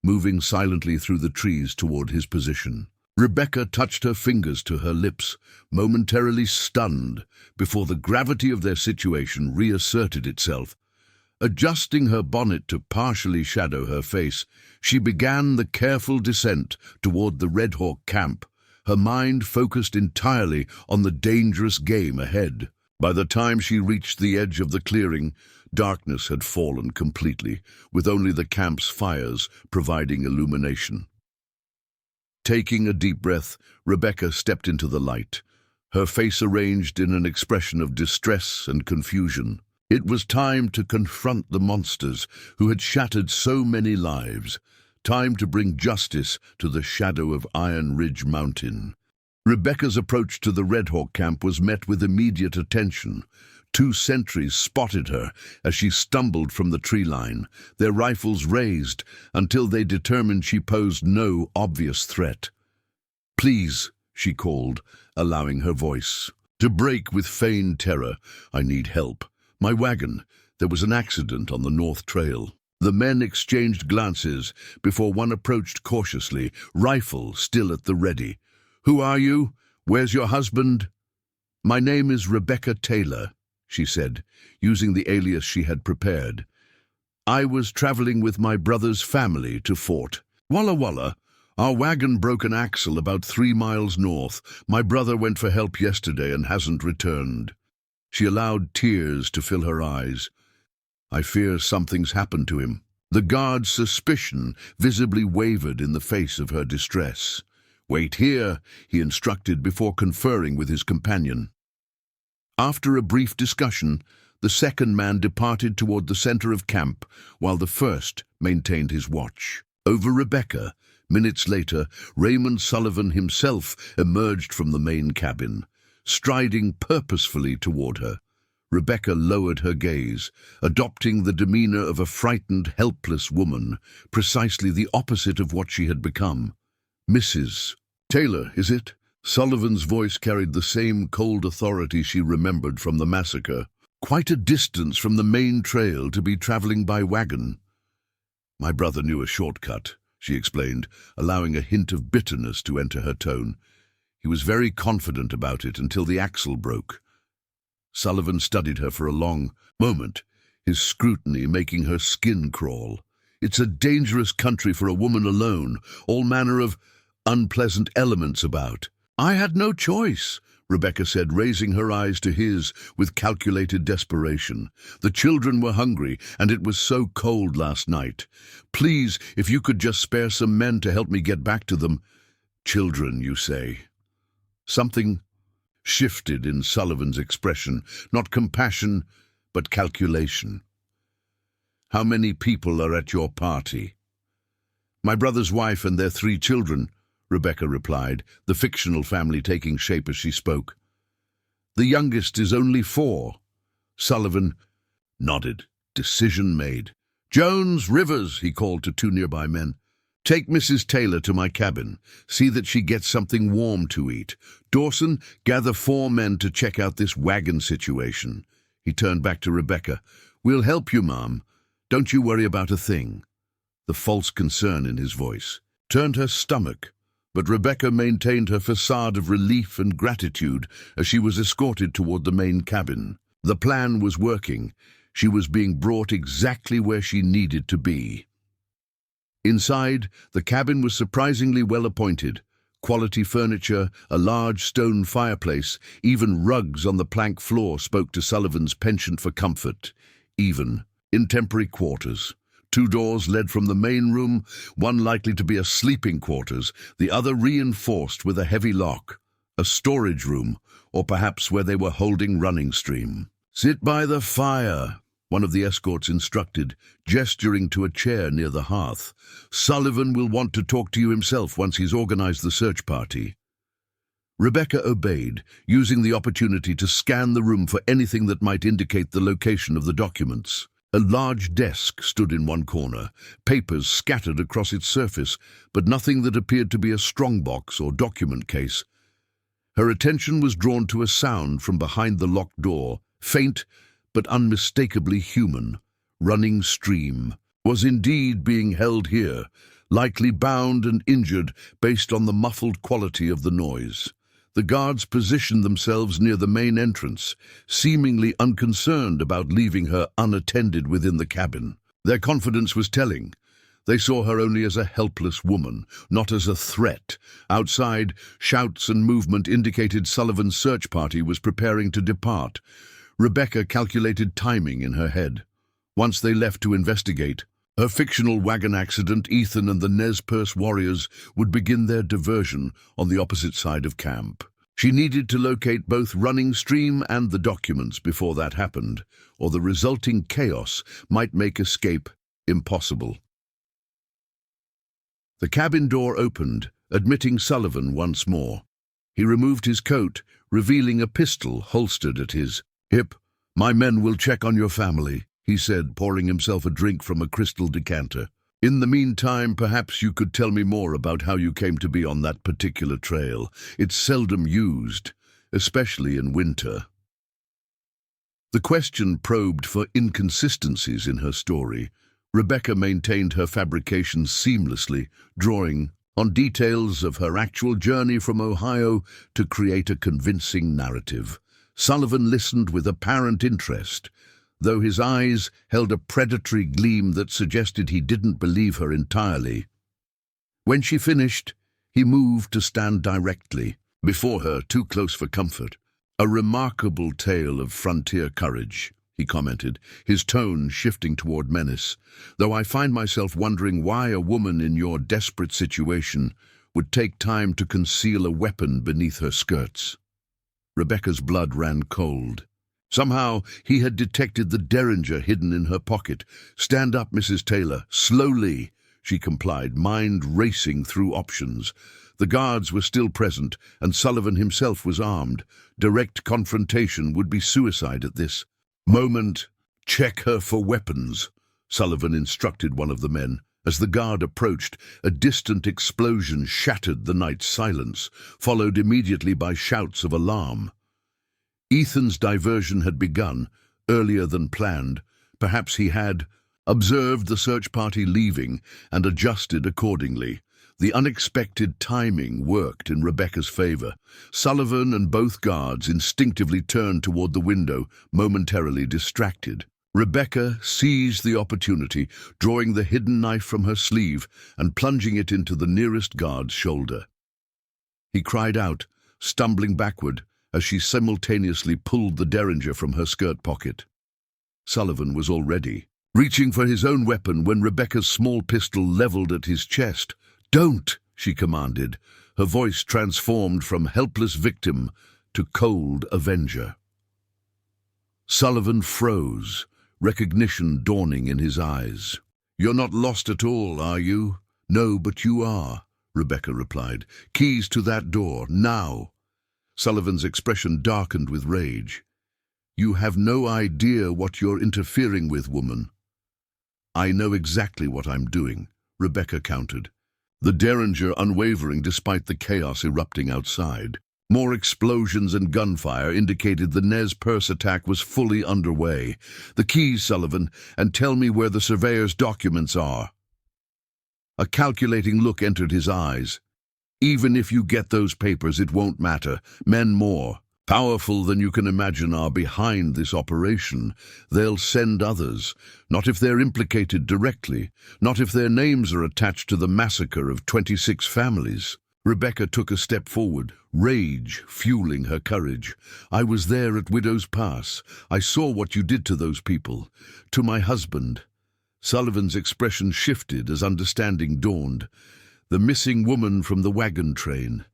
moving silently through the trees toward his position. Rebecca touched her fingers to her lips, momentarily stunned, before the gravity of their situation reasserted itself. Adjusting her bonnet to partially shadow her face, she began the careful descent toward the Red Hawk camp, her mind focused entirely on the dangerous game ahead. By the time she reached the edge of the clearing, darkness had fallen completely, with only the camp's fires providing illumination. Taking a deep breath, Rebecca stepped into the light, her face arranged in an expression of distress and confusion. It was time to confront the monsters who had shattered so many lives, time to bring justice to the shadow of Iron Ridge Mountain. Rebecca's approach to the Red Hawk camp was met with immediate attention. 2 sentries spotted her as she stumbled from the tree line, their rifles raised until they determined she posed no obvious threat. "Please," she called, allowing her voice to break with feigned terror. "I need help. My wagon. There was an accident on the North Trail." The men exchanged glances before one approached cautiously, rifle still at the ready. "Who are you? Where's your husband?" "My name is Rebecca Taylor," she said, using the alias she had prepared. "I was traveling with my brother's family to Fort Walla Walla. Our wagon broke an axle about 3 miles north. My brother went for help yesterday and hasn't returned." She allowed tears to fill her eyes. "I fear something's happened to him." The guard's suspicion visibly wavered in the face of her distress. "Wait here," he instructed before conferring with his companion. After a brief discussion, the second man departed toward the center of camp, while the first maintained his watch. Over Rebecca, minutes later, Raymond Sullivan himself emerged from the main cabin, striding purposefully toward her. Rebecca lowered her gaze, adopting the demeanor of a frightened, helpless woman, precisely the opposite of what she had become. "Mrs. Taylor, is it?" Sullivan's voice carried the same cold authority she remembered from the massacre. "Quite a distance from the main trail to be traveling by wagon." "My brother knew a shortcut," she explained, allowing a hint of bitterness to enter her tone. "He was very confident about it until the axle broke." Sullivan studied her for a long moment, his scrutiny making her skin crawl. "It's a dangerous country for a woman alone, all manner of unpleasant elements about." "I had no choice," Rebecca said, raising her eyes to his with calculated desperation. "The children were hungry, and it was so cold last night. Please, if you could just spare some men to help me get back to them." "Children, you say?" Something shifted in Sullivan's expression, not compassion, but calculation. "How many people are at your party?" "My brother's wife and their 3 children," Rebecca replied, the fictional family taking shape as she spoke. "The youngest is only 4. Sullivan nodded. Decision made. "Jones, Rivers," he called to 2 nearby men. Take Mrs. Taylor to my cabin. See that she gets something warm to eat. Dawson, gather 4 men to check out this wagon situation." He turned back to Rebecca. "We'll help you, Ma'am. Don't you worry about a thing." The false concern in his voice turned her stomach, but Rebecca maintained her facade of relief and gratitude as she was escorted toward the main cabin. The plan was working. She was being brought exactly where she needed to be. Inside, the cabin was surprisingly well appointed. Quality furniture, a large stone fireplace, even rugs on the plank floor spoke to Sullivan's penchant for comfort. Even in temporary quarters. 2 doors led from the main room, one likely to be a sleeping quarters, the other reinforced with a heavy lock. A storage room, or perhaps where they were holding running stream. "Sit by the fire," one of the escorts instructed, gesturing to a chair near the hearth. "Sullivan will want to talk to you himself once he's organized the search party." Rebecca obeyed, using the opportunity to scan the room for anything that might indicate the location of the documents. A large desk stood in one corner, papers scattered across its surface, but nothing that appeared to be a strongbox or document case. Her attention was drawn to a sound from behind the locked door, faint but unmistakably human. Running stream was indeed being held here, likely bound and injured based on the muffled quality of the noise. The guards positioned themselves near the main entrance, seemingly unconcerned about leaving her unattended within the cabin. Their confidence was telling. They saw her only as a helpless woman, not as a threat. Outside, shouts and movement indicated Sullivan's search party was preparing to depart. Rebecca calculated timing in her head. Once they left to investigate her fictional wagon accident, Ethan and the Nez Perce warriors would begin their diversion on the opposite side of camp. She needed to locate both running stream and the documents before that happened, or the resulting chaos might make escape impossible. The cabin door opened, admitting Sullivan once more. He removed his coat, revealing a pistol holstered at his hip. "My men will check on your family," he said, pouring himself a drink from a crystal decanter. "In the meantime, perhaps you could tell me more about how you came to be on that particular trail. It's seldom used, especially in winter." The question probed for inconsistencies in her story. Rebecca maintained her fabrications seamlessly, drawing on details of her actual journey from Ohio to create a convincing narrative. Sullivan listened with apparent interest, though his eyes held a predatory gleam that suggested he didn't believe her entirely. When she finished, he moved to stand directly before her, too close for comfort. "A remarkable tale of frontier courage," he commented, his tone shifting toward menace, "though I find myself wondering why a woman in your desperate situation would take time to conceal a weapon beneath her skirts." Rebecca's blood ran cold. Somehow he had detected the derringer hidden in her pocket. "Stand up, Mrs. Taylor. Slowly," she complied, mind racing through options. The guards were still present, and Sullivan himself was armed. Direct confrontation would be suicide at this moment. "Check her for weapons," Sullivan instructed one of the men. As the guard approached, a distant explosion shattered the night's silence, followed immediately by shouts of alarm. Ethan's diversion had begun, earlier than planned. Perhaps he had observed the search party leaving and adjusted accordingly. The unexpected timing worked in Rebecca's favor. Sullivan and both guards instinctively turned toward the window, momentarily distracted. Rebecca seized the opportunity, drawing the hidden knife from her sleeve and plunging it into the nearest guard's shoulder. He cried out, stumbling backward, as she simultaneously pulled the derringer from her skirt pocket. Sullivan was already reaching for his own weapon when Rebecca's small pistol leveled at his chest. "Don't!" she commanded, her voice transformed from helpless victim to cold avenger. Sullivan froze, recognition dawning in his eyes. "You're not lost at all, are you?" "No, but you are," Rebecca replied. "Keys to that door, now." Sullivan's expression darkened with rage. "You have no idea what you're interfering with, woman." "I know exactly what I'm doing," Rebecca countered. the Derringer unwavering despite the chaos erupting outside. More explosions and gunfire indicated the Nez Perce attack was fully underway. "The keys, Sullivan, and tell me where the surveyor's documents are." A calculating look entered his eyes. "Even if you get those papers, it won't matter. Men more powerful than you can imagine are behind this operation. They'll send others, not if they're implicated directly, not if their names are attached to the massacre of 26 families. Rebecca took a step forward, rage fueling her courage. "I was there at Widow's Pass. I saw what you did to those people, to my husband." Sullivan's expression shifted as understanding dawned. "The missing woman from the wagon train.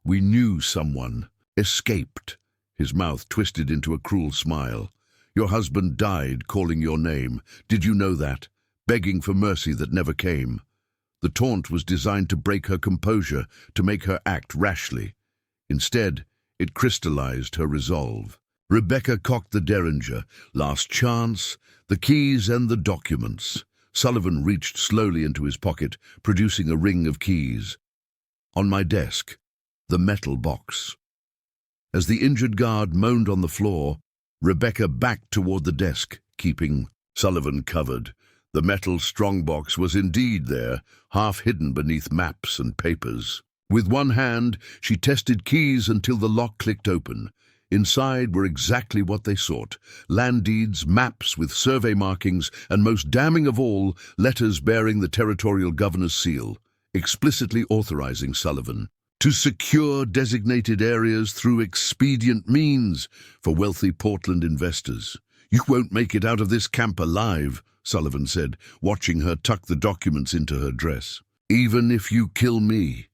We knew someone. Escaped." His mouth twisted into a cruel smile. "Your husband died calling your name. Did you know that? Begging for mercy that never came." The taunt was designed to break her composure, to make her act rashly. Instead, it crystallized her resolve. Rebecca cocked the Derringer. Last chance, the keys and the documents. Sullivan reached slowly into his pocket, producing a ring of keys. "On my desk, the metal box." As the injured guard moaned on the floor, Rebecca backed toward the desk, keeping Sullivan covered. The metal strongbox was indeed there, half hidden beneath maps and papers. With one hand, she tested keys until the lock clicked open. Inside were exactly what they sought: land deeds, maps with survey markings, and most damning of all, letters bearing the territorial governor's seal, explicitly authorizing Sullivan to secure designated areas through expedient means for wealthy Portland investors. "You won't make it out of this camp alive," Sullivan said, watching her tuck the documents into her dress. "Even if you kill me."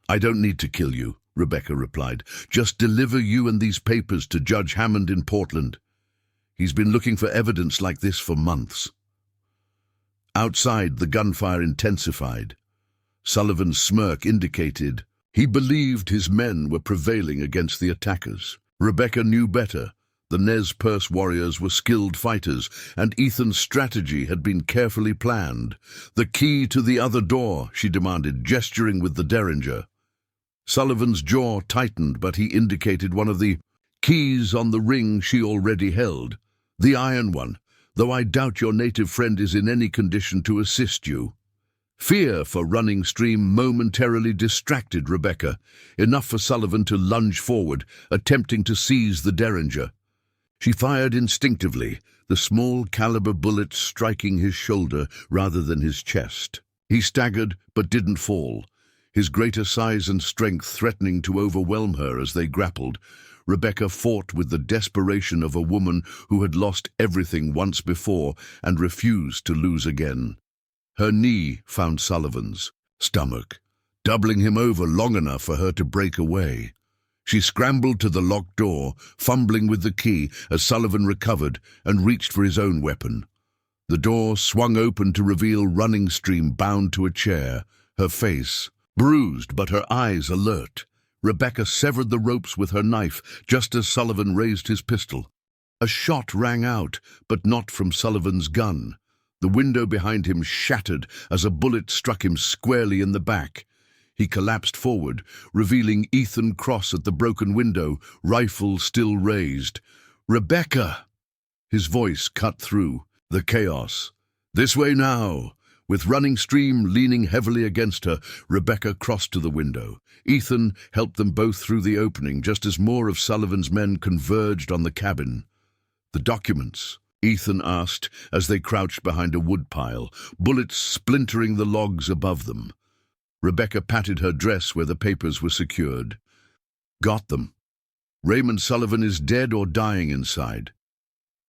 "I don't need to kill you," Rebecca replied. "Just deliver you and these papers to Judge Hammond in Portland. He's been looking for evidence like this for months." Outside, the gunfire intensified. Sullivan's smirk indicated he believed his men were prevailing against the attackers. Rebecca knew better. The Nez Perce warriors were skilled fighters, and Ethan's strategy had been carefully planned. "The key to the other door," she demanded, gesturing with the Derringer. Sullivan's jaw tightened, but he indicated one of the keys on the ring she already held. "The iron one, though I doubt your native friend is in any condition to assist you." Fear for Running Stream momentarily distracted Rebecca, enough for Sullivan to lunge forward, attempting to seize the Derringer. She fired instinctively, the small caliber bullet striking his shoulder rather than his chest. He staggered but didn't fall, his greater size and strength threatening to overwhelm her as they grappled. Rebecca fought with the desperation of a woman who had lost everything once before and refused to lose again. Her knee found Sullivan's stomach, doubling him over long enough for her to break away. She scrambled to the locked door, fumbling with the key as Sullivan recovered and reached for his own weapon. The door swung open to reveal Running Stream bound to a chair, her face bruised but her eyes alert. Rebecca severed the ropes with her knife just as Sullivan raised his pistol. A shot rang out, but not from Sullivan's gun. The window behind him shattered as a bullet struck him squarely in the back. He collapsed forward, revealing Ethan Cross at the broken window, rifle still raised. "Rebecca!" His voice cut through the chaos. "This way now!" With Running Stream leaning heavily against her, Rebecca crossed to the window. Ethan helped them both through the opening just as more of Sullivan's men converged on the cabin. "The documents?" Ethan asked as they crouched behind a woodpile, bullets splintering the logs above them. Rebecca patted her dress where the papers were secured. "Got them. Raymond Sullivan is dead or dying inside."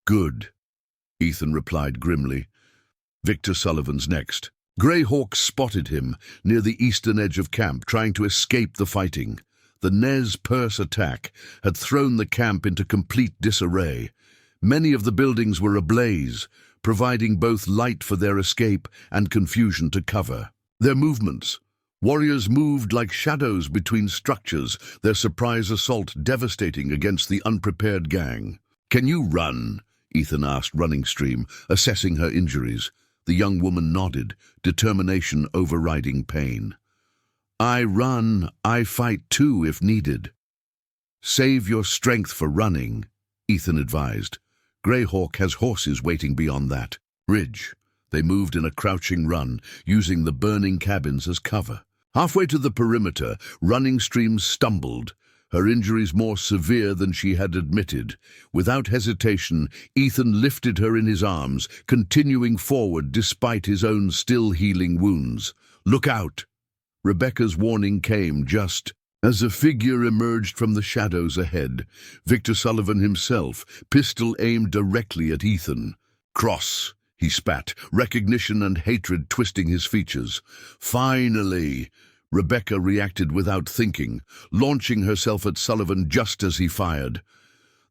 "Good," Ethan replied grimly. "Victor Sullivan's next." Greyhawk spotted him near the eastern edge of camp, trying to escape the fighting. The Nez Perce attack had thrown the camp into complete disarray. Many of the buildings were ablaze, providing both light for their escape and confusion to cover. Their movements. Warriors moved like shadows between structures, their surprise assault devastating against the unprepared gang. "Can you run?" Ethan asked Running Stream, assessing her injuries. The young woman nodded, determination overriding pain. I run, I fight too if needed. Save your strength for running, Ethan advised. Greyhawk has horses waiting beyond that ridge. They moved in a crouching run, using the burning cabins as cover. Halfway to the perimeter, Running Stream stumbled, her injuries more severe than she had admitted. Without hesitation, Ethan lifted her in his arms, continuing forward despite his own still-healing wounds. Look out! Rebecca's warning came just as a figure emerged from the shadows ahead. Victor Sullivan himself, pistol aimed directly at Ethan. Cross, he spat, recognition and hatred twisting his features. Finally! Rebecca reacted without thinking, launching herself at Sullivan just as he fired.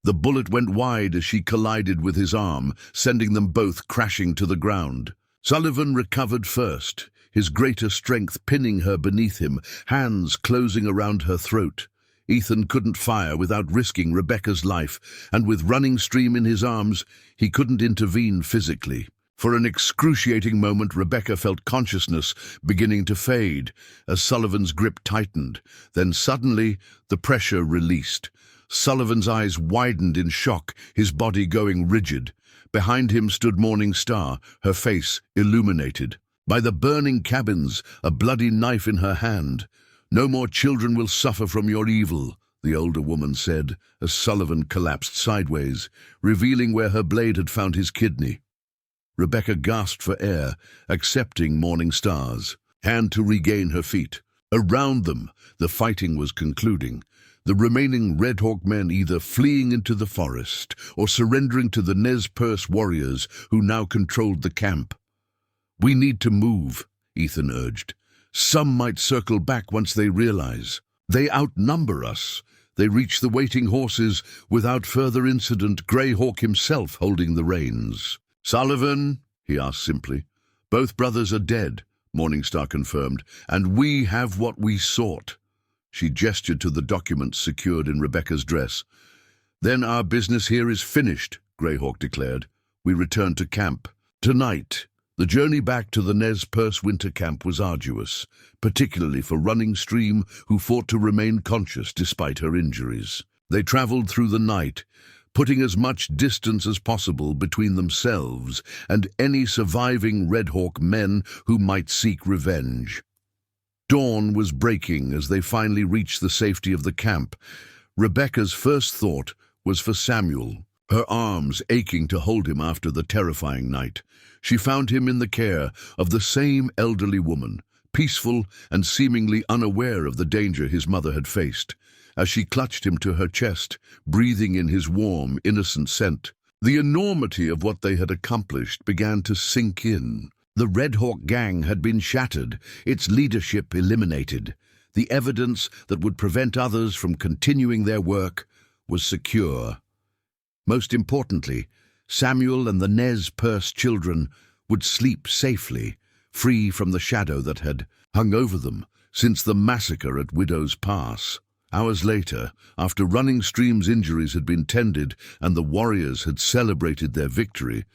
The bullet went wide as she collided with his arm, sending them both crashing to the ground. Sullivan recovered first, his greater strength pinning her beneath him, hands closing around her throat. Ethan couldn't fire without risking Rebecca's life, and with Running Stream in his arms, he couldn't intervene physically. For an excruciating moment, Rebecca felt consciousness beginning to fade as Sullivan's grip tightened. Then suddenly, the pressure released. Sullivan's eyes widened in shock, his body going rigid. Behind him stood Morning Star, her face illuminated. By the burning cabins, a bloody knife in her hand. No more children will suffer from your evil, the older woman said, as Sullivan collapsed sideways, revealing where her blade had found his kidney. Rebecca gasped for air, accepting Morning Star's hand to regain her feet. Around them, the fighting was concluding. The remaining Red Hawk men either fleeing into the forest or surrendering to the Nez Perce warriors who now controlled the camp. We need to move, Ethan urged. Some might circle back once they realize. They outnumber us. They reach the waiting horses without further incident, Greyhawk himself holding the reins. Sullivan, he asked simply. Both brothers are dead, Morningstar confirmed, and we have what we sought. She gestured to the documents secured in Rebecca's dress. Then our business here is finished, Greyhawk declared. We return to camp. Tonight, the journey back to the Nez Perce winter camp was arduous, particularly for Running Stream, who fought to remain conscious despite her injuries. They traveled through the night, putting as much distance as possible between themselves and any surviving Red Hawk men who might seek revenge. Dawn was breaking as they finally reached the safety of the camp. Rebecca's first thought was for Samuel, her arms aching to hold him after the terrifying night. She found him in the care of the same elderly woman, peaceful and seemingly unaware of the danger his mother had faced. As she clutched him to her chest, breathing in his warm, innocent scent, the enormity of what they had accomplished began to sink in. The Red Hawk gang had been shattered, its leadership eliminated. The evidence that would prevent others from continuing their work was secure. Most importantly, Samuel and the Nez Perce children would sleep safely, free from the shadow that had hung over them since the massacre at Widow's Pass. Hours later, after Running Stream's injuries had been tended and the warriors had celebrated their victory,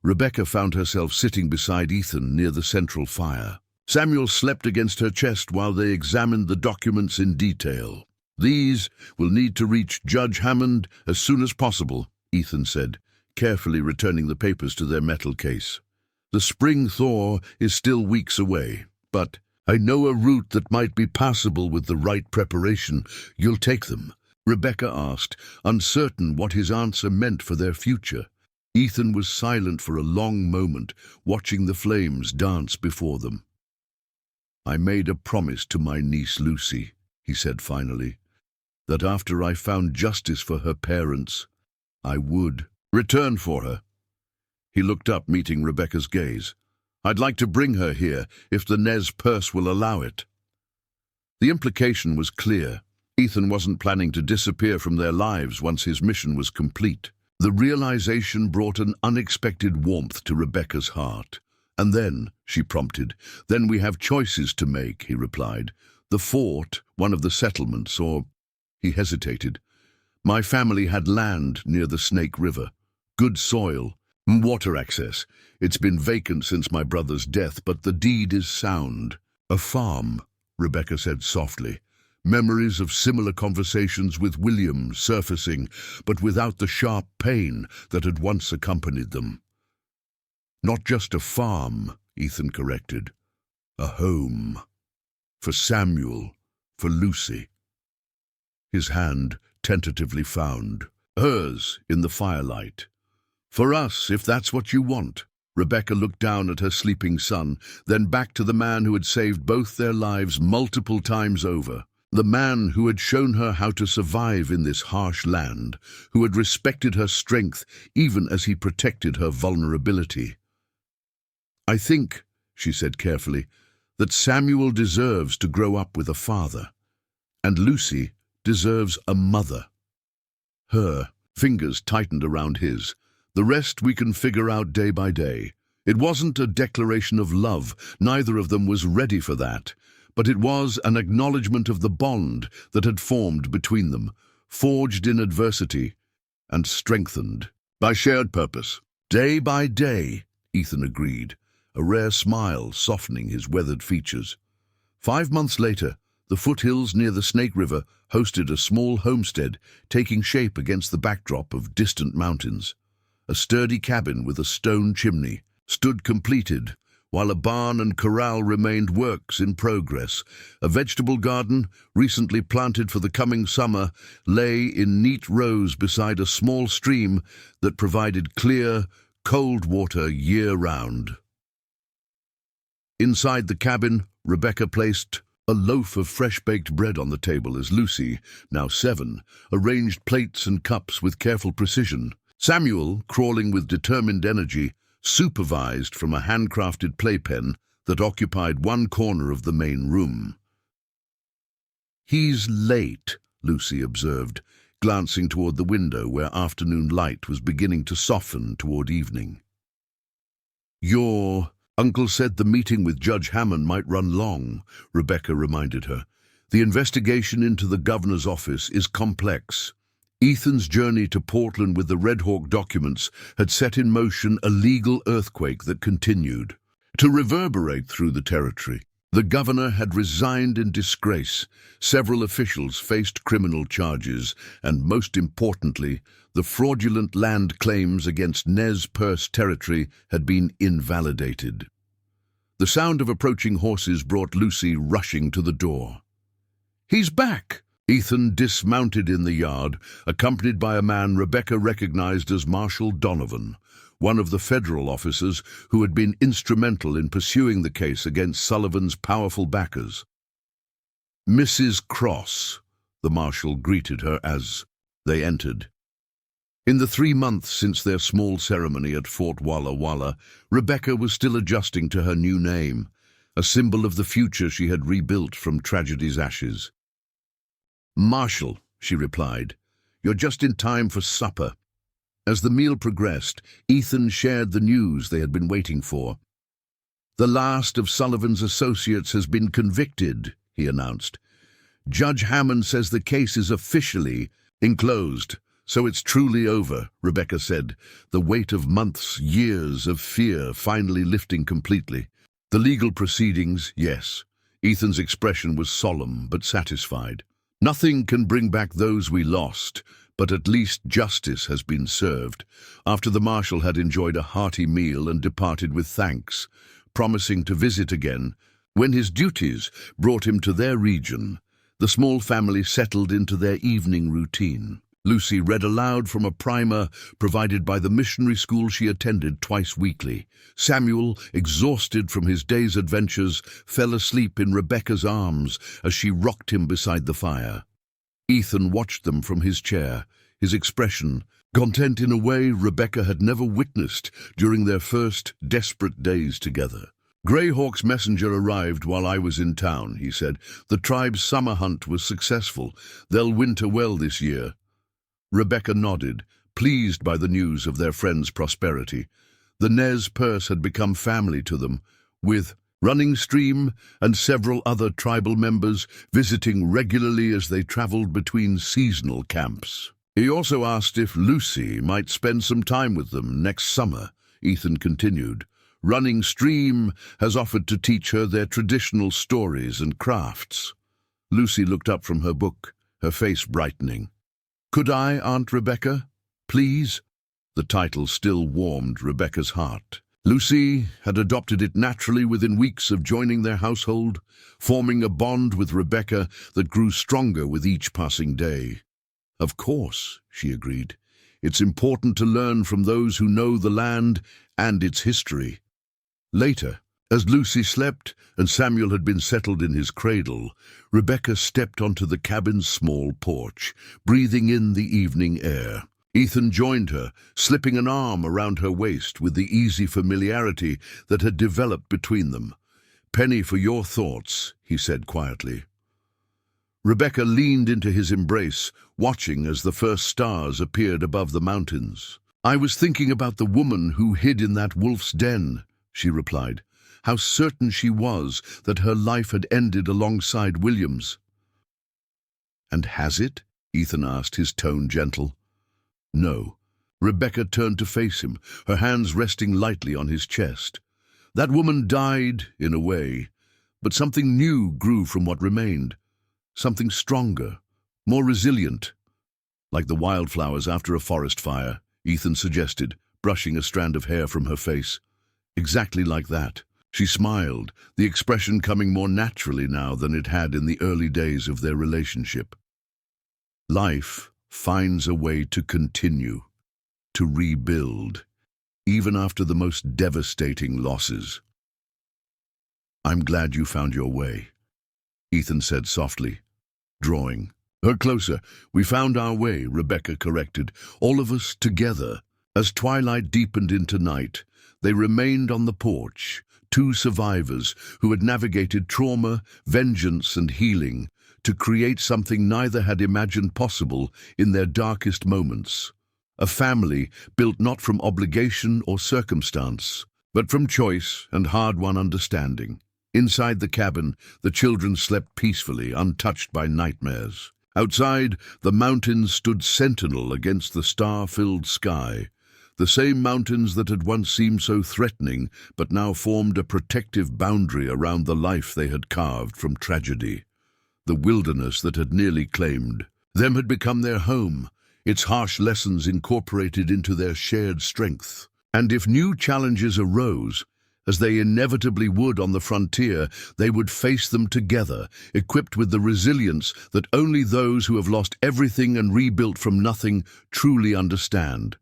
Rebecca found herself sitting beside Ethan near the central fire. Samuel slept against her chest while they examined the documents in detail. These will need to reach Judge Hammond as soon as possible, Ethan said, carefully returning the papers to their metal case. The spring thaw is still weeks away, but I know a route that might be passable with the right preparation. You'll take them? Rebecca asked, uncertain what his answer meant for their future. Ethan was silent for a long moment, watching the flames dance before them. I made a promise to my niece Lucy, he said finally, that after I found justice for her parents, I would return for her. He looked up, meeting Rebecca's gaze. I'd like to bring her here, if the Nez Perce will allow it. The implication was clear. Ethan wasn't planning to disappear from their lives once his mission was complete. The realization brought an unexpected warmth to Rebecca's heart. And then, she prompted, then we have choices to make, he replied. The fort, one of the settlements, or... He hesitated. My family had land near the Snake River. Good soil, Water access. It's been vacant since my brother's death, but the deed is sound. A farm, Rebecca said softly. Memories of similar conversations with William surfacing, but without the sharp pain that had once accompanied them. Not just a farm, Ethan corrected. A home. For Samuel, for Lucy. His hand tentatively found hers in the firelight. For us, if that's what you want. Rebecca looked down at her sleeping son, then back to the man who had saved both their lives multiple times over. The man who had shown her how to survive in this harsh land, who had respected her strength even as he protected her vulnerability. I think, she said carefully, that Samuel deserves to grow up with a father, and Lucy deserves a mother. Her fingers tightened around his. The rest we can figure out day by day. It wasn't a declaration of love, neither of them was ready for that, but it was an acknowledgement of the bond that had formed between them, forged in adversity and strengthened by shared purpose. Day by day, Ethan agreed, a rare smile softening his weathered features. 5 months later, the foothills near the Snake River hosted a small homestead taking shape against the backdrop of distant mountains. A sturdy cabin with a stone chimney stood completed, while a barn and corral remained works in progress. A vegetable garden, recently planted for the coming summer, lay in neat rows beside a small stream that provided clear, cold water year-round. Inside the cabin, Rebecca placed a loaf of fresh-baked bread on the table as Lucy, now 7, arranged plates and cups with careful precision. Samuel, crawling with determined energy, supervised from a handcrafted playpen that occupied one corner of the main room. "He's late," Lucy observed, glancing toward the window where afternoon light was beginning to soften toward evening. "Your uncle said the meeting with Judge Hammond might run long," Rebecca reminded her. "The investigation into the governor's office is complex." Ethan's journey to Portland with the Red Hawk documents had set in motion a legal earthquake that continued to reverberate through the territory. The governor had resigned in disgrace, several officials faced criminal charges, and most importantly, the fraudulent land claims against Nez Perce territory had been invalidated. The sound of approaching horses brought Lucy rushing to the door. "He's back!" Ethan dismounted in the yard, accompanied by a man Rebecca recognized as Marshal Donovan, one of the federal officers who had been instrumental in pursuing the case against Sullivan's powerful backers. "Mrs. Cross," the marshal greeted her as they entered. In the 3 months since their small ceremony at Fort Walla Walla, Rebecca was still adjusting to her new name, a symbol of the future she had rebuilt from tragedy's ashes. "Marshal," she replied, "you're just in time for supper." As the meal progressed, Ethan shared the news they had been waiting for. "The last of Sullivan's associates has been convicted," he announced. "Judge Hammond says the case is officially enclosed, so it's truly over," Rebecca said, the weight of months, years of fear finally lifting completely. "The legal proceedings, yes." Ethan's expression was solemn but satisfied. "Nothing can bring back those we lost, but at least justice has been served." After the marshal had enjoyed a hearty meal and departed with thanks, promising to visit again, when his duties brought him to their region, the small family settled into their evening routine. Lucy read aloud from a primer provided by the missionary school she attended twice weekly. Samuel, exhausted from his day's adventures, fell asleep in Rebecca's arms as she rocked him beside the fire. Ethan watched them from his chair, his expression content in a way Rebecca had never witnessed during their first desperate days together. "Greyhawk's messenger arrived while I was in town," he said. "The tribe's summer hunt was successful. They'll winter well this year." Rebecca nodded, pleased by the news of their friend's prosperity. The Nez Perce had become family to them, with Running Stream and several other tribal members visiting regularly as they traveled between seasonal camps. He also asked if Lucy might spend some time with them next summer, Ethan continued. Running Stream has offered to teach her their traditional stories and crafts. Lucy looked up from her book, her face brightening. Could I, Aunt Rebecca? Please? The title still warmed Rebecca's heart. Lucy had adopted it naturally within weeks of joining their household, forming a bond with Rebecca that grew stronger with each passing day. Of course, she agreed. It's important to learn from those who know the land and its history. Later, as Lucy slept and Samuel had been settled in his cradle, Rebecca stepped onto the cabin's small porch, breathing in the evening air. Ethan joined her, slipping an arm around her waist with the easy familiarity that had developed between them. "Penny for your thoughts," he said quietly. Rebecca leaned into his embrace, watching as the first stars appeared above the mountains. "I was thinking about the woman who hid in that wolf's den," she replied. "How certain she was that her life had ended alongside William's." "And has it?" Ethan asked, his tone gentle. "No." Rebecca turned to face him, her hands resting lightly on his chest. "That woman died, in a way, but something new grew from what remained. Something stronger, more resilient. Like the wildflowers after a forest fire," Ethan suggested, brushing a strand of hair from her face. "Exactly like that." She smiled, the expression coming more naturally now than it had in the early days of their relationship. Life finds a way to continue, to rebuild, even after the most devastating losses. "I'm glad you found your way," Ethan said softly, drawing her closer. "We found our way," Rebecca corrected, "all of us together." As twilight deepened into night, they remained on the porch, two survivors who had navigated trauma, vengeance, and healing to create something neither had imagined possible in their darkest moments. A family built not from obligation or circumstance, but from choice and hard-won understanding. Inside the cabin, the children slept peacefully, untouched by nightmares. Outside, the mountains stood sentinel against the star-filled sky. The same mountains that had once seemed so threatening, but now formed a protective boundary around the life they had carved from tragedy. The wilderness that had nearly claimed them had become their home, its harsh lessons incorporated into their shared strength. And if new challenges arose, as they inevitably would on the frontier, they would face them together, equipped with the resilience that only those who have lost everything and rebuilt from nothing truly understand.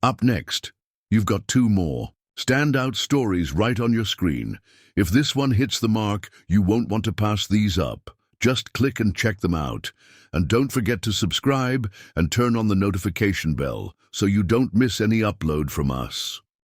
Up next, you've got two more standout stories right on your screen. If this one hits the mark, you won't want to pass these up. Just click and check them out. And don't forget to subscribe and turn on the notification bell so you don't miss any upload from us.